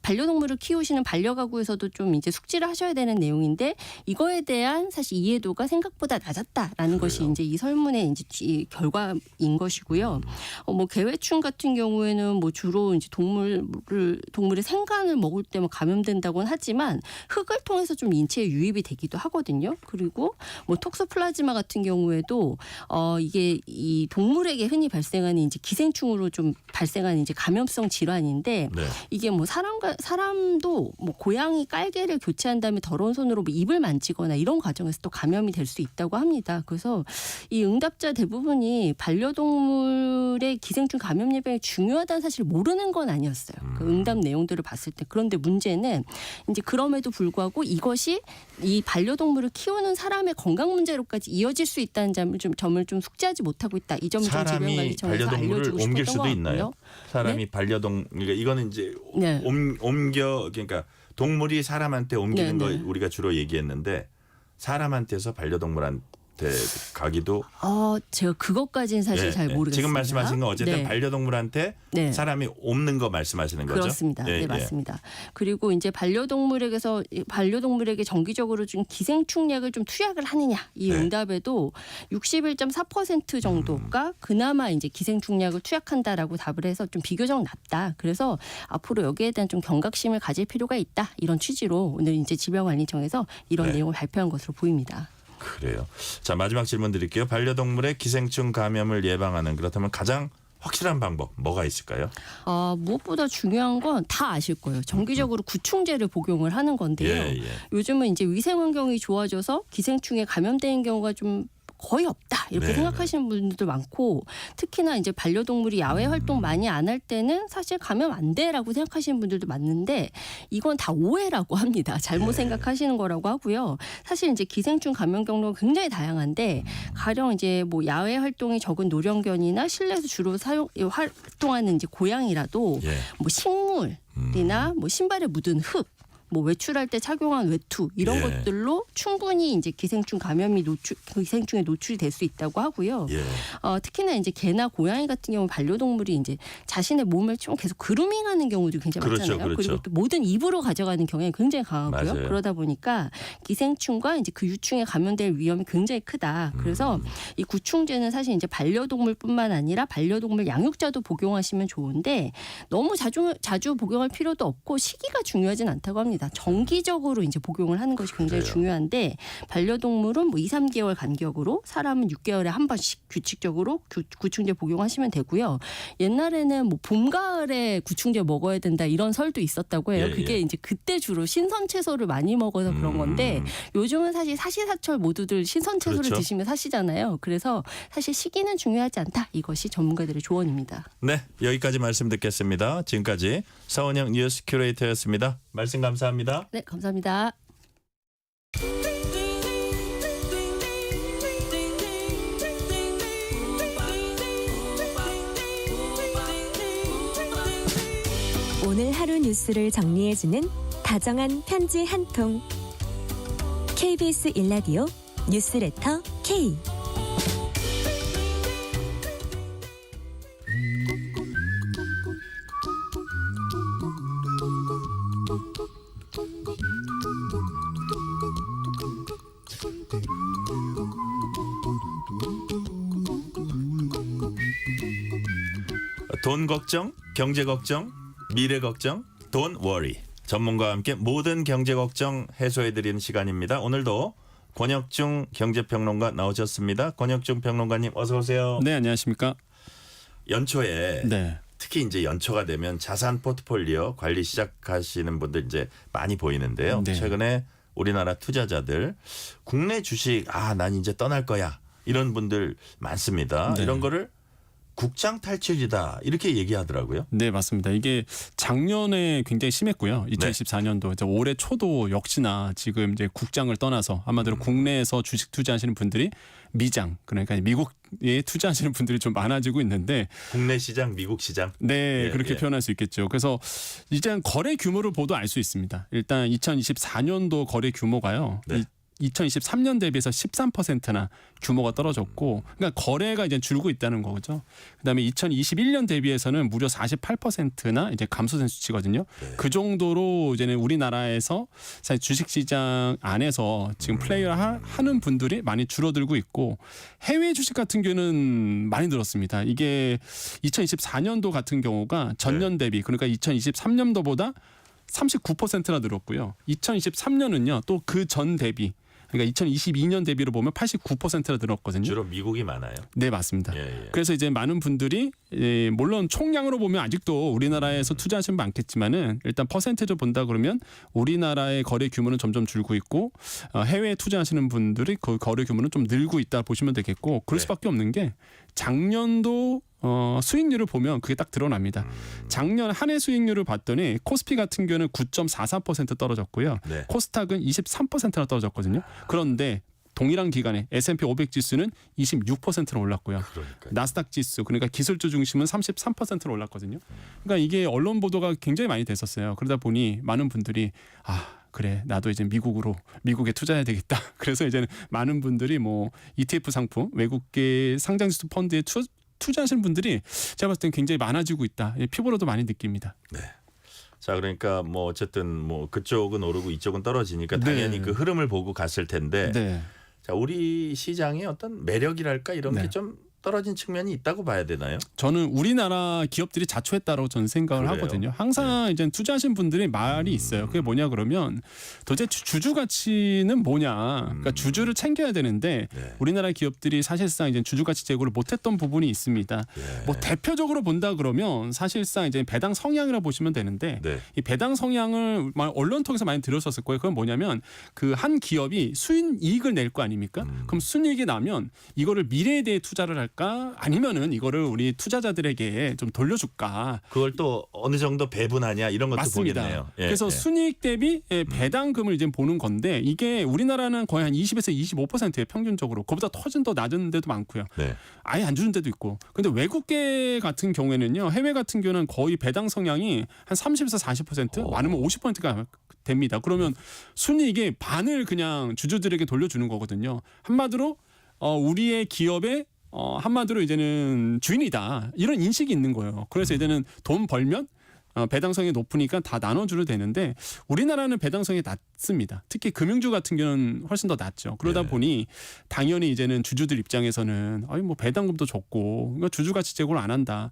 반려동물을 키우시는 반려가구에서도 좀 이제 숙지를 하셔야 되는 내용인데 이거에 대한 사실 이해도가 생각보다 낮았다라는 것이 이제 이 설문의 이제 결과인 것이고요. 뭐 개회충 같은 경우에는 뭐 주로 이제 동물의 생간을 먹을 때만 감염된다고는 하지만 흙을 통해서 좀 인체에 유입이 되기도 하거든요. 그리고 뭐 톡소플라즈마 같은 경우에도 이게 이 동물에게 흔히 발생하는 이제 기생충으로 좀 발생하는 이제 감염성 질환인데 이게 뭐 사람도 뭐 고양이 깔개를 교체한 다음에 더러운 손으로 뭐 입을 만지거나 이런 과정에서 또 감염이 될 수 있다고 합니다. 그래서 이 응답자 대부분이 반려동물의 기생충 감염 예방이 중요하다는 사실을 모르는 건 아니었어요. 그 응답 내용들을 봤을 때. 그런데 문제는 이제 그럼에도 불구하고 이것이 이 반려동물을 키우는 사람의 건강 문제로까지 이어질 수 있다는 점을 좀 숙지하지 못하고 있다. 이 점을 좀 질병관리청에서 반려동물을 옮길 수도 것 있나요? 사람이 그러니까 이거는 이제 그러니까 동물이 사람한테 옮기는 거 우리가 주로 얘기했는데 사람한테서 반려동물한테 가기도 제가 그것까지는 사실 잘 모르겠습니다. 지금 말씀하신 건 어쨌든 네. 반려동물한테 네. 사람이 옮는 거 말씀하시는 거죠? 그렇습니다. 네, 맞습니다. 그리고 이제 반려동물에게 정기적으로 좀 기생충약을 좀 투약을 하느냐 이 응답에도 61.4% 정도가 그나마 이제 기생충약을 투약한다라고 답을 해서 좀 비교적 낮다. 그래서 앞으로 여기에 대한 좀 경각심을 가질 필요가 있다. 이런 취지로 오늘 이제 질병관리청에서 이런 내용을 발표한 것으로 보입니다. 그래요. 자, 마지막 질문 드릴게요. 반려동물의 기생충 감염을 예방하는 그렇다면 가장 확실한 방법 뭐가 있을까요? 무엇보다 중요한 건 다 아실 거예요. 정기적으로 구충제를 복용을 하는 건데요. 요즘은 이제 위생 환경이 좋아져서 기생충에 감염된 경우가 좀 거의 없다 이렇게 생각하시는 분들도 많고 특히나 이제 반려동물이 야외 활동 많이 안 할 때는 사실 감염 안 돼라고 생각하시는 분들도 많은데 이건 다 오해라고 합니다. 잘못 생각하시는 거라고 하고요. 사실 이제 기생충 감염 경로가 굉장히 다양한데 가령 이제 뭐 야외 활동이 적은 노령견이나 실내에서 주로 활동하는 이제 고양이라도 뭐 식물이나 뭐 신발에 묻은 흙 뭐 외출할 때 착용한 외투 이런 것들로 충분히 이제 기생충 감염이 기생충에 노출이 될 수 있다고 하고요. 특히나 이제 개나 고양이 같은 경우 반려동물이 이제 자신의 몸을 좀 계속 그루밍하는 경우도 굉장히 많잖아요. 그리고 또 모든 입으로 가져가는 경향이 굉장히 강하고요. 맞아요. 그러다 보니까 기생충과 이제 그 유충에 감염될 위험이 굉장히 크다. 그래서 이 구충제는 사실 이제 반려동물뿐만 아니라 반려동물 양육자도 복용하시면 좋은데 너무 자주 복용할 필요도 없고 시기가 중요하진 않다고 합니다. 정기적으로 이제 복용을 하는 것이 굉장히 중요한데 반려동물은 뭐 2, 3개월 간격으로 사람은 6개월에 한 번씩 규칙적으로 구충제 복용하시면 되고요. 옛날에는 뭐 봄, 가을에 구충제 먹어야 된다 이런 설도 있었다고 해요. 그게 이제 그때 주로 신선 채소를 많이 먹어서 그런 건데 요즘은 사실 사시사철 모두들 신선 채소를 드시면 사시잖아요. 그래서 사실 시기는 중요하지 않다. 이것이 전문가들의 조언입니다. 네, 여기까지 말씀 듣겠습니다. 지금까지 서은영 뉴스 큐레이터였습니다. 말씀 감사합니다. 네, 감사합니다. 오늘 하루 뉴스를 정리해주는 다정한 편지 한 통. KBS 일라디오 뉴스레터 K. 돈 걱정, 경제 걱정, 미래 걱정, Don't worry. 전문가와 함께 모든 경제 걱정 해소해드리는 시간입니다. 오늘도 권혁중 경제평론가 나오셨습니다. 권혁중 평론가님 어서 오세요. 네, 안녕하십니까. 연초에 특히 이제 연초가 되면 자산 포트폴리오 관리 시작하시는 분들 이제 많이 보이는데요. 최근에 우리나라 투자자들 국내 주식 난 이제 떠날 거야 이런 분들 많습니다. 이런 거를 국장 탈출이다 이렇게 얘기하더라고요. 네, 맞습니다. 이게 작년에 굉장히 심했고요. 2024년도 이제 올해 초도 역시나 지금 이제 국장을 떠나서 아마도 국내에서 주식 투자하시는 분들이 미장 그러니까 미국에 투자하시는 분들이 좀 많아지고 있는데 국내 시장, 미국 시장. 네, 그렇게 표현할 수 있겠죠. 그래서 이제 거래 규모를 보도 알 수 있습니다. 일단 2024년도 거래 규모가요. 2023년 대비해서 13%나 규모가 떨어졌고, 그러니까 거래가 이제 줄고 있다는 거죠. 그다음에 2021년 대비해서는 무려 48%나 이제 감소된 수치거든요. 그 정도로 이제는 우리나라에서 사실 주식시장 안에서 지금 플레이를 하는 분들이 많이 줄어들고 있고, 해외 주식 같은 경우는 많이 늘었습니다. 이게 2024년도 같은 경우가 전년 대비, 그러니까 2023년도보다 39%나 늘었고요. 2023년은요 또 그 전 대비, 그러니까 2022년 대비로 보면 89%나 늘었거든요. 주로 미국이 많아요. 네, 맞습니다. 그래서 이제 많은 분들이 물론 총량으로 보면 아직도 우리나라에서 투자하시는 분 많겠지만은 일단 퍼센테이지로 본다 그러면 우리나라의 거래 규모는 점점 줄고 있고 해외에 투자하시는 분들이 그 거래 규모는 좀 늘고 있다 보시면 되겠고, 그럴 수밖에 없는 게 작년도 수익률을 보면 그게 딱 드러납니다. 작년 한 해 수익률을 봤더니 코스피 같은 경우는 9.44% 떨어졌고요. 코스닥은 23%나 떨어졌거든요. 그런데 동일한 기간에 S&P 500 지수는 26%나 올랐고요. 나스닥 지수, 그러니까 기술주 중심은 33%나 올랐거든요. 그러니까 이게 언론 보도가 굉장히 많이 됐었어요. 그러다 보니 많은 분들이 그래 나도 이제 미국에 투자해야 되겠다. 그래서 이제는 많은 분들이 뭐 ETF 상품, 외국계 상장지수 펀드에 투자하시는 분들이 제가 봤을 땐 굉장히 많아지고 있다. 피부로도 많이 느낍니다. 네. 자, 그러니까 뭐 어쨌든 뭐 그쪽은 오르고 이쪽은 떨어지니까 당연히 네. 그 흐름을 보고 갔을 텐데. 네. 자, 우리 시장의 어떤 매력이랄까 이런 네. 게 좀 떨어진 측면이 있다고 봐야 되나요? 저는 우리나라 기업들이 자초했다고 저는 생각을 그래요? 하거든요. 항상 이제 투자하신 분들이 말이 있어요. 그게 뭐냐 그러면 도대체 주주 가치는 뭐냐. 그러니까 주주를 챙겨야 되는데 네. 우리나라 기업들이 사실상 이제 주주 가치 제고를 못했던 부분이 있습니다. 네. 뭐 대표적으로 본다 그러면 사실상 이제 배당 성향이라고 보시면 되는데 네. 이 배당 성향을 언론 통해서 많이 들으셨을 거예요. 그건 뭐냐면 그 한 기업이 수익을 낼 거 아닙니까? 그럼 순이익이 나면 이거를 미래에 대해 투자를 할까? 아니면은 이거를 우리 투자자들에게 좀 돌려줄까? 그걸 또 어느 정도 배분하냐 이런 것도 맞습니다. 보겠네요. 예, 그래서 예. 순이익 대비 배당금을 이제 보는 건데 이게 우리나라는 거의 한 20에서 25%예요 평균적으로. 그보다 더 낮은 데도 많고요. 네. 아예 안 주는 데도 있고. 근데 외국계 같은 경우에는요. 해외 같은 경우는 거의 배당 성향이 한 30에서 40% 많으면 50%가 됩니다. 그러면 순이익의 반을 그냥 주주들에게 돌려주는 거거든요. 한마디로 우리의 기업의 한마디로 이제는 주인이다 이런 인식이 있는 거예요. 그래서 이제는 돈 벌면 배당성이 높으니까 다 나눠주려 되는데 우리나라는 배당성이 낮습니다. 특히 금융주 같은 경우는 훨씬 더 낮죠. 그러다 네. 보니 당연히 이제는 주주들 입장에서는 뭐 배당금도 적고 그러니까 주주 가치 제고를 안 한다.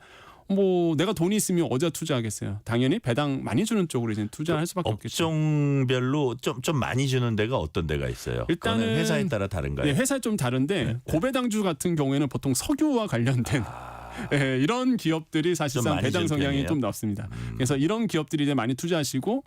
뭐 내가 돈이 있으면 어디다 투자하겠어요. 당연히 배당 많이 주는 쪽으로 이제 투자할 수밖에 없겠죠. 업종별로 좀 많이 주는 데가 어떤 데가 있어요? 일단은 그거는 회사에 따라 다른가요? 네, 회사에 좀 다른데 고배당주 같은 경우에는 보통 석유와 관련된 네, 이런 기업들이 사실상 많이 배당 줄 성향이 편이에요? 좀 낮습니다. 그래서 이런 기업들이 이제 많이 투자하시고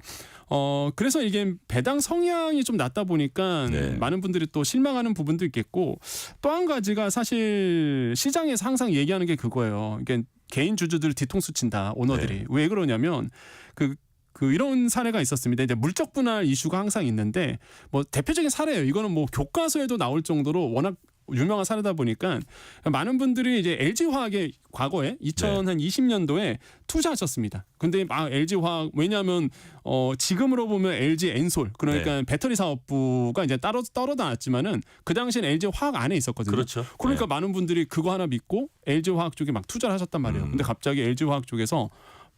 그래서 이게 배당 성향이 좀 낮다 보니까 네. 많은 분들이 또 실망하는 부분도 있겠고 또 한 가지가 사실 시장에서 항상 얘기하는 게 그거예요. 이게 개인 주주들 뒤통수 친다 오너들이. 네. 왜 그러냐면 그 이런 사례가 있었습니다. 이제 물적 분할 이슈가 항상 있는데 뭐 대표적인 사례예요. 이거는 뭐 교과서에도 나올 정도로 워낙 유명한 사례다 보니까 많은 분들이 이제 LG화학에 과거에 2020년도에 투자하셨습니다. 근데 LG화학 왜냐하면 지금으로 보면 LG 엔솔 그러니까 배터리 사업부가 이제 따로 떨어졌지만은 그 당시엔 LG화학 안에 있었거든요. 그렇죠. 그러니까 많은 분들이 그거 하나 믿고 LG화학 쪽에 막 투자를 하셨단 말이에요. 근데 갑자기 LG화학 쪽에서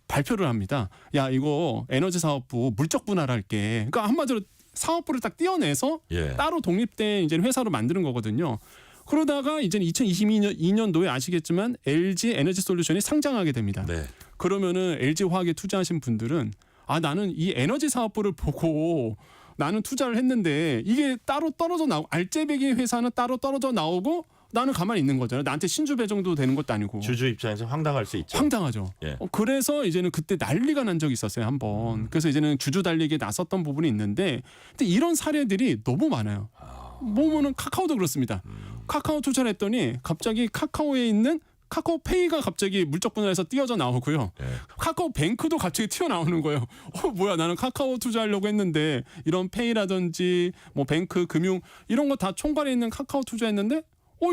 발표를 합니다. 야 이거 에너지 사업부 물적 분할할게. 그러니까 한마디로 사업부를 딱 떼어내서 따로 독립된 이제 회사로 만드는 거거든요. 그러다가 이제 2022년도에 아시겠지만 LG 에너지 솔루션이 상장하게 됩니다. 네. 그러면은 LG 화학에 투자하신 분들은 나는 이 에너지 사업부를 보고 나는 투자를 했는데 이게 따로 떨어져 나오고 알짜배기 회사는 따로 떨어져 나오고 나는 가만히 있는 거잖아요. 나한테 신주 배정도 되는 것도 아니고. 주주 입장에서 황당할 수 있죠. 황당하죠. 예. 그래서 이제는 그때 난리가 난 적이 있었어요. 한번. 그래서 이제는 주주 달리기에 나섰던 부분이 있는데 근데 이런 사례들이 너무 많아요. 보면은 카카오도 그렇습니다. 카카오 투자를 했더니 갑자기 카카오에 있는 카카오페이가 갑자기 물적 분할해서 띄어져 나오고요. 카카오뱅크도 갑자기 튀어나오는 거예요. 뭐야 나는 카카오 투자하려고 했는데 이런 페이라든지 뭐 뱅크, 금융 이런 거 다 총괄에 있는 카카오 투자했는데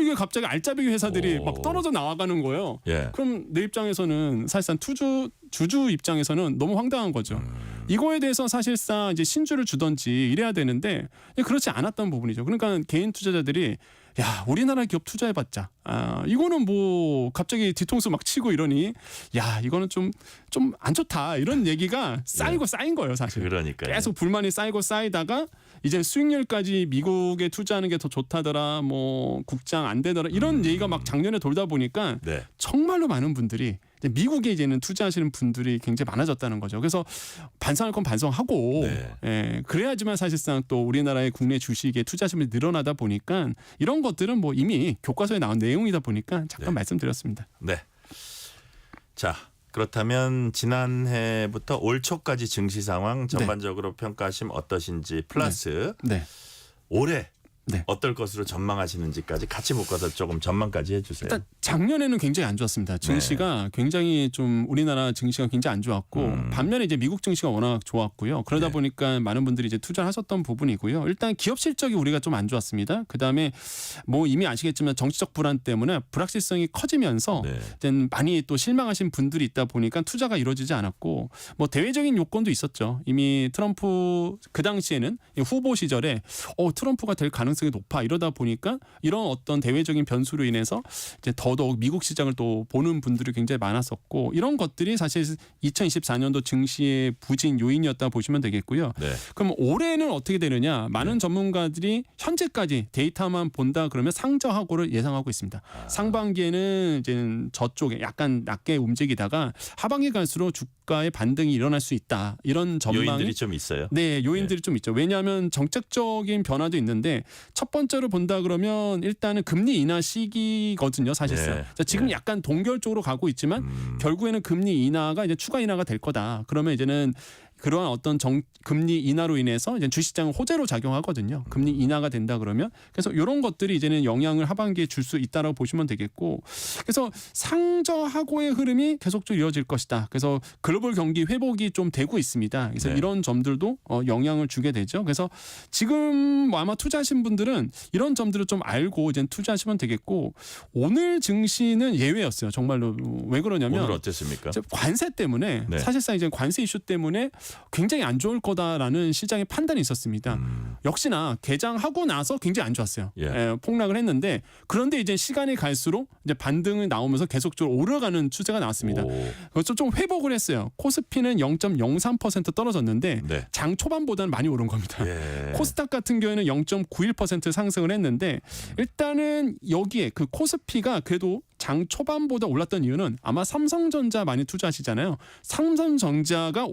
이게 갑자기 알짜배기 회사들이 막 떨어져 나와가는 거예요. 그럼 내 입장에서는 사실상 주주 입장에서는 너무 황당한 거죠. 이거에 대해서 사실상 이제 신주를 주던지 이래야 되는데 그렇지 않았던 부분이죠. 그러니까 개인 투자자들이 야 우리나라 기업 투자해봤자 이거는 뭐 갑자기 뒤통수 막 치고 이러니 야 이거는 좀 안 좋다 이런 얘기가 쌓이고 쌓인 거예요 사실. 그러니까요. 계속 불만이 쌓이고 쌓이다가 이제 수익률까지 미국에 투자하는 게 더 좋다더라 뭐 국장 안 되더라 이런 얘기가 막 작년에 돌다 보니까 정말로 많은 분들이 이제 미국에 이제는 투자하시는 분들이 굉장히 많아졌다는 거죠. 그래서 반성할 건 반성하고 그래야지만 사실상 또 우리나라의 국내 주식에 투자하시는 분이 늘어나다 보니까 이런 것들은 뭐 이미 교과서에 나온 내용이다 보니까 잠깐 말씀드렸습니다. 네. 자 그렇다면 지난해부터 올 초까지 증시 상황 전반적으로 평가하시면 어떠신지 플러스 올해 네. 어떨 것으로 전망하시는지까지 같이 묶어서 조금 전망까지 해주세요. 일단 작년에는 굉장히 안 좋았습니다. 증시가 굉장히 좀 우리나라 증시가 굉장히 안 좋았고 반면에 이제 미국 증시가 워낙 좋았고요. 그러다 보니까 많은 분들이 이제 투자하셨던 부분이고요. 일단 기업 실적이 우리가 좀 안 좋았습니다. 그다음에 뭐 이미 아시겠지만 정치적 불안 때문에 불확실성이 커지면서 이제 많이 또 실망하신 분들이 있다 보니까 투자가 이루어지지 않았고 뭐 대외적인 요건도 있었죠. 이미 트럼프 그 당시에는 후보 시절에 트럼프가 될 가능성이 높아 이러다 보니까 이런 어떤 대외적인 변수로 인해서 이제 더더욱 미국 시장을 또 보는 분들이 굉장히 많았었고 이런 것들이 사실 2024년도 증시의 부진 요인이었다 보시면 되겠고요. 그럼 올해는 어떻게 되느냐? 많은 전문가들이 현재까지 데이터만 본다 그러면 상저하고를 예상하고 있습니다. 상반기에는 이제 저쪽에 약간 낮게 움직이다가 하반기 갈수록 주가의 반등이 일어날 수 있다. 이런 전망이 요인들이 좀 있어요. 네, 요인들이 좀 있죠. 왜냐하면 정책적인 변화도 있는데 첫 번째로 본다 그러면 일단은 금리 인하 시기거든요, 사실상. 자, 지금 약간 동결적으로 가고 있지만 결국에는 금리 인하가 이제 추가 인하가 될 거다. 그러면 이제는 그러한 어떤 금리 인하로 인해서 이제 주식시장은 호재로 작용하거든요. 금리 인하가 된다 그러면 그래서 이런 것들이 이제는 영향을 하반기에 줄 수 있다라고 보시면 되겠고 그래서 상저하고의 흐름이 계속적으로 이어질 것이다. 그래서 글로벌 경기 회복이 좀 되고 있습니다. 그래서 이런 점들도 영향을 주게 되죠. 그래서 지금 뭐 아마 투자하신 분들은 이런 점들을 좀 알고 이제 투자하시면 되겠고 오늘 증시는 예외였어요. 정말로 왜 그러냐면 오늘 어땠습니까? 관세 때문에 사실상 이제 관세 이슈 때문에 굉장히 안 좋을 거다라는 시장의 판단이 있었습니다. 역시나 개장하고 나서 굉장히 안 좋았어요. 폭락을 했는데 그런데 이제 시간이 갈수록 이제 반등이 나오면서 계속적으로 오르가는 추세가 나왔습니다. 그래서 좀 회복을 했어요. 코스피는 0.03% 떨어졌는데 장 초반보다는 많이 오른 겁니다. 코스닥 같은 경우에는 0.91% 상승을 했는데 일단은 여기에 그 코스피가 그래도 장 초반보다 올랐던 이유는 아마 삼성전자 많이 투자하시잖아요. 삼성전자가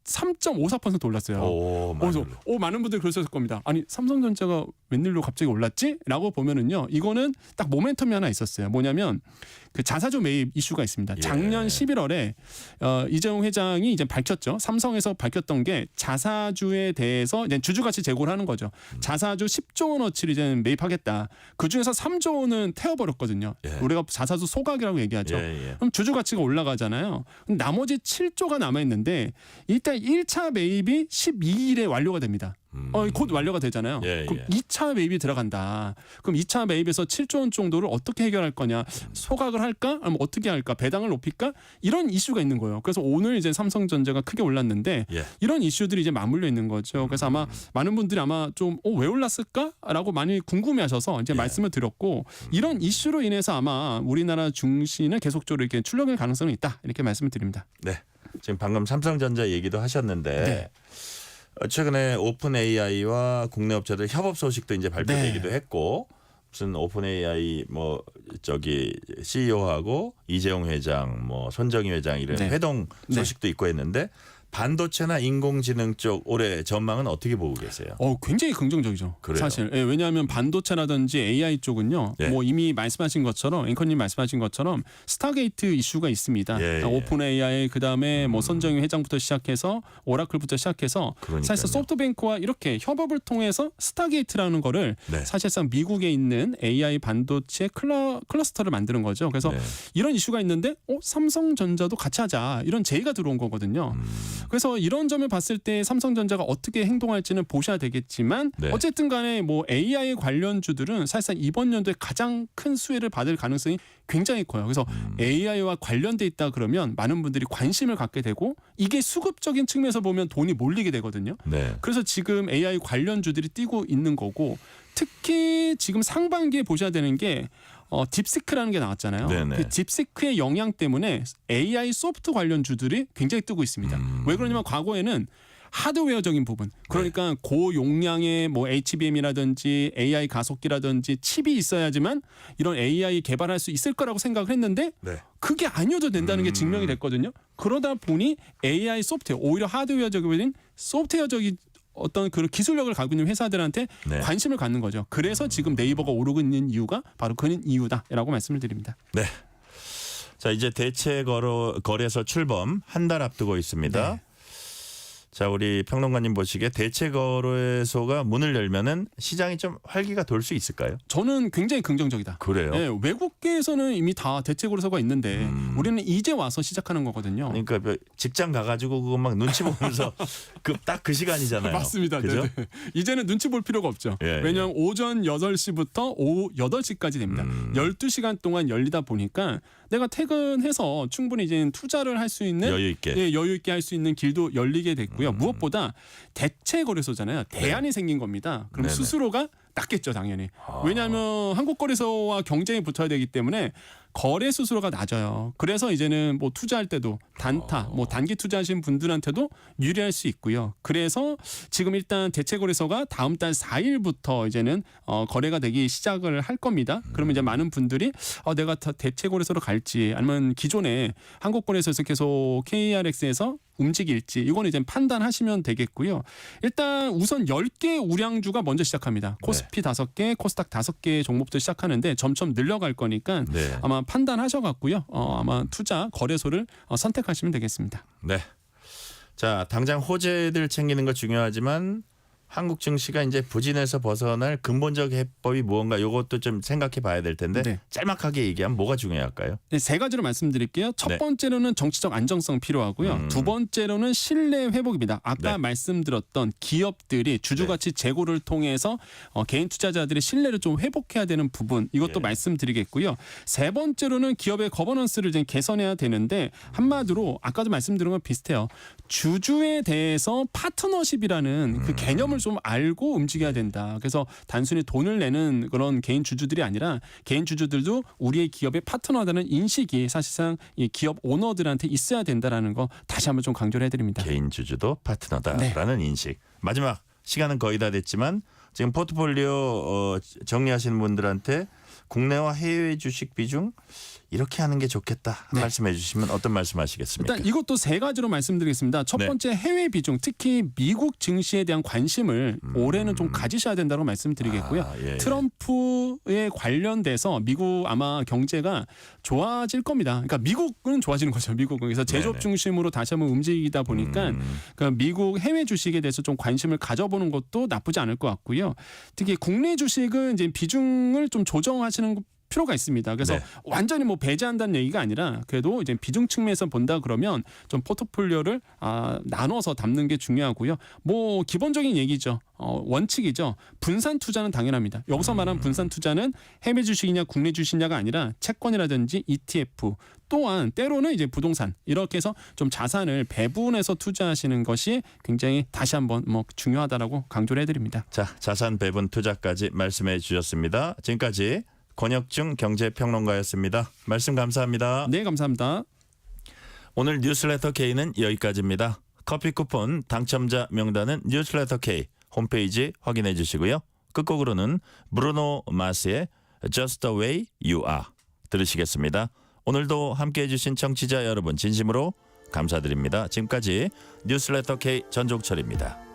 3.54% 올랐어요. 그래서 많은 분들이 그러셨을 겁니다. 아니 삼성전자가 웬일로 갑자기 올랐지? 라고 보면은요. 이거는 딱 모멘텀이 하나 있었어요. 뭐냐면 그 자사주 매입 이슈가 있습니다. 작년 11월에 이재용 회장이 이제 밝혔죠. 삼성에서 밝혔던 게 자사주에 대해서 이제 주주가치 제고를 하는 거죠. 자사주 10조 원어치를 이제 매입하겠다. 그 중에서 3조 원은 태워버렸거든요. 우리가 자사주 소각이라고 얘기하죠. 그럼 주주가치가 올라가잖아요. 나머지 7조가 남아있는데 일단 1차 매입이 12일에 완료가 됩니다. 곧 완료가 되잖아요. 그럼 2차 매입이 들어간다. 그럼 2차 매입에서 7조 원 정도를 어떻게 해결할 거냐? 소각을 할까? 아니면 어떻게 할까? 배당을 높일까? 이런 이슈가 있는 거예요. 그래서 오늘 이제 삼성전자가 크게 올랐는데 이런 이슈들이 이제 맞물려 있는 거죠. 그래서 아마 많은 분들이 아마 좀 왜 올랐을까라고 많이 궁금해하셔서 이제 말씀을 드렸고 이런 이슈로 인해서 아마 우리나라 증시는 계속적으로 이렇게 출렁일 가능성이 있다 이렇게 말씀을 드립니다. 네. 지금 방금 삼성전자 얘기도 하셨는데. 최근에 오픈 AI와 국내 업체들 협업 소식도 이제 발표되기도 했고 무슨 오픈 AI 뭐 저기 CEO하고 이재용 회장 뭐 손정희 회장 이런 회동 소식도 있고 했는데 반도체나 인공지능 쪽 올해 전망은 어떻게 보고 계세요? 굉장히 긍정적이죠. 그래요? 사실 왜냐하면 반도체라든지 AI 쪽은요. 뭐 이미 말씀하신 것처럼 앵커님 말씀하신 것처럼 스타게이트 이슈가 있습니다. 오픈 AI 그다음에 뭐 손정희 회장부터 시작해서 오라클부터 시작해서 사실상 소프트뱅크와 이렇게 협업을 통해서 스타게이트라는 거를 사실상 미국에 있는 AI 반도체 클러스터를 만드는 거죠. 그래서 이런 이슈가 있는데 삼성전자도 같이 하자 이런 제의가 들어온 거거든요. 그래서 이런 점을 봤을 때 삼성전자가 어떻게 행동할지는 보셔야 되겠지만 어쨌든 간에 뭐 AI 관련주들은 사실상 이번 연도에 가장 큰 수혜를 받을 가능성이 굉장히 커요. 그래서 AI와 관련돼 있다 그러면 많은 분들이 관심을 갖게 되고 이게 수급적인 측면에서 보면 돈이 몰리게 되거든요. 그래서 지금 AI 관련주들이 뛰고 있는 거고 특히 지금 상반기에 보셔야 되는 게 딥시크라는 게 나왔잖아요. 그 딥시크의 영향 때문에 AI 소프트 관련주들이 굉장히 뜨고 있습니다. 왜 그러냐면 과거에는 하드웨어적인 부분 그러니까 고용량의 뭐 HBM이라든지 AI 가속기라든지 칩이 있어야지만 이런 AI 개발할 수 있을 거라고 생각을 했는데 그게 아니어도 된다는 게 증명이 됐거든요. 그러다 보니 AI 소프트웨어 오히려 하드웨어적인 소프트웨어적인 어떤 그 기술력을 갖고 있는 회사들한테 관심을 갖는 거죠. 그래서 지금 네이버가 오르고 있는 이유가 바로 그 이유다라고 말씀을 드립니다. 네. 자 이제 대체 거래소 출범 한 달 앞두고 있습니다. 자, 우리 평론가님 보시기에 대체 거래소가 문을 열면은 시장이 좀 활기가 돌 수 있을까요? 저는 굉장히 긍정적이다. 그래요? 네, 외국계에서는 이미 다 대체 거래소가 있는데 우리는 이제 와서 시작하는 거거든요. 그러니까 직장 가가지고 그거 막 눈치 보면서 딱 그 시간이잖아요. 맞습니다. 그죠? 네네. 이제는 눈치 볼 필요가 없죠. 예, 왜냐하면 오전 8시부터 오후 8시까지 됩니다. 12시간 동안 열리다 보니까 내가 퇴근해서 충분히 이제 투자를 할 수 있는 여유 있게. 예, 여유 있게 할 수 있는 길도 열리게 됐고요. 무엇보다 대체 거래소잖아요. 대안이 생긴 겁니다. 그럼 네네. 수수료가 낮겠죠, 당연히. 왜냐하면 한국 거래소와 경쟁이 붙어야 되기 때문에 거래 수수료가 낮아요. 그래서 이제는 뭐 투자할 때도 단타, 뭐 단기 투자하신 분들한테도 유리할 수 있고요. 그래서 지금 일단 대체 거래소가 다음 달 4일부터 이제는 거래가 되기 시작을 할 겁니다. 그러면 이제 많은 분들이 내가 대체 거래소로 갈지 아니면 기존에 한국 거래소에서 계속 KRX에서 움직일지 이거는 이제 판단하시면 되겠고요. 일단 우선 10개 우량주가 먼저 시작합니다. 코스피 5개, 코스닥 5개 종목부터 시작하는데 점점 늘려갈 거니까 네. 아마 판단하셔갖고요. 아마 투자 거래소를 선택하시면 되겠습니다. 네. 자, 당장 호재들 챙기는 거 중요하지만 한국 증시가 이제 부진에서 벗어날 근본적 해법이 무언가 이것도 좀 생각해 봐야 될 텐데 네. 짤막하게 얘기하면 뭐가 중요할까요? 네, 세 가지로 말씀드릴게요. 첫 네. 번째로는 정치적 안정성 필요하고요. 두 번째로는 신뢰 회복입니다. 아까 네. 말씀드렸던 기업들이 주주가치 재고를 통해서 개인 투자자들의 신뢰를 좀 회복해야 되는 부분 이것도 말씀드리겠고요. 세 번째로는 기업의 거버넌스를 이제 개선해야 되는데 한마디로 아까도 말씀드린 건 비슷해요. 주주에 대해서 파트너십이라는 그 개념을 좀 알고 움직여야 된다. 그래서 단순히 돈을 내는 그런 개인 주주들이 아니라 개인 주주들도 우리의 기업의 파트너라는 인식이 사실상 이 기업 오너들한테 있어야 된다라는 거 다시 한번 좀 강조를 해드립니다. 개인 주주도 파트너다라는 인식. 마지막 시간은 거의 다 됐지만 지금 포트폴리오 정리하시는 분들한테 국내와 해외 주식 비중 이렇게 하는 게 좋겠다 말씀해 주시면 어떤 말씀하시겠습니까? 일단 이것도 세 가지로 말씀드리겠습니다. 첫 번째 해외 비중, 특히 미국 증시에 대한 관심을 올해는 좀 가지셔야 된다고 말씀드리겠고요. 예. 트럼프에 관련돼서 미국 아마 경제가 좋아질 겁니다. 그러니까 미국은 좋아지는 거죠. 미국은 그래서 제조업 네네. 중심으로 다시 한번 움직이다 보니까 그러니까 미국 해외 주식에 대해서 좀 관심을 가져보는 것도 나쁘지 않을 것 같고요. 특히 국내 주식은 이제 비중을 좀 조정하시는 필요가 있습니다. 그래서 네. 완전히 뭐 배제한다는 얘기가 아니라 그래도 이제 비중 측면에서 본다 그러면 좀 포트폴리오를 나눠서 담는 게 중요하고요. 뭐 기본적인 얘기죠. 원칙이죠. 분산 투자는 당연합니다. 여기서 말하는 분산 투자는 해외 주식이냐 국내 주식이냐가 아니라 채권이라든지 ETF 또한 때로는 이제 부동산 이렇게 해서 좀 자산을 배분해서 투자하시는 것이 굉장히 다시 한번 뭐 중요하다라고 강조를 해드립니다. 자, 자산 배분 투자까지 말씀해 주셨습니다. 지금까지 권혁중 경제평론가였습니다. 말씀 감사합니다. 네, 감사합니다. 오늘 뉴스레터 K는 여기까지입니다. 커피 쿠폰 당첨자 명단은 뉴스레터 K 홈페이지 확인해 주시고요. 끝곡으로는 브루노 마스의 Just the Way You Are 들으시겠습니다. 오늘도 함께해 주신 청취자 여러분 진심으로 감사드립니다. 지금까지 뉴스레터 K 전종철입니다.